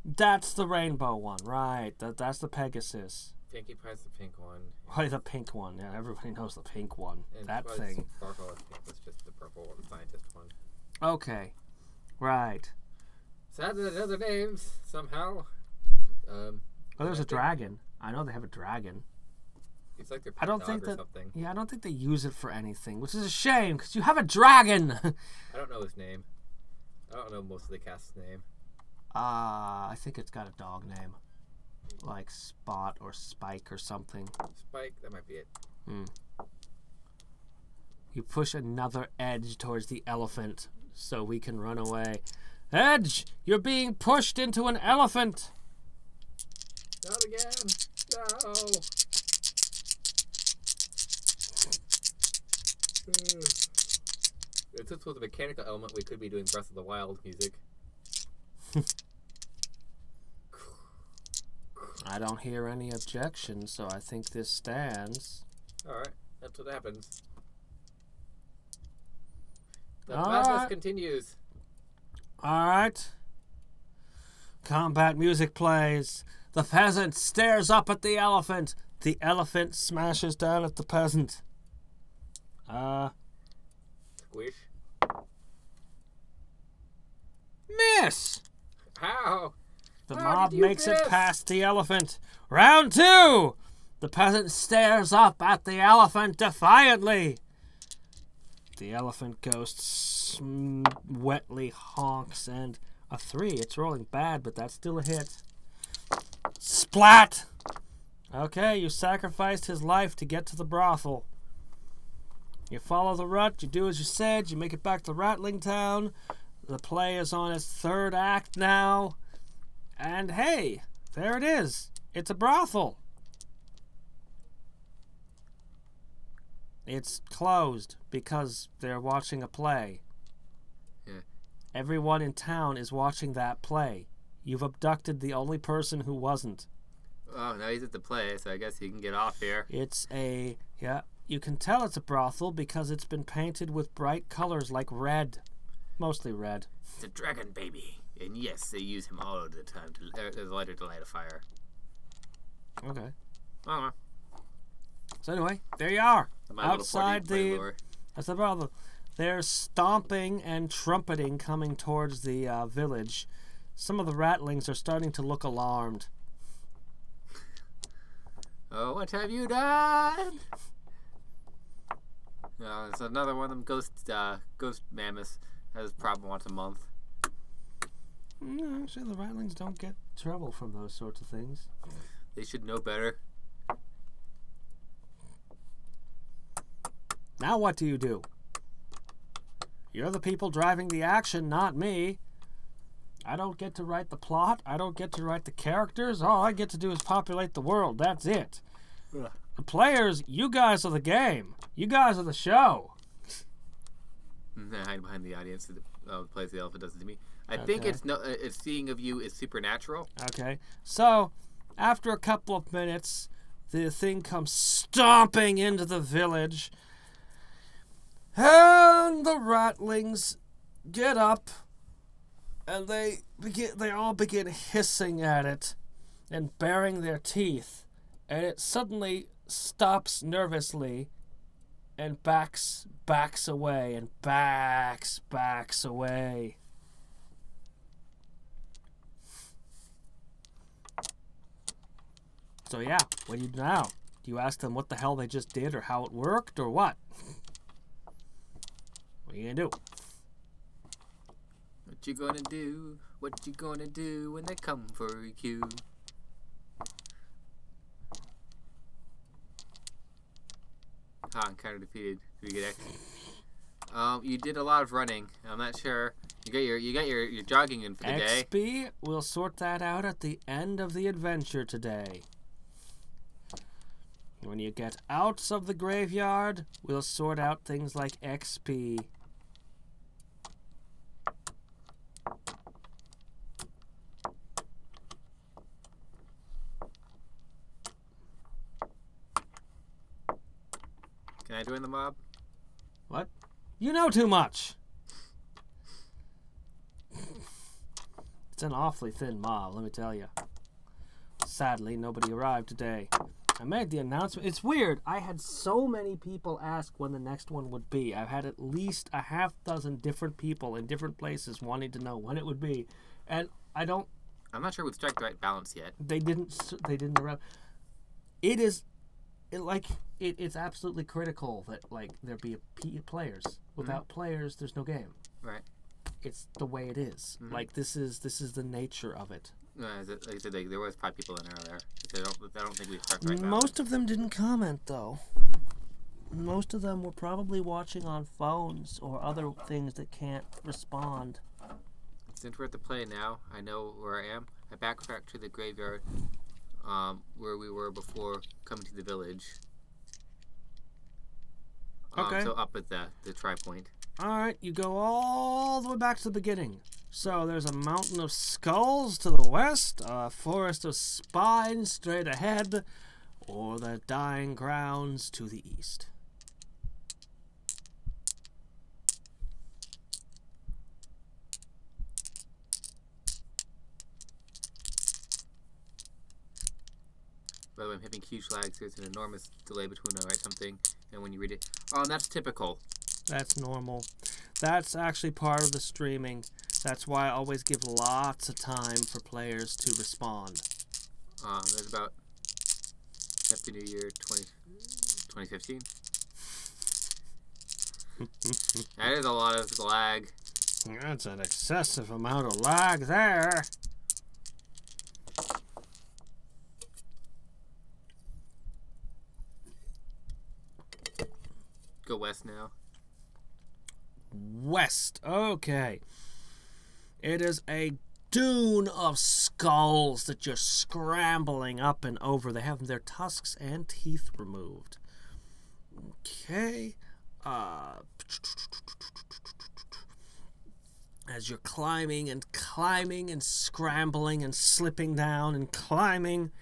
A: That's the rainbow one, right? That's the Pegasus.
B: Pinkie Pie's the pink one.
A: Why the pink one? Yeah, everybody knows the pink one.
B: And
A: That
B: Twilight
A: thing.
B: Sparkle, I think, was just the purple one, the scientist one.
A: Okay, right.
B: Sad that other names somehow.
A: Oh, there's a dragon. I know they have a dragon.
B: It's like their pet
A: I don't
B: dog
A: think
B: or
A: that.
B: something.
A: Yeah, I don't think they use it for anything, which is a shame because you have a dragon.
B: I don't know his name. I don't know most of the cast's name.
A: I think it's got a dog name, like Spot or Spike or something.
B: Spike, that might be it.
A: You push another edge towards the elephant so we can run away. Edge, you're being pushed into an elephant.
B: Not again. No. If this was a mechanical element, we could be doing Breath of the Wild music.
A: I don't hear any objections, so I think this stands.
B: Alright, that's what happens. The
A: All
B: madness
A: right.
B: continues.
A: Alright. Combat music plays. The peasant stares up at the elephant. The elephant smashes down at the peasant.
B: Squish.
A: Miss!
B: How?
A: The
B: How
A: mob
B: did you
A: makes it
B: miss?
A: past the elephant. Round 2! The peasant stares up at the elephant defiantly. The elephant ghost wetly honks, and a 3. It's rolling bad, but that's still a hit. Splat! Okay, you sacrificed his life to get to the brothel. You follow the rut, you do as you said, you make it back to Rattling Town. The play is on its 3rd act now. And hey, there it is. It's a brothel. It's closed because they're watching a play.
B: Yeah.
A: Everyone in town is watching that play. You've abducted the only person who wasn't.
B: Oh, now he's at the play, so I guess he can get off here.
A: It's a, yeah, you can tell it's a brothel because it's been painted with bright colors like red. Mostly red.
B: It's a dragon baby. And yes, they use him all the time as a lighter to light a fire.
A: Okay.
B: Oh,
A: So anyway, there you are.
B: My Little
A: Outside
B: Pony
A: the...
B: lore.
A: That's the brothel. They're stomping and trumpeting coming towards the village. Some of the rattlings are starting to look alarmed.
B: Oh, what have you done? No, it's another one of them ghost mammoths. Has a problem once a month.
A: No, actually, the rattlings don't get trouble from those sorts of things.
B: They should know better.
A: Now what do? You're the people driving the action, not me. I don't get to write the plot. I don't get to write the characters. All I get to do is populate the world. That's it.
B: Ugh.
A: The players, you guys are the game. You guys are the show.
B: I hide behind the audience that plays the elephant does it to me. I think
A: Okay.
B: it's seeing of you is supernatural.
A: Okay, so after a couple of minutes, the thing comes stomping into the village, and the rattlings get up, and they all begin hissing at it and baring their teeth, and it suddenly stops nervously and backs away and backs away. So yeah, what do you do now? Do you ask them what the hell they just did or how it worked or what? What are you gonna do?
B: What you gonna do? What you gonna do when they come for you? Ah, encounter defeated. Do you get X? You did a lot of running. I'm not sure. You got your jogging in for the day.
A: XP, we'll sort that out at the end of the adventure today. When you get out of the graveyard, we'll sort out things like XP.
B: join the mob?
A: What? You know too much. It's an awfully thin mob, let me tell you. Sadly, nobody arrived today. I made the announcement. It's weird. I had so many people ask when the next one would be. I've had at least a half dozen different people in different places wanting to know when it would be, and I'm
B: not sure we've struck the right balance yet.
A: They didn't arrive. It's absolutely critical that there be players. Without players, there's no game.
B: Right.
A: It's the way it is. This is the nature of it.
B: Like I said, there was 5 people in earlier. I don't think we struck the right balance.
A: Most of them didn't comment, though. Most of them were probably watching on phones or other things that can't respond.
B: Since we're at the play now, I know where I am. I backtracked to the graveyard where we were before coming to the village.
A: Okay.
B: So up at the tri-point.
A: Alright, you go all the way back to the beginning. So there's a mountain of skulls to the west, a forest of spines straight ahead, or the dying grounds to the east.
B: By the way, I'm having huge lags. There's an enormous delay between when I write something and when you read it. Oh, and that's typical.
A: That's normal. That's actually part of the streaming. That's why I always give lots of time for players to respond.
B: There's about Happy New Year 2015. That is a lot of lag.
A: That's an excessive amount of lag there.
B: Go west now.
A: West. Okay. It is a dune of skulls that you're scrambling up and over. They have their tusks and teeth removed. Okay. As you're climbing and scrambling and slipping down and climbing.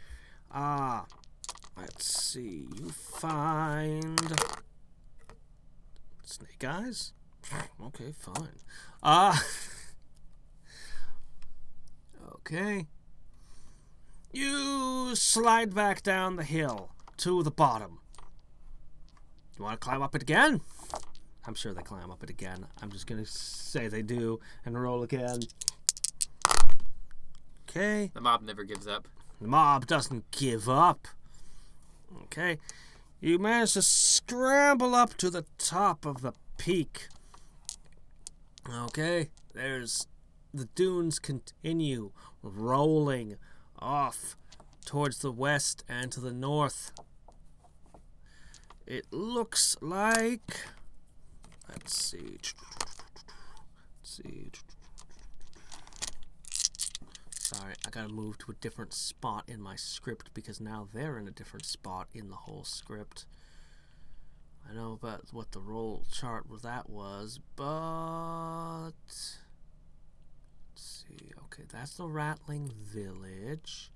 A: Let's see. You find snake eyes? Okay, fine. Okay. You slide back down the hill to the bottom. You want to climb up it again? I'm sure they climb up it again. I'm just going to say they do and roll again. Okay.
B: The mob never gives up.
A: The mob doesn't give up. Okay. You manage to scramble up to the top of the peak. Okay. The dunes continue rolling off towards the west and to the north. It looks like... Let's see. Sorry, I gotta move to a different spot in my script because now they're in a different spot in the whole script. I know about what the roll chart with that was, but... Let's see. Okay, that's the Rattling Village.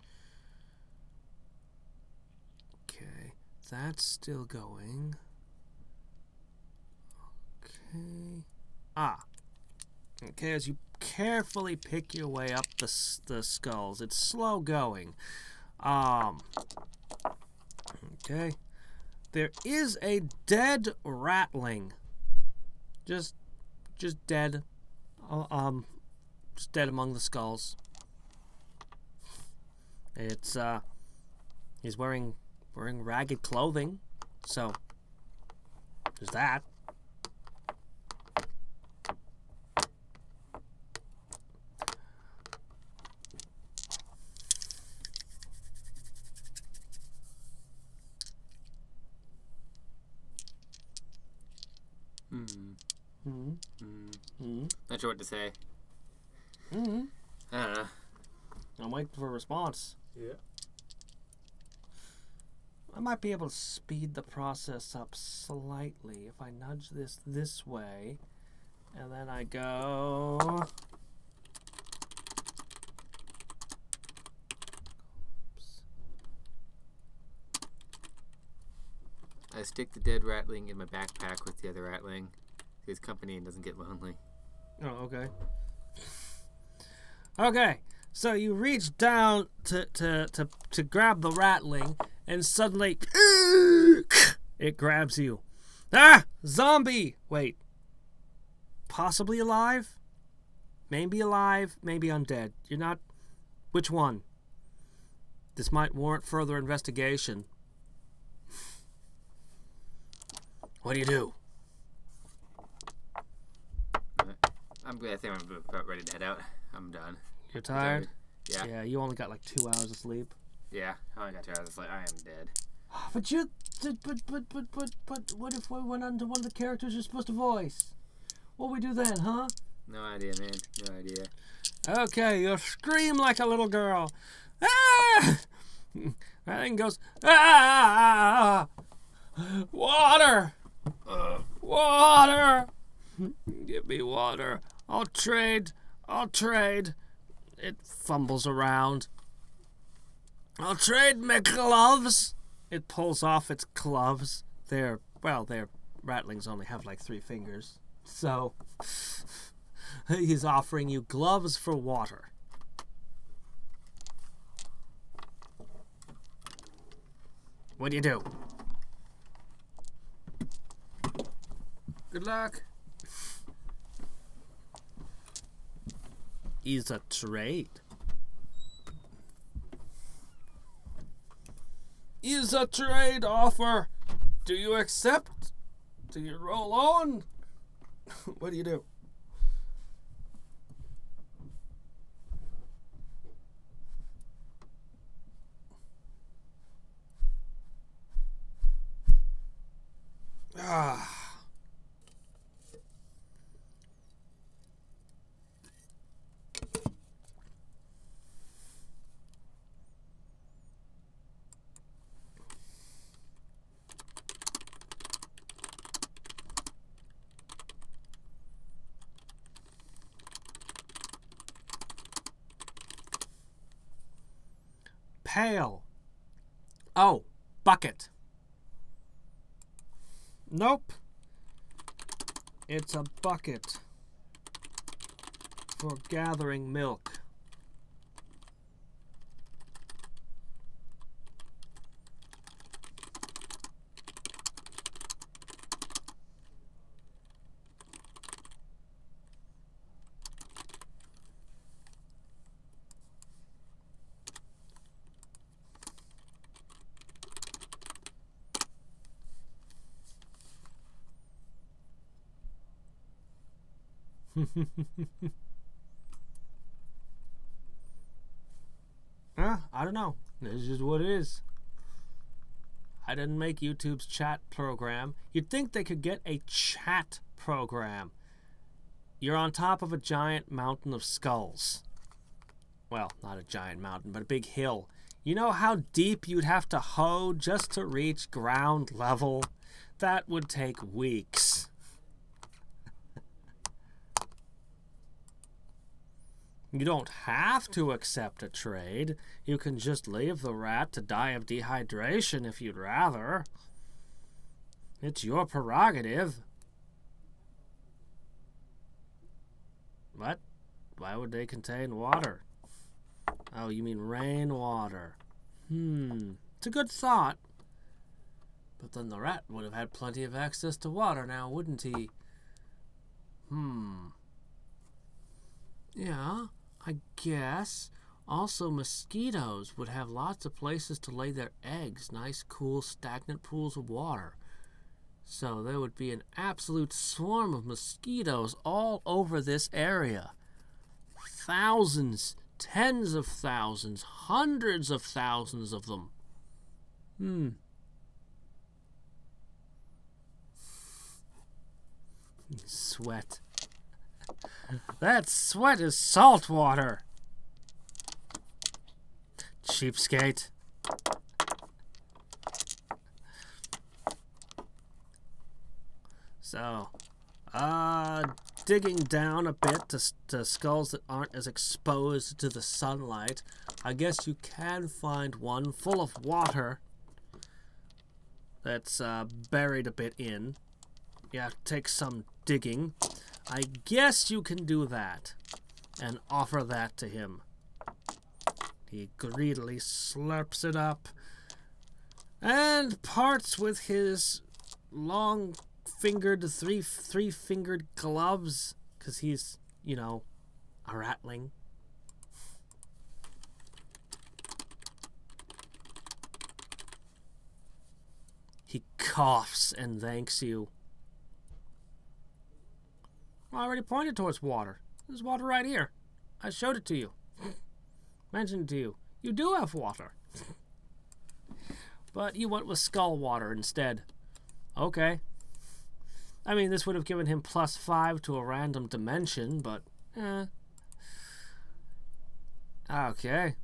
A: Okay, that's still going. Okay. Okay, as you carefully pick your way up the skulls. It's slow going. Okay. There is a dead ratling. Just dead. Just dead among the skulls. It's he's wearing ragged clothing. So there's that.
B: Not sure what to say. I don't know.
A: I'm waiting for a response.
B: Yeah.
A: I might be able to speed the process up slightly if I nudge this way, and then I go.
B: I I stick the dead ratling in my backpack with the other ratling. His company and doesn't get lonely.
A: Oh, okay. Okay, so you reach down to grab the ratling, and suddenly it grabs you. Ah! Zombie! Wait. Possibly alive? Maybe alive, maybe undead. You're not... Which one? This might warrant further investigation. What do you do?
B: I think I'm about ready to head out. I'm done.
A: You're tired?
B: Yeah.
A: Yeah, you only got like 2 hours of sleep.
B: Yeah, I only got 2 hours of sleep. I am dead.
A: But you... But what if we went on to one of the characters you're supposed to voice? What we do then, huh?
B: No idea, man. No idea.
A: Okay, you scream like a little girl. Ah! That thing goes, ah! Water! Water! Give me water. I'll trade. It fumbles around. I'll trade my gloves. It pulls off its gloves. Their rattlings only have like 3 fingers. So, he's offering you gloves for water. What do you do? Good luck. Is a trade. Is a trade offer. Do you accept? Do you roll on? What do you do? Ah. Pail. Oh, bucket. Nope. It's a bucket for gathering milk. I don't know. This is just what it is. I didn't make YouTube's chat program. You'd think they could get a chat program. You're on top of a giant mountain of skulls. Well, not a giant mountain, but a big hill. You know how deep you'd have to hoe just to reach ground level? That would take weeks. You don't have to accept a trade. You can just leave the rat to die of dehydration if you'd rather. It's your prerogative. What? Why would they contain water? Oh, you mean rainwater. It's a good thought. But then the rat would have had plenty of access to water now, wouldn't he? Yeah, I guess. Also, mosquitoes would have lots of places to lay their eggs. Nice, cool, stagnant pools of water. So there would be an absolute swarm of mosquitoes all over this area. Thousands, tens of thousands, hundreds of thousands of them. Sweat. That sweat is salt water. Cheapskate. So, digging down a bit to skulls that aren't as exposed to the sunlight, I guess you can find one full of water that's buried a bit in. Yeah, take some digging. I guess you can do that and offer that to him. He greedily slurps it up and parts with his long-fingered, three-fingered gloves, because he's, you know, a ratling. He coughs and thanks you. I already pointed towards water. There's water right here. I showed it to you. Mentioned it to you. You do have water. But you went with skull water instead. Okay. I mean, this would have given him +5 to a random dimension, but... Okay.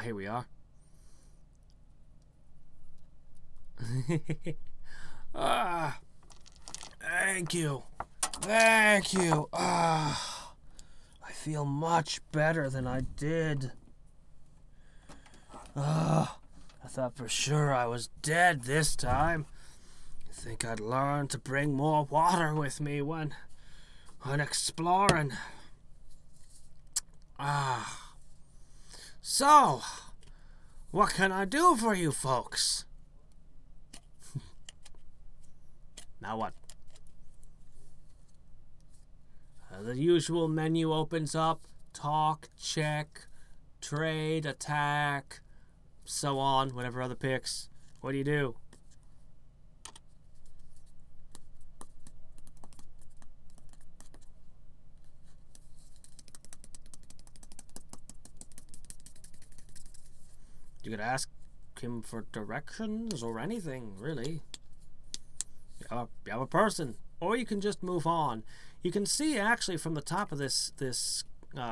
A: Here we are. Thank you. Thank you. I feel much better than I did. I thought for sure I was dead this time. I think I'd learn to bring more water with me when exploring. So, what can I do for you folks? Now what? The usual menu opens up. Talk, check, trade, attack, so on, whatever other picks. What do you do? You could ask him for directions or anything, really. You have a person. Or you can just move on. You can see, actually, from the top of this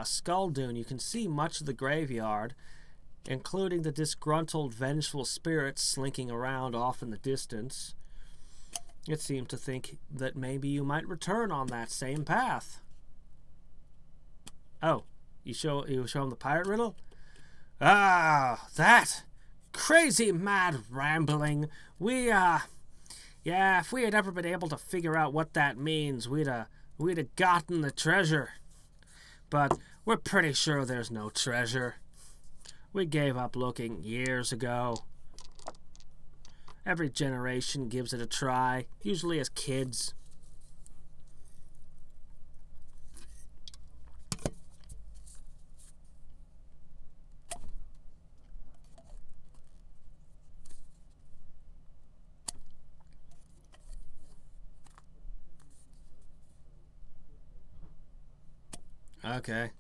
A: skull dune, you can see much of the graveyard, including the disgruntled, vengeful spirits slinking around off in the distance. It seemed to think that maybe you might return on that same path. Oh, you show him the pirate riddle? That crazy mad rambling. Yeah, if we had ever been able to figure out what that means, we'd have gotten the treasure. But we're pretty sure there's no treasure. We gave up looking years ago. Every generation gives it a try, usually as kids. Okay.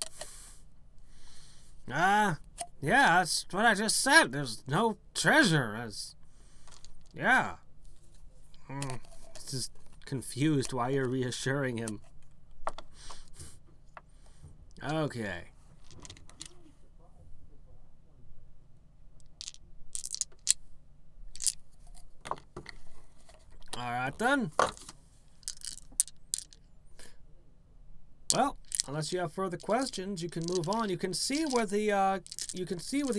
A: Yeah, that's what I just said. There's no treasure. Yeah. Just confused why you're reassuring him. Okay. Alright then. Well, unless you have further questions, you can move on. You can see where the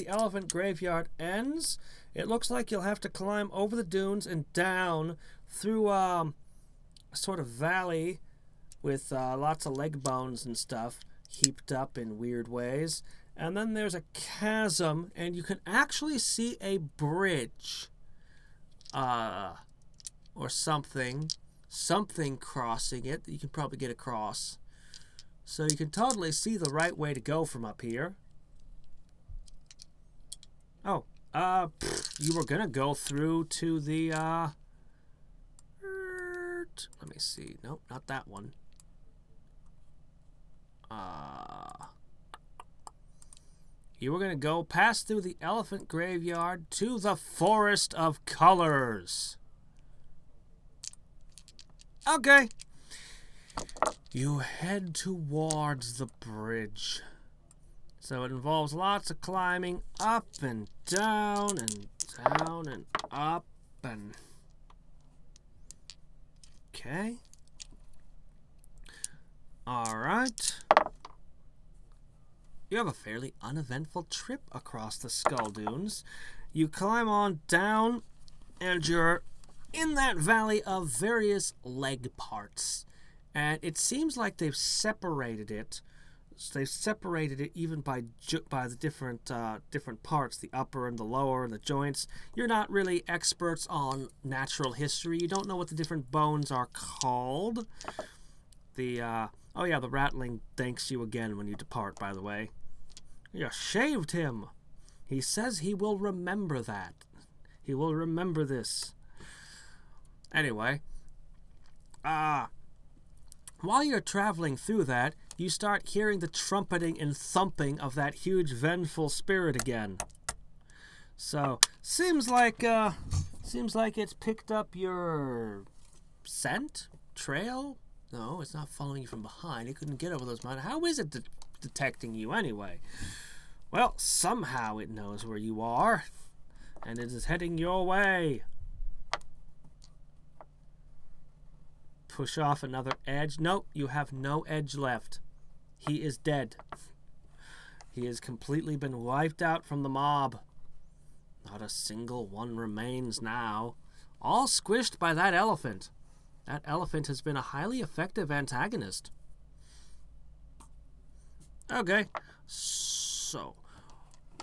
A: elephant graveyard ends. It looks like you'll have to climb over the dunes and down through a sort of valley with lots of leg bones and stuff heaped up in weird ways. And then there's a chasm, and you can actually see a bridge or something crossing it that you can probably get across. So you can totally see the right way to go from up here. Oh, you were gonna go through to the, let me see. Nope, not that one. You were gonna go past through the elephant graveyard to the Forest of Colors. Okay. You head towards the bridge. So it involves lots of climbing up and down and down and up and... Okay. Alright. You have a fairly uneventful trip across the Skull Dunes. You climb on down, and you're in that valley of various leg parts. And it seems like they've separated it. They've separated it even by the different parts, the upper and the lower and the joints. You're not really experts on natural history. You don't know what the different bones are called. The rattling thanks you again when you depart, by the way. You shaved him. He says he will remember that. He will remember this. Anyway, while you're traveling through that, you start hearing the trumpeting and thumping of that huge vengeful spirit again. So, seems like it's picked up your scent? Trail? No, it's not following you from behind. It couldn't get over those mountains. How is it detecting you anyway? Well, somehow it knows where you are, and it is heading your way. Push off another edge. Nope, you have no edge left. He is dead. He has completely been wiped out from the mob. Not a single one remains now. All squished by that elephant. That elephant has been a highly effective antagonist. Okay, so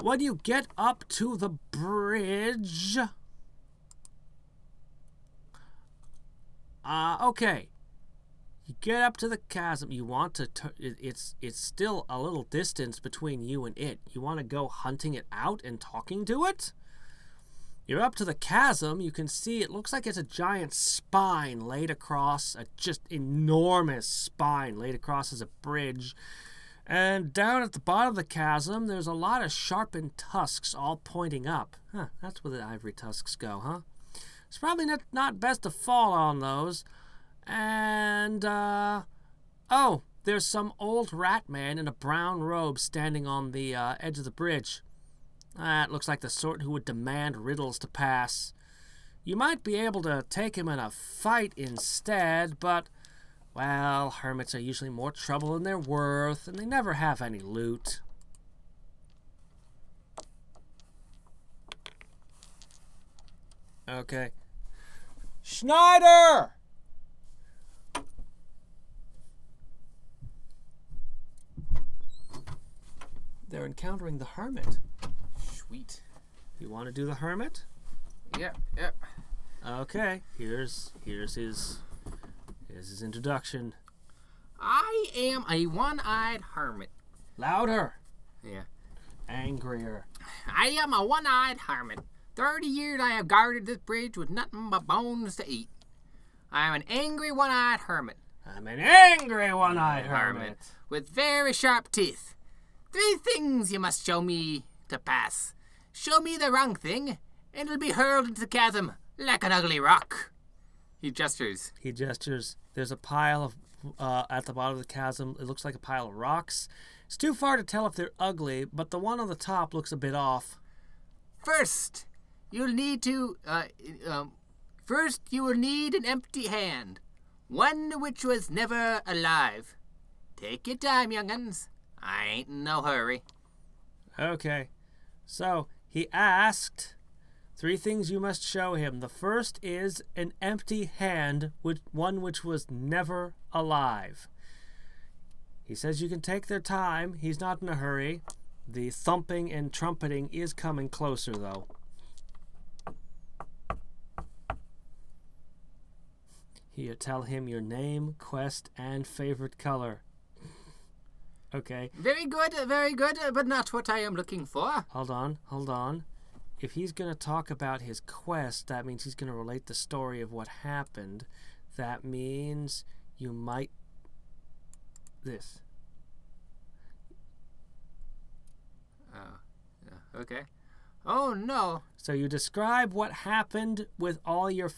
A: when you get up to the bridge... okay. You get up to the chasm. You want to... It's still a little distance between you and it. You want to go hunting it out and talking to it? You're up to the chasm. You can see it looks like it's a giant spine laid across, a just enormous spine laid across as a bridge. And down at the bottom of the chasm, there's a lot of sharpened tusks all pointing up. Huh, that's where the ivory tusks go, huh? It's probably not best to fall on those. And, oh, there's some old rat man in a brown robe standing on the edge of the bridge. That looks like the sort who would demand riddles to pass. You might be able to take him in a fight instead, but, well, hermits are usually more trouble than they're worth, and they never have any loot. Okay. Schneider! They're encountering the hermit.
C: Sweet.
A: You want to do the hermit?
C: Yep.
A: Okay. Here's his introduction.
B: I am a one-eyed hermit.
A: Louder.
B: Yeah.
A: Angrier.
B: I am a one-eyed hermit. 30 years I have guarded this bridge with nothing but bones to eat. I am an angry one-eyed hermit.
A: I'm an angry one-eyed hermit.
B: With very sharp teeth. 3 things you must show me to pass. Show me the wrong thing, and it'll be hurled into the chasm like an ugly rock. He gestures.
A: There's a pile of, at the bottom of the chasm, it looks like a pile of rocks. It's too far to tell if they're ugly, but the one on the top looks a bit off.
B: First, you'll need to, first you will need an empty hand. One which was never alive. Take your time, young'uns. I ain't in no hurry.
A: Okay. So, he asked 3 things you must show him. The first is an empty hand, one which was never alive. He says you can take their time. He's not in a hurry. The thumping and trumpeting is coming closer, though. Here, tell him your name, quest, and favorite color. Okay.
B: Very good, but not what I am looking for.
A: Hold on. If he's going to talk about his quest, that means he's going to relate the story of what happened. That means you might... This.
B: Okay. Oh, no.
A: So you describe what happened with all your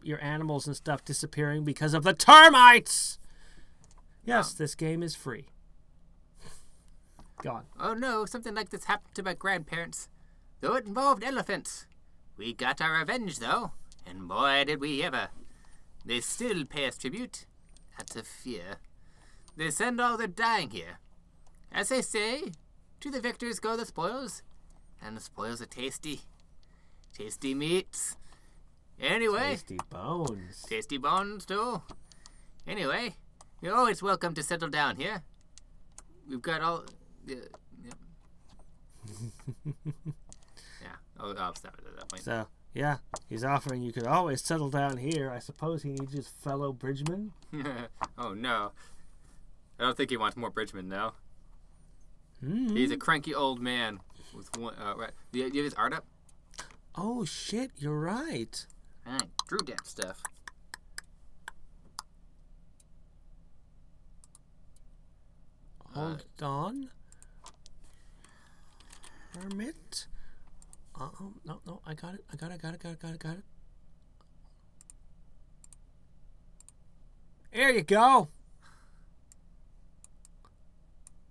A: your animals and stuff disappearing because of the termites! Yes, this game is free. Go on.
B: Oh, no, something like this happened to my grandparents. Though it involved elephants. We got our revenge, though. And boy, did we ever. They still pay us tribute. Out of fear. They send all their dying here. As they say, to the victors go the spoils, and the spoils are tasty. Tasty meats. Anyway.
A: Tasty bones.
B: Tasty bones, too. Anyway, you're always welcome to settle down here. We've got all... yeah. I'll stop it at that point.
A: So, yeah, he's offering you could always settle down here. I suppose he needs his fellow bridgeman?
B: Oh, no. I don't think he wants more bridgemen, no.
A: Mm-hmm.
B: He's a cranky old man. With one, right. Do you have his art up?
A: Oh, shit, you're right.
B: I drew that stuff.
A: Hold on. Hermit. No, I got it. Here you go.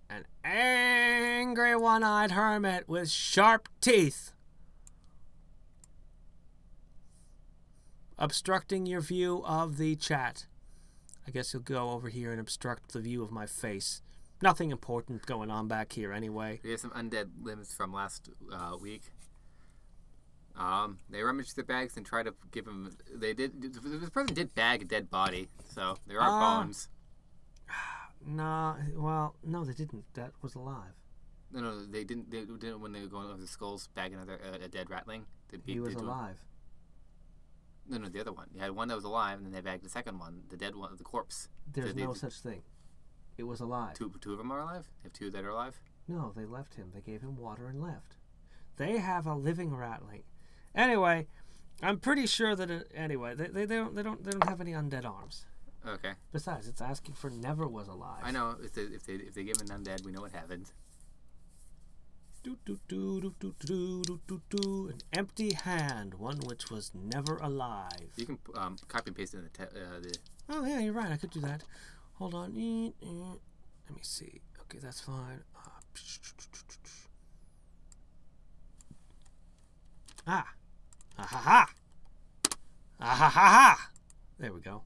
A: An angry one-eyed hermit with sharp teeth. Obstructing your view of the chat. I guess you'll go over here and obstruct the view of my face. Nothing important going on back here anyway.
B: We have some undead limbs from last week. They rummaged their bags and tried to give him... This person did bag a dead body, so there are bones.
A: No, well, no, they didn't. That was alive.
B: No, they didn't. They didn't when they were going over the skulls, bagging a dead ratling.
A: He was alive.
B: No, the other one. You had one that was alive, and then they bagged the second one, the dead one, the corpse.
A: There's no such thing. It was alive.
B: Two of them are alive? They have two that are alive?
A: No, they left him. They gave him water and left. They have a living ratling. Anyway, I'm pretty sure that anyway, they don't have any undead arms.
B: Okay.
A: Besides, it's asking for never was alive.
B: I know. If they give an undead, we know what happens.
A: An empty hand, one which was never alive.
B: You can copy and paste it in the.
A: Oh yeah, you're right. I could do that. Hold on. Let me see. Okay, that's fine. Ah ha ha! Ah ha ha ha! There we go.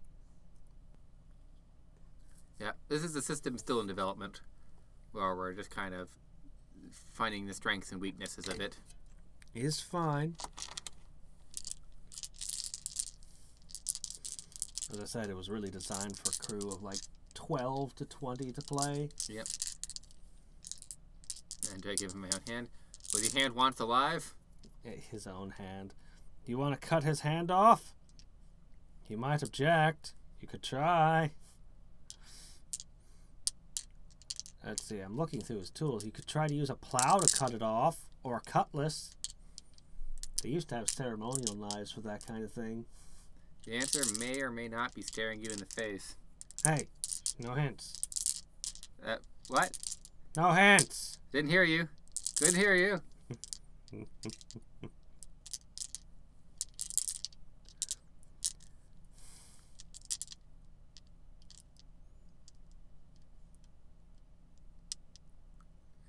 B: Yeah, this is a system still in development, where we're just kind of finding the strengths and weaknesses of it.
A: Is fine. As I said, it was really designed for a crew of like 12 to 20 to play.
B: Yep. And do I give him my own hand? Was your hand once alive?
A: His own hand. Do you want to cut his hand off? He might object. You could try. Let's see, I'm looking through his tools. You could try to use a plow to cut it off, or a cutlass. They used to have ceremonial knives for that kind of thing.
B: The answer may or may not be staring you in the face.
A: Hey, no hints.
B: What?
A: No hints.
B: Didn't hear you. Couldn't hear you.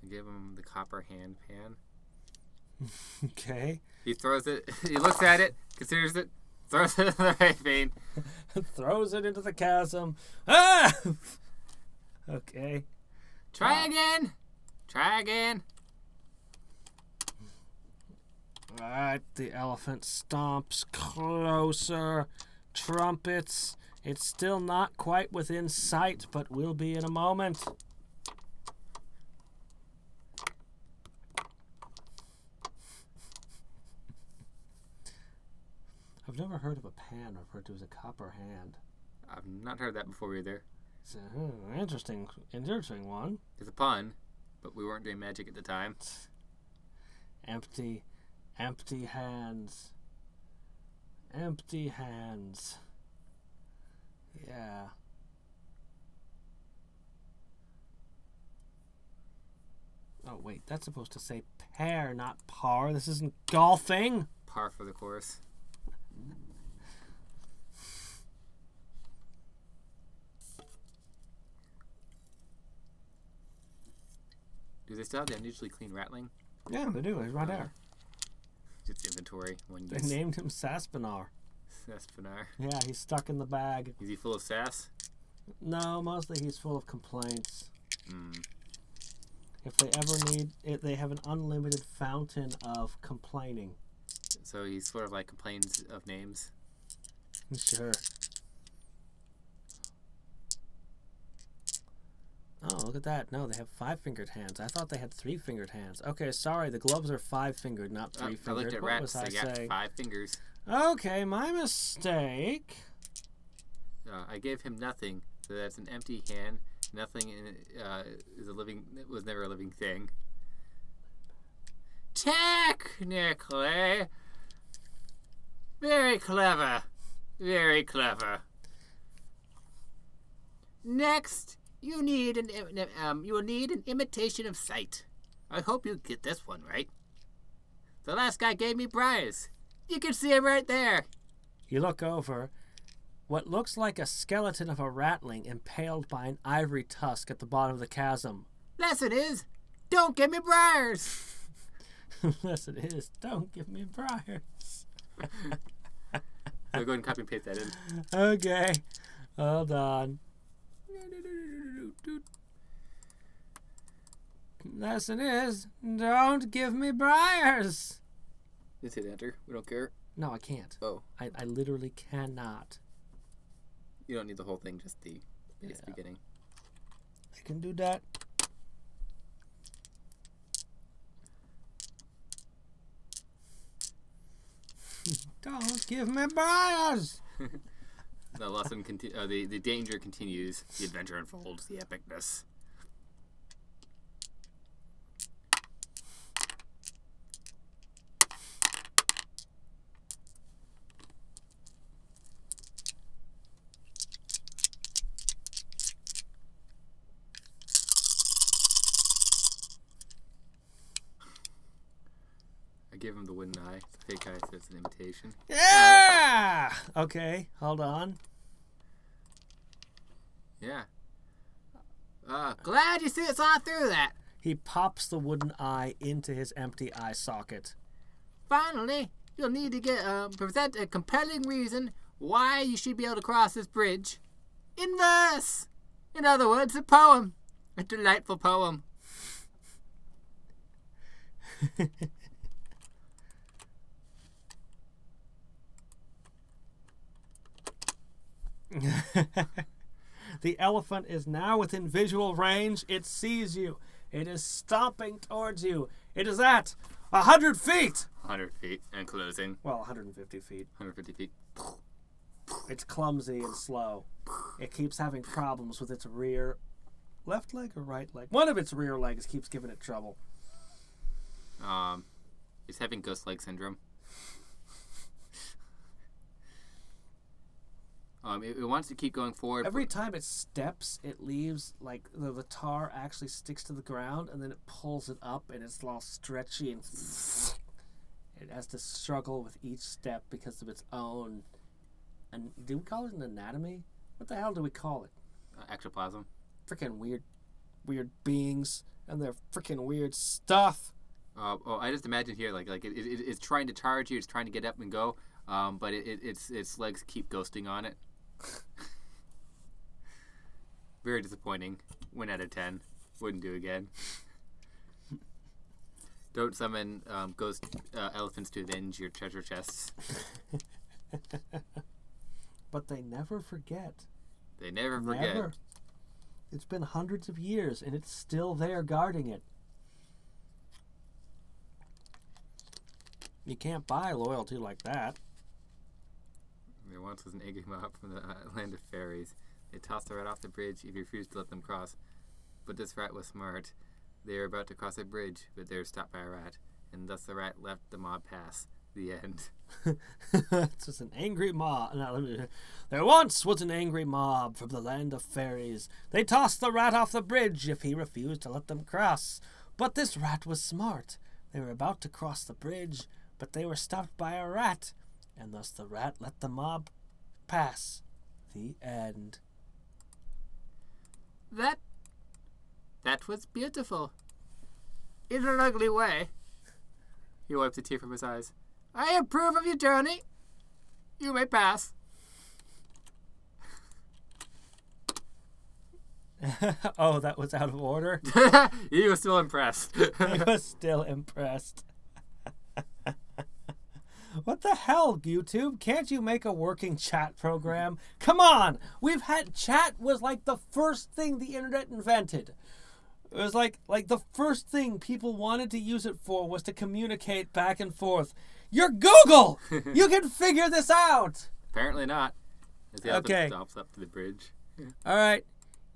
B: Give him the copper hand pan.
A: Okay.
B: He throws it. He looks at it, considers it, throws it in the right vein.
A: Throws it into the chasm. Ah! Okay.
B: Try again. Try again.
A: Alright, the elephant stomps closer. Trumpets. It's still not quite within sight, but will be in a moment. I've never heard of a pan referred to as a copper hand.
B: I've not heard that before either.
A: It's an interesting one.
B: It's a pun, but we weren't doing magic at the time.
A: Empty hands. Empty hands. Yeah. Oh, wait, that's supposed to say pair, not par. This isn't golfing.
B: Par for the course. Do they still have the unusually clean ratling?
A: Yeah, they do. He's right there.
B: Just inventory.
A: They named him Saspinar.
B: Saspinar.
A: Yeah, he's stuck in the bag.
B: Is he full of sass?
A: No, mostly he's full of complaints. If they ever need it, they have an unlimited fountain of complaining.
B: So he sort of like complains of names.
A: Sure. Oh, look at that. No, they have 5-fingered hands. I thought they had 3-fingered hands. Okay, sorry. The gloves are 5-fingered, not 3-fingered.
B: I looked at
A: what
B: rats.
A: was I
B: They got
A: saying?
B: 5 fingers.
A: Okay, my mistake.
B: I gave him nothing, so that's an empty hand. Nothing was never a living thing. Technically, very clever, very clever. Next, you will need an imitation of sight. I hope you get this one right. The last guy gave me briars. You can see him right there.
A: You look over. What looks like a skeleton of a ratling impaled by an ivory tusk at the bottom of the chasm.
B: Lesson is, don't give me briars.
A: Lesson is, don't give me briars.
B: So go ahead and copy and paste that in.
A: Okay, hold on. Lesson is, don't give me briars.
B: Just hit enter. We don't care.
A: No, I can't.
B: Oh.
A: I literally cannot.
B: You don't need the whole thing, just the beginning.
A: I can do that. Don't give me briars.
B: The lesson the danger continues. The adventure unfolds. The epicness. Give him the wooden eye. It's a fake eye, so it's an imitation.
A: Yeah! Okay, hold on.
B: Yeah. Glad you saw through that.
A: He pops the wooden eye into his empty eye socket.
B: Finally, you'll need to present a compelling reason why you should be able to cross this bridge. In verse! In other words, a poem. A delightful poem.
A: The elephant is now within visual range. It sees you. It is stomping towards you. It is at 100 feet.
B: 100 feet and closing.
A: Well, 150 feet.
B: 150 feet.
A: It's clumsy and slow. It keeps having problems with its rear left leg or right leg. One of its rear legs keeps giving it trouble.
B: It's having ghost leg syndrome. It wants to keep going forward.
A: Every time it steps, it leaves, like, the tar actually sticks to the ground, and then it pulls it up, and it's all stretchy, and it has to struggle with each step because of its own... And do we call it an anatomy? What the hell do we call it?
B: Ectoplasm.
A: Freaking weird beings, and their freaking weird stuff.
B: I just imagine here, it's trying to charge you, it's trying to get up and go, but its legs keep ghosting on it. Very disappointing. 1 out of 10. Wouldn't do again. Don't summon ghost elephants to avenge your treasure chests.
A: But they never forget.
B: They never forget.
A: Never. It's been hundreds of years, and it's still there guarding it. You can't buy loyalty like that.
B: There once was an angry mob from the land of fairies. They tossed the rat off the bridge if he refused to let them cross. But this rat was smart. They were about to cross a bridge, but they were stopped by a rat, and thus the rat left the mob pass. The end.
A: It's just an angry mob. There once was an angry mob from the land of fairies. They tossed the rat off the bridge if he refused to let them cross. But this rat was smart. They were about to cross the bridge, but they were stopped by a rat, and thus the rat let the mob pass. The end.
B: That was beautiful. In an ugly way. He wipes a tear from his eyes. I approve of your journey. You may pass.
A: Oh, that was out of order?
B: He was still impressed.
A: He was still impressed. What the hell, YouTube? Can't you make a working chat program? Come on! Chat was like the first thing the internet invented. It was like the first thing people wanted to use it for was to communicate back and forth. You're Google! You can figure this out!
B: Apparently not. As the
A: Okay.
B: stops up to the bridge.
A: All right.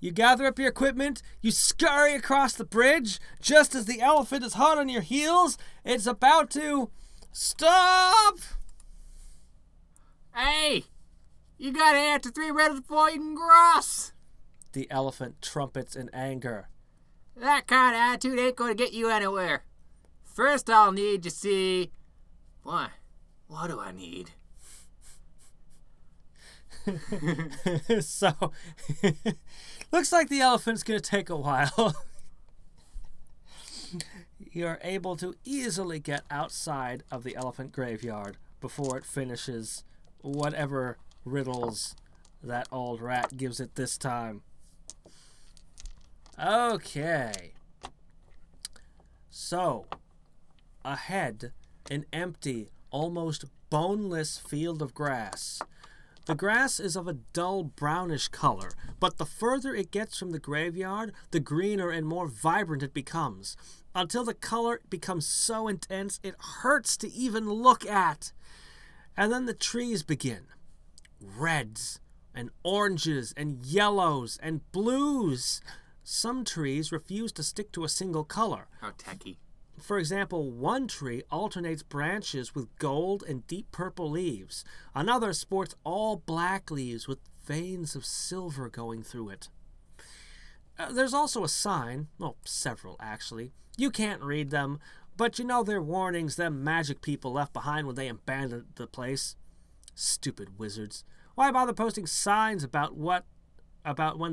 A: You gather up your equipment, you scurry across the bridge, just as the elephant is hot on your heels. It's about to stop!
B: Hey! You gotta answer 3 riddles before you can cross!
A: The elephant trumpets in anger.
B: That kind of attitude ain't gonna get you anywhere. First I'll need to see... What do I need?
A: So, looks like the elephant's going to take a while. You're able to easily get outside of the elephant graveyard before it finishes whatever riddles that old rat gives it this time. Okay. So, ahead, an empty, almost boneless field of grass. The grass is of a dull brownish color, but the further it gets from the graveyard, the greener and more vibrant it becomes, until the color becomes so intense it hurts to even look at. And then the trees begin. Reds and oranges and yellows and blues. Some trees refuse to stick to a single color.
B: How tacky.
A: For example, one tree alternates branches with gold and deep purple leaves. Another sports all black leaves with veins of silver going through it. There's also a sign, well, several actually. You can't read them, but you know they're warnings them magic people left behind when they abandoned the place. Stupid wizards. Why bother posting signs about when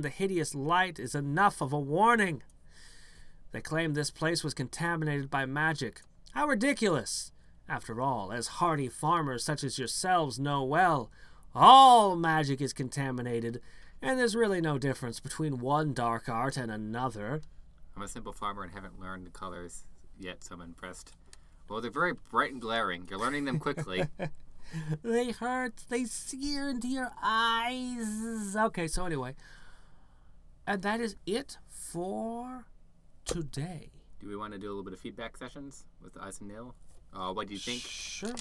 A: the hideous light is enough of a warning? They claim this place was contaminated by magic. How ridiculous! After all, as hardy farmers such as yourselves know well, all magic is contaminated, and there's really no difference between one dark art and another.
B: I'm a simple farmer and haven't learned the colors yet, so I'm impressed. Well, they're very bright and glaring. You're learning them quickly.
A: They hurt. They sear into your eyes. Okay, so anyway. And that is it for today.
B: Do we want to do a little bit of feedback sessions with Ice and Neil? What do you think?
A: Sure.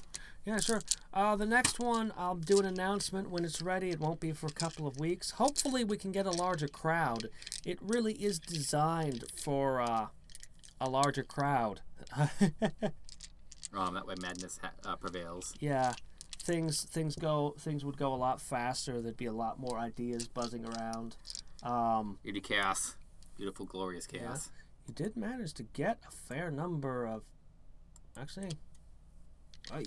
A: Yeah, sure. The next one, I'll do an announcement when it's ready. It won't be for a couple of weeks. Hopefully we can get a larger crowd. It really is designed for a larger crowd.
B: That way madness prevails.
A: Yeah. Things would go a lot faster. There'd be a lot more ideas buzzing around.
B: Beauty chaos. Beautiful, glorious chaos.
A: Yeah. You did manage to get a fair number of... Actually,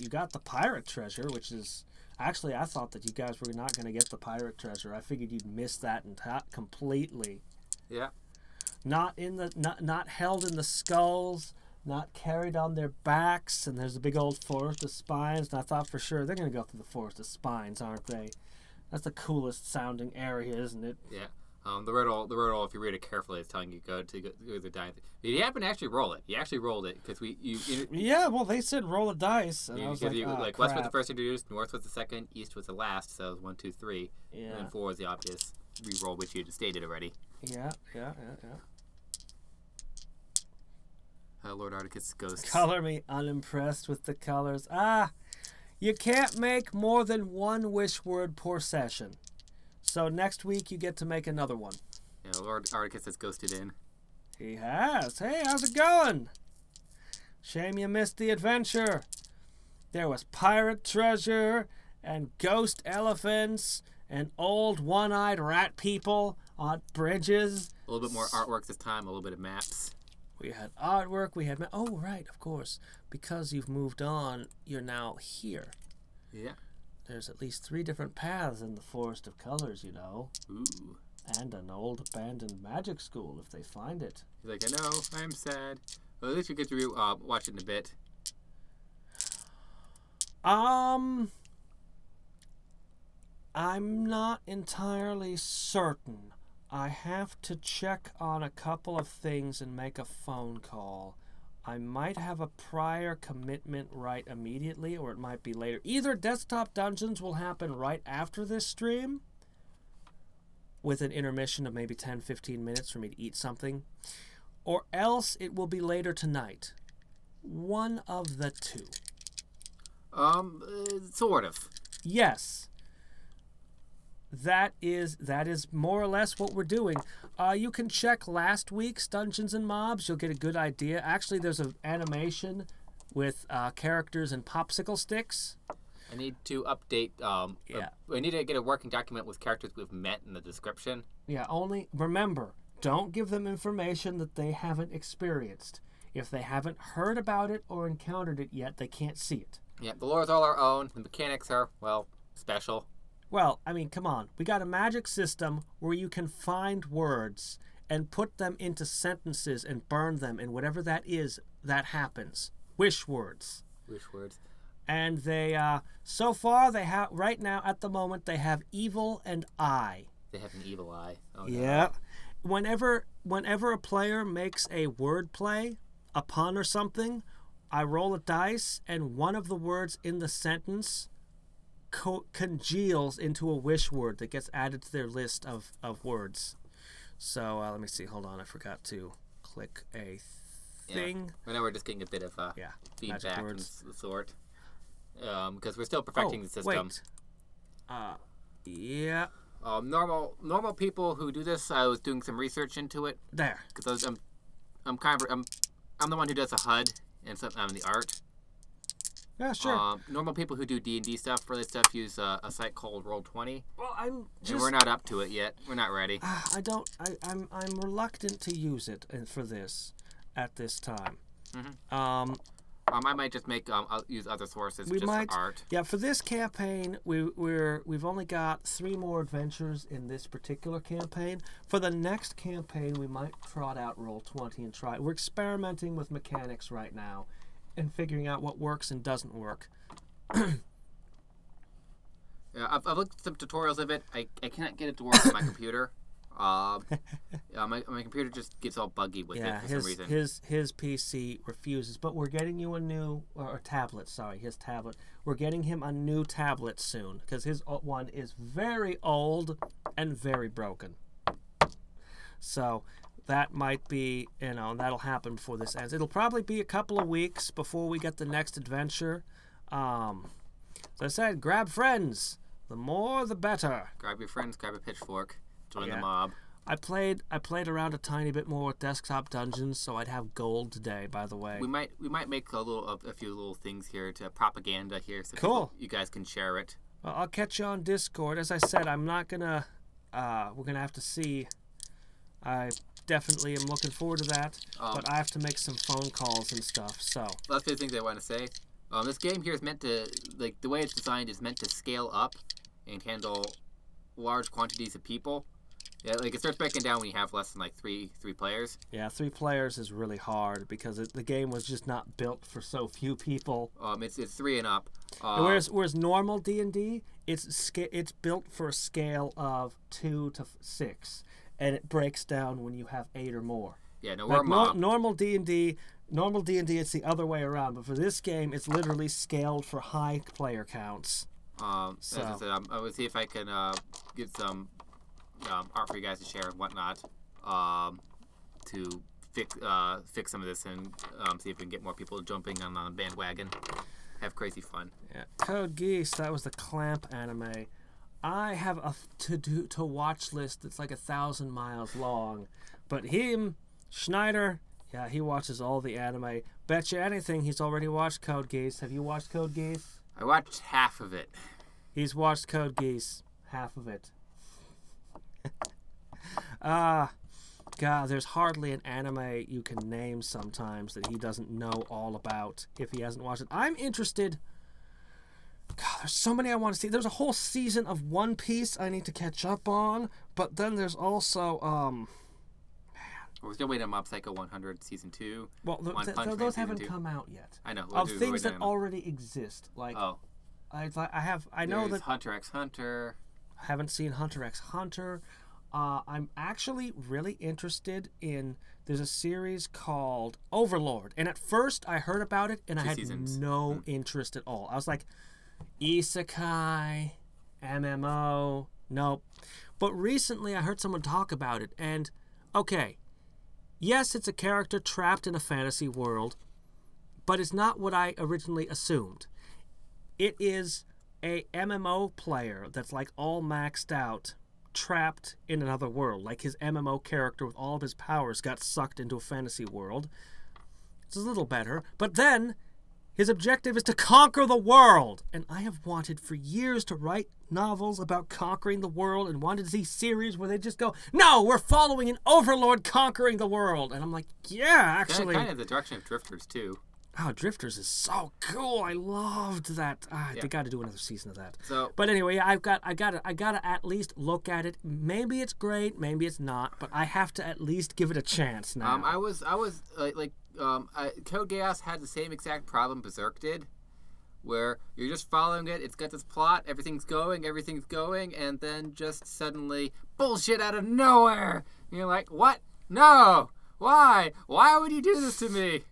A: you got the pirate treasure, which is... Actually, I thought that you guys were not going to get the pirate treasure. I figured you'd miss that completely.
B: Yeah.
A: Not held in the skulls, not carried on their backs, and there's a big old forest of spines, and I thought for sure they're going to go through the forest of spines, aren't they? That's the coolest sounding area, isn't it?
B: Yeah. The riddle, if you read it carefully, is telling you go to the die. You happen to actually roll it. You actually rolled it because
A: Yeah, well, they said roll a dice, and I was like,
B: west was the first introduced, north was the second, east was the last. So it was 1, 2, 3,
A: yeah.
B: and then 4 was the obvious re-roll, which you had stated already.
A: Yeah.
B: Lord Articus Ghost.
A: Color me unimpressed with the colors. You can't make more than one wish word per session. So next week you get to make another one.
B: Yeah, Lord Articus has ghosted in.
A: He has. Hey, how's it going? Shame you missed the adventure. There was pirate treasure and ghost elephants and old one-eyed rat people on bridges.
B: A little bit more artwork this time, a little bit of maps.
A: We had artwork, we had... Oh, right, of course. Because you've moved on, you're now here.
B: Yeah.
A: There's at least 3 different paths in the Forest of Colors, you know.
B: Ooh.
A: And an old abandoned magic school if they find it.
B: He's like, I know, I'm sad. Well, at least you get to watch it in a bit.
A: I'm not entirely certain. I have to check on a couple of things and make a phone call. I might have a prior commitment right immediately, or it might be later. Either Desktop Dungeons will happen right after this stream, with an intermission of maybe 10-15 minutes for me to eat something, or else it will be later tonight. One of the two.
B: Sort of.
A: Yes. That is more or less what we're doing. You can check last week's Dungeons and Mobs. You'll get a good idea. Actually, there's an animation with characters and popsicle sticks.
B: I need to update. I need to get a working document with characters we've met in the description.
A: Yeah, only remember, don't give them information that they haven't experienced. If they haven't heard about it or encountered it yet, they can't see it.
B: Yeah, the lore is all our own. The mechanics are, well, special.
A: Well, I mean, come on. We got a magic system where you can find words and put them into sentences and burn them, and whatever that is, that happens. Wish words.
B: Wish words.
A: And they, so far, they have, right now, at the moment, they have evil and eye.
B: They have an evil eye. Oh,
A: yeah. No. Whenever a player makes a word play, a pun or something, I roll a dice, and one of the words in the sentence congeals into a wish word that gets added to their list of words. So let me see. Hold on. I forgot to click a thing.
B: Yeah. Right now we're just getting a bit of feedback from the sort. Because we're still perfecting the system.
A: Wait. Yeah.
B: Normal people who do this, I was doing some research into it.
A: There.
B: Because I'm the one who does the HUD and I'm the art.
A: Yeah, sure.
B: Normal people who do D&D stuff for this stuff use a site called Roll20.
A: Well, and
B: we're not up to it yet. We're not ready.
A: I'm reluctant to use it for this at this time.
B: Mm-hmm. I might just I'll use other sources for art.
A: Yeah, for this campaign, we've only got 3 more adventures in this particular campaign. For the next campaign, we might trot out Roll20 and try it. We're experimenting with mechanics right now and figuring out what works and doesn't work.
B: Yeah, I've looked at some tutorials of it. I cannot get it to work on my computer. My computer just gets all buggy with it for some reason.
A: His PC refuses, but we're getting you a new tablet. Sorry, his tablet. We're getting him a new tablet soon because his one is very old and very broken. So that might be, that'll happen before this ends. It'll probably be a couple of weeks before we get the next adventure. As I said, grab friends. The more, the better.
B: Grab your friends. Grab a pitchfork. Join the mob.
A: I played around a tiny bit more with Desktop Dungeons, so I'd have gold today. By the way,
B: we might make a few little things here to propaganda here, so
A: cool.
B: You guys can share it.
A: Well, I'll catch you on Discord. As I said, I'm not gonna. We're gonna have to see. I definitely am looking forward to that, but I have to make some phone calls and stuff. So
B: that's the things I want to say. This game here is meant to, the way it's designed is meant to scale up and handle large quantities of people. Yeah, it starts breaking down when you have less than three players.
A: Yeah, 3 players is really hard because the game was just not built for so few people.
B: It's 3 and up.
A: Whereas normal D&D, it's built for a scale of 2 to 6, and it breaks down when you have 8 or more.
B: Yeah, no, we're mob.
A: Normal D&D, it's the other way around. But for this game, it's literally scaled for high player counts.
B: As I said, I will see if I can get some art for you guys to share and whatnot to fix some of this and see if we can get more people jumping on the bandwagon. Have crazy fun.
A: Yeah, Code Geass, that was the Clamp anime. I have a to watch list that's 1,000 miles long, but him, Schneider, yeah, he watches all the anime. Bet you anything he's already watched Code Geass. Have you watched Code Geass?
B: I watched half of it.
A: He's watched Code Geass, half of it. God, there's hardly an anime you can name sometimes that he doesn't know all about if he hasn't watched it. I'm interested. God, there's so many I want to see. There's a whole season of One Piece I need to catch up on, but then there's also,
B: We're still waiting on Mob Psycho 100 Season 2.
A: Well, those haven't come out yet.
B: I know.
A: Of things that already exist. I know that
B: Hunter x Hunter.
A: I haven't seen Hunter x Hunter. I'm actually really interested in. There's a series called Overlord, and at first I heard about it and I had no interest at all. I was like, isekai, MMO, nope. But recently I heard someone talk about it, and okay, yes, it's a character trapped in a fantasy world, but it's not what I originally assumed. It is a MMO player that's like all maxed out, trapped in another world. Like his MMO character with all of his powers got sucked into a fantasy world. It's a little better. But then his objective is to conquer the world. And I have wanted for years to write novels about conquering the world and wanted to see series where they just go, no, we're following an overlord conquering the world. And I'm like, yeah, actually.
B: Kind of the direction of Drifters, too.
A: Oh, Drifters is so cool. I loved that. They got to do another season of that.
B: So,
A: but anyway, I gotta at least look at it. Maybe it's great, maybe it's not, but I have to at least give it a chance now.
B: I was Code Geass had the same exact problem Berserk did, where you're just following it. It's got this plot, everything's going, and then just suddenly bullshit out of nowhere. And you're like, what? No, why? Why would you do this to me?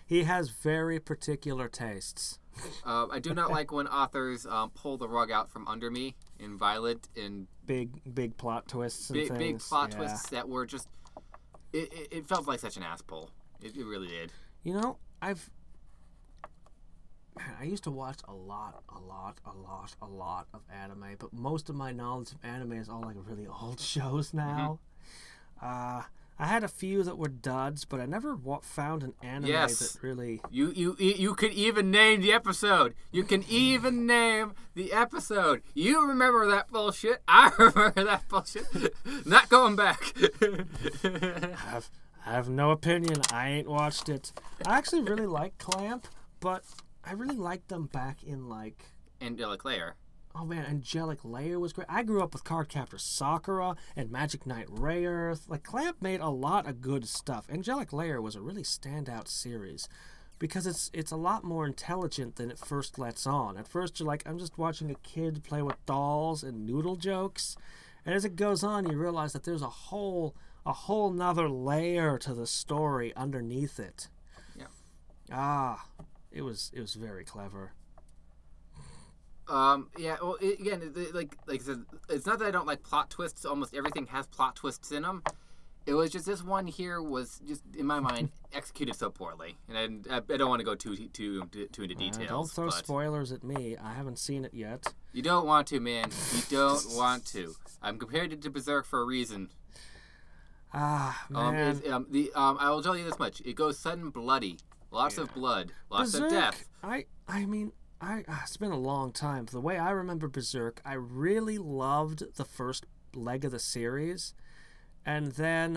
A: He has very particular tastes.
B: I do not like when authors pull the rug out from under me in Violet and
A: big plot twists and things.
B: Big plot twists that were just it felt like such an ass pull. It really did.
A: You know, I used to watch a lot of anime, but most of my knowledge of anime is all like really old shows now. I had a few that were duds, but I never found an anime that really...
B: You could even name the episode. You can even name the episode. You remember that bullshit. I remember that bullshit. Not going back.
A: I have no opinion. I ain't watched it. I actually really like Clamp, but I really liked them back in like...
B: Angelic Layer.
A: Oh man, Angelic Layer was great. I grew up with Cardcaptor Sakura and Magic Knight Rayearth. Like, Clamp made a lot of good stuff. Angelic Layer was a really standout series because it's a lot more intelligent than it first lets on. At first you're like, I'm just watching a kid play with dolls and noodle jokes. And as it goes on, you realize that there's a whole nother layer to the story underneath it.
B: Yeah.
A: It was very clever.
B: Yeah, well, like I said, it's not that I don't like plot twists. Almost everything has plot twists in them. It was just this one here was just, in my mind, executed so poorly. And I don't want to go too into details.
A: Don't throw spoilers at me. I haven't seen it yet.
B: You don't want to, man. You don't want to. I'm compared it to Berserk for a reason.
A: Man.
B: I will tell you this much. It goes sudden bloody. Lots of blood. Lots
A: Berserk,
B: of death.
A: I mean... it's been a long time. The way I remember Berserk, I really loved the first leg of the series, and then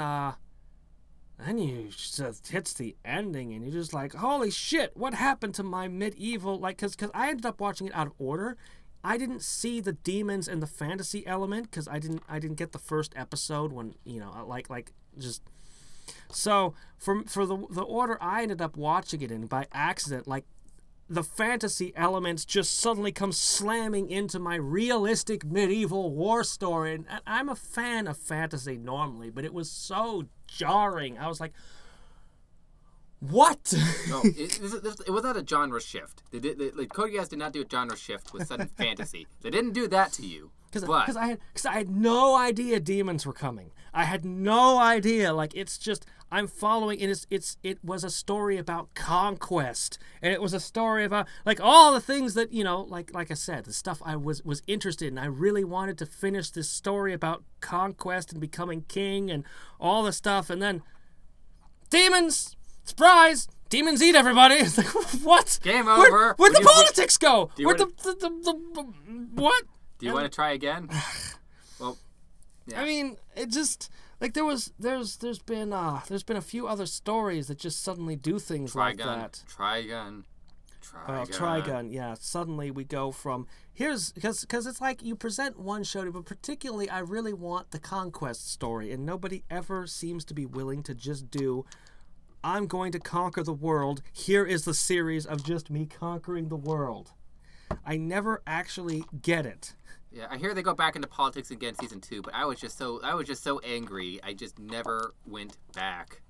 A: you just hits the ending, and you're just like, holy shit, what happened to my medieval? Like, because I ended up watching it out of order. I didn't see the demons and the fantasy element because I didn't get the first episode when just. So for the order I ended up watching it in by accident, like. The fantasy elements just suddenly come slamming into my realistic medieval war story. And I'm a fan of fantasy normally, but it was so jarring. I was like, what?
B: No, it was not a genre shift. Code Geass did not do a genre shift with sudden fantasy. They didn't do that to you.
A: Because I had no idea demons were coming. I had no idea. Like, it's just, I'm following, and it was a story about conquest, and it was a story about, like, all the things that, like I said, the stuff I was interested in. I really wanted to finish this story about conquest and becoming king and all the stuff, and then demons, surprise, demons eat everybody. It's like, what?
B: Game over.
A: Where'd the politics go? What?
B: Do you want to try again? Well, yeah.
A: I mean, it just like there's been a few other stories that just suddenly do things like that.
B: Trigun.
A: Trigun. Yeah. Suddenly we go from because it's like you present one show, but particularly I really want the conquest story, and nobody ever seems to be willing to just do. I'm going to conquer the world. Here is the series of just me conquering the world. I never actually get it.
B: Yeah, I hear they go back into politics again season 2, but I was just so angry. I just never went back.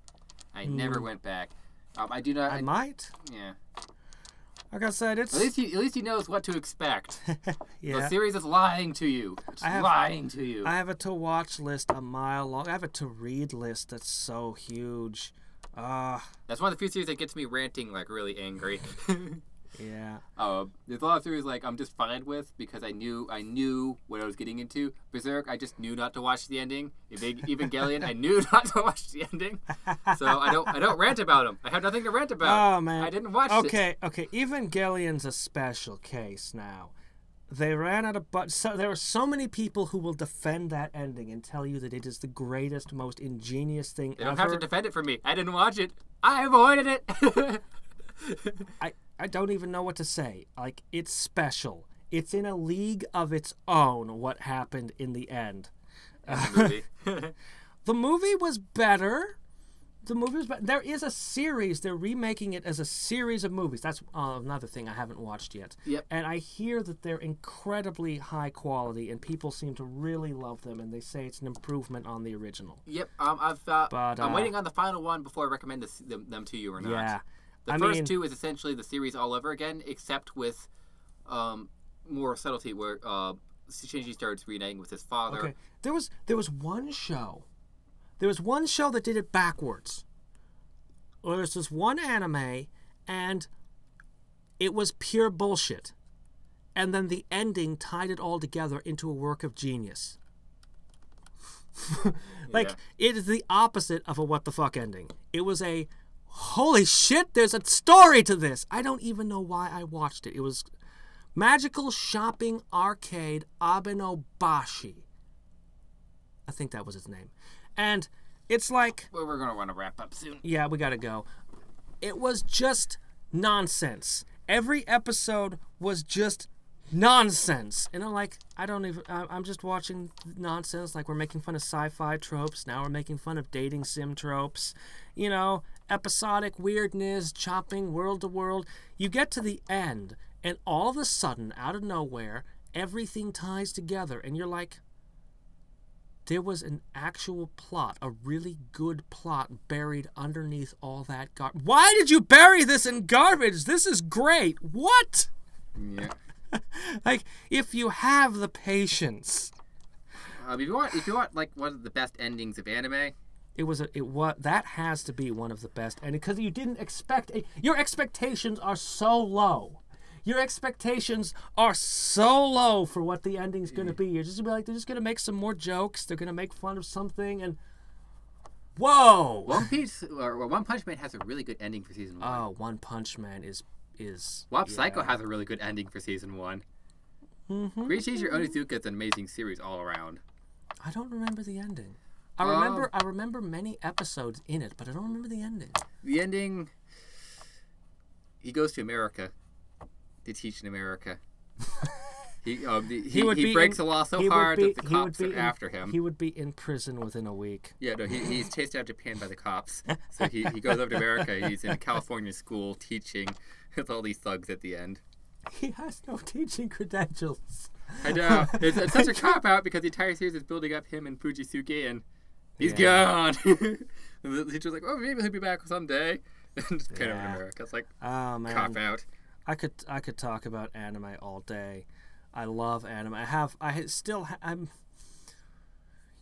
B: I never went back. I do not.
A: I might.
B: Yeah.
A: Like I said, it's
B: At least he knows what to expect.
A: yeah.
B: The series is lying to you. It's lying to you.
A: I have a to watch list a mile long. I have a to read list that's so huge.
B: That's one of the few series that gets me ranting like really angry.
A: Yeah.
B: There's a lot of series like I'm just fine with because I knew what I was getting into. Berserk, I just knew not to watch the ending. Evangelion, I knew not to watch the ending. So I don't rant about them. I have nothing to rant about.
A: Oh man,
B: I didn't watch it.
A: Okay. Evangelion's a special case now. They ran out of so there are so many people who will defend that ending and tell you that it is the greatest, most ingenious thing ever.
B: They don't have to defend it for me. I didn't watch it. I avoided it.
A: I don't even know what to say. Like, it's special. It's in a league of its own what happened in the end.
B: Movie.
A: The movie was better. There is a series. They're remaking it as a series of movies. That's another thing I haven't watched yet.
B: Yep.
A: And I hear that they're incredibly high quality, and people seem to really love them, and they say it's an improvement on the original.
B: Yep. I'm waiting on the final one before I recommend them to you or not.
A: Yeah.
B: The first two is essentially the series all over again, except with more subtlety, where Shinji starts reuniting with his father.
A: Okay. There was one show. There was one show that did it backwards. There was this one anime, and it was pure bullshit. And then the ending tied it all together into a work of genius. It is the opposite of a what the fuck ending. It was a holy shit, there's a story to this. I don't even know why I watched it. It was Magical Shopping Arcade Abenobashi. I think that was its name. And it's like...
B: Well, we're going to want to wrap up soon.
A: Yeah, we got to go. It was just nonsense. Every episode was just nonsense. And I'm like, I'm just watching nonsense. Like, we're making fun of sci-fi tropes. Now we're making fun of dating sim tropes. You know, episodic weirdness, chopping world to world. You get to the end, and all of a sudden, out of nowhere, everything ties together. And you're like... There was an actual plot, a really good plot buried underneath all that garbage. Why did you bury this in garbage? This is great. What?
B: Yeah.
A: Like, if you have the patience.
B: If you want like one of the best endings of anime,
A: that has to be one of the best, and because you didn't expect your expectations are so low. Your expectations are so low for what the ending's going to be. You're just going to be like, they're just going to make some more jokes. They're going to make fun of something, and whoa!
B: One Punch Man has a really good ending for season 1.
A: Oh, One Punch Man is
B: Mob Psycho has a really good ending for season 1.
A: Mm-hmm.
B: Great Teacher Onizuka is an amazing series all around.
A: I don't remember the ending. I remember many episodes in it, but I don't remember the ending.
B: The ending, he goes to America to teach in America. He breaks the law so hard that the cops are after him.
A: He would be in prison within a week.
B: Yeah, no, he's chased out of Japan by the cops. So he goes over to America. He's in a California school teaching with all these thugs at the end.
A: He has no teaching credentials.
B: I know. It's such a cop-out because the entire series is building up him and Fujisuke, and he's gone. And the teacher's like, oh, maybe he'll be back someday. And just pan over to America. It's like,
A: oh, man.
B: Cop-out.
A: I could talk about anime all day. I love anime. I'm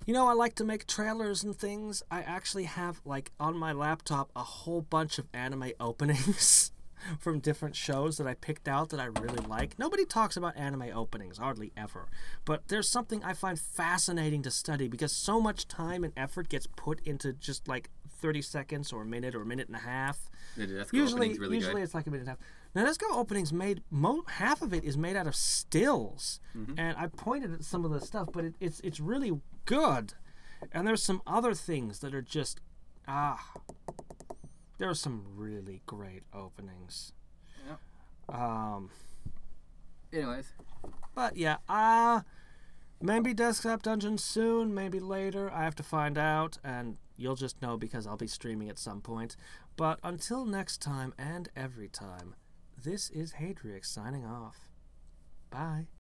A: you know, I like to make trailers and things. I actually have, like, on my laptop a whole bunch of anime openings from different shows that I picked out that I really like. Nobody talks about anime openings, hardly ever. But there's something I find fascinating to study because so much time and effort gets put into just, like, 30 seconds or a minute and a half. Usually it's like a minute and a half. Nadesco openings half of it is made out of stills, and I pointed at some of the stuff, but it's really good. And there's some other things that are just there are some really great openings.
B: Yep. Anyways,
A: but yeah, maybe Desktop Dungeon soon, maybe later. I have to find out, and you'll just know because I'll be streaming at some point. But until next time and every time. This is Hadriex signing off. Bye.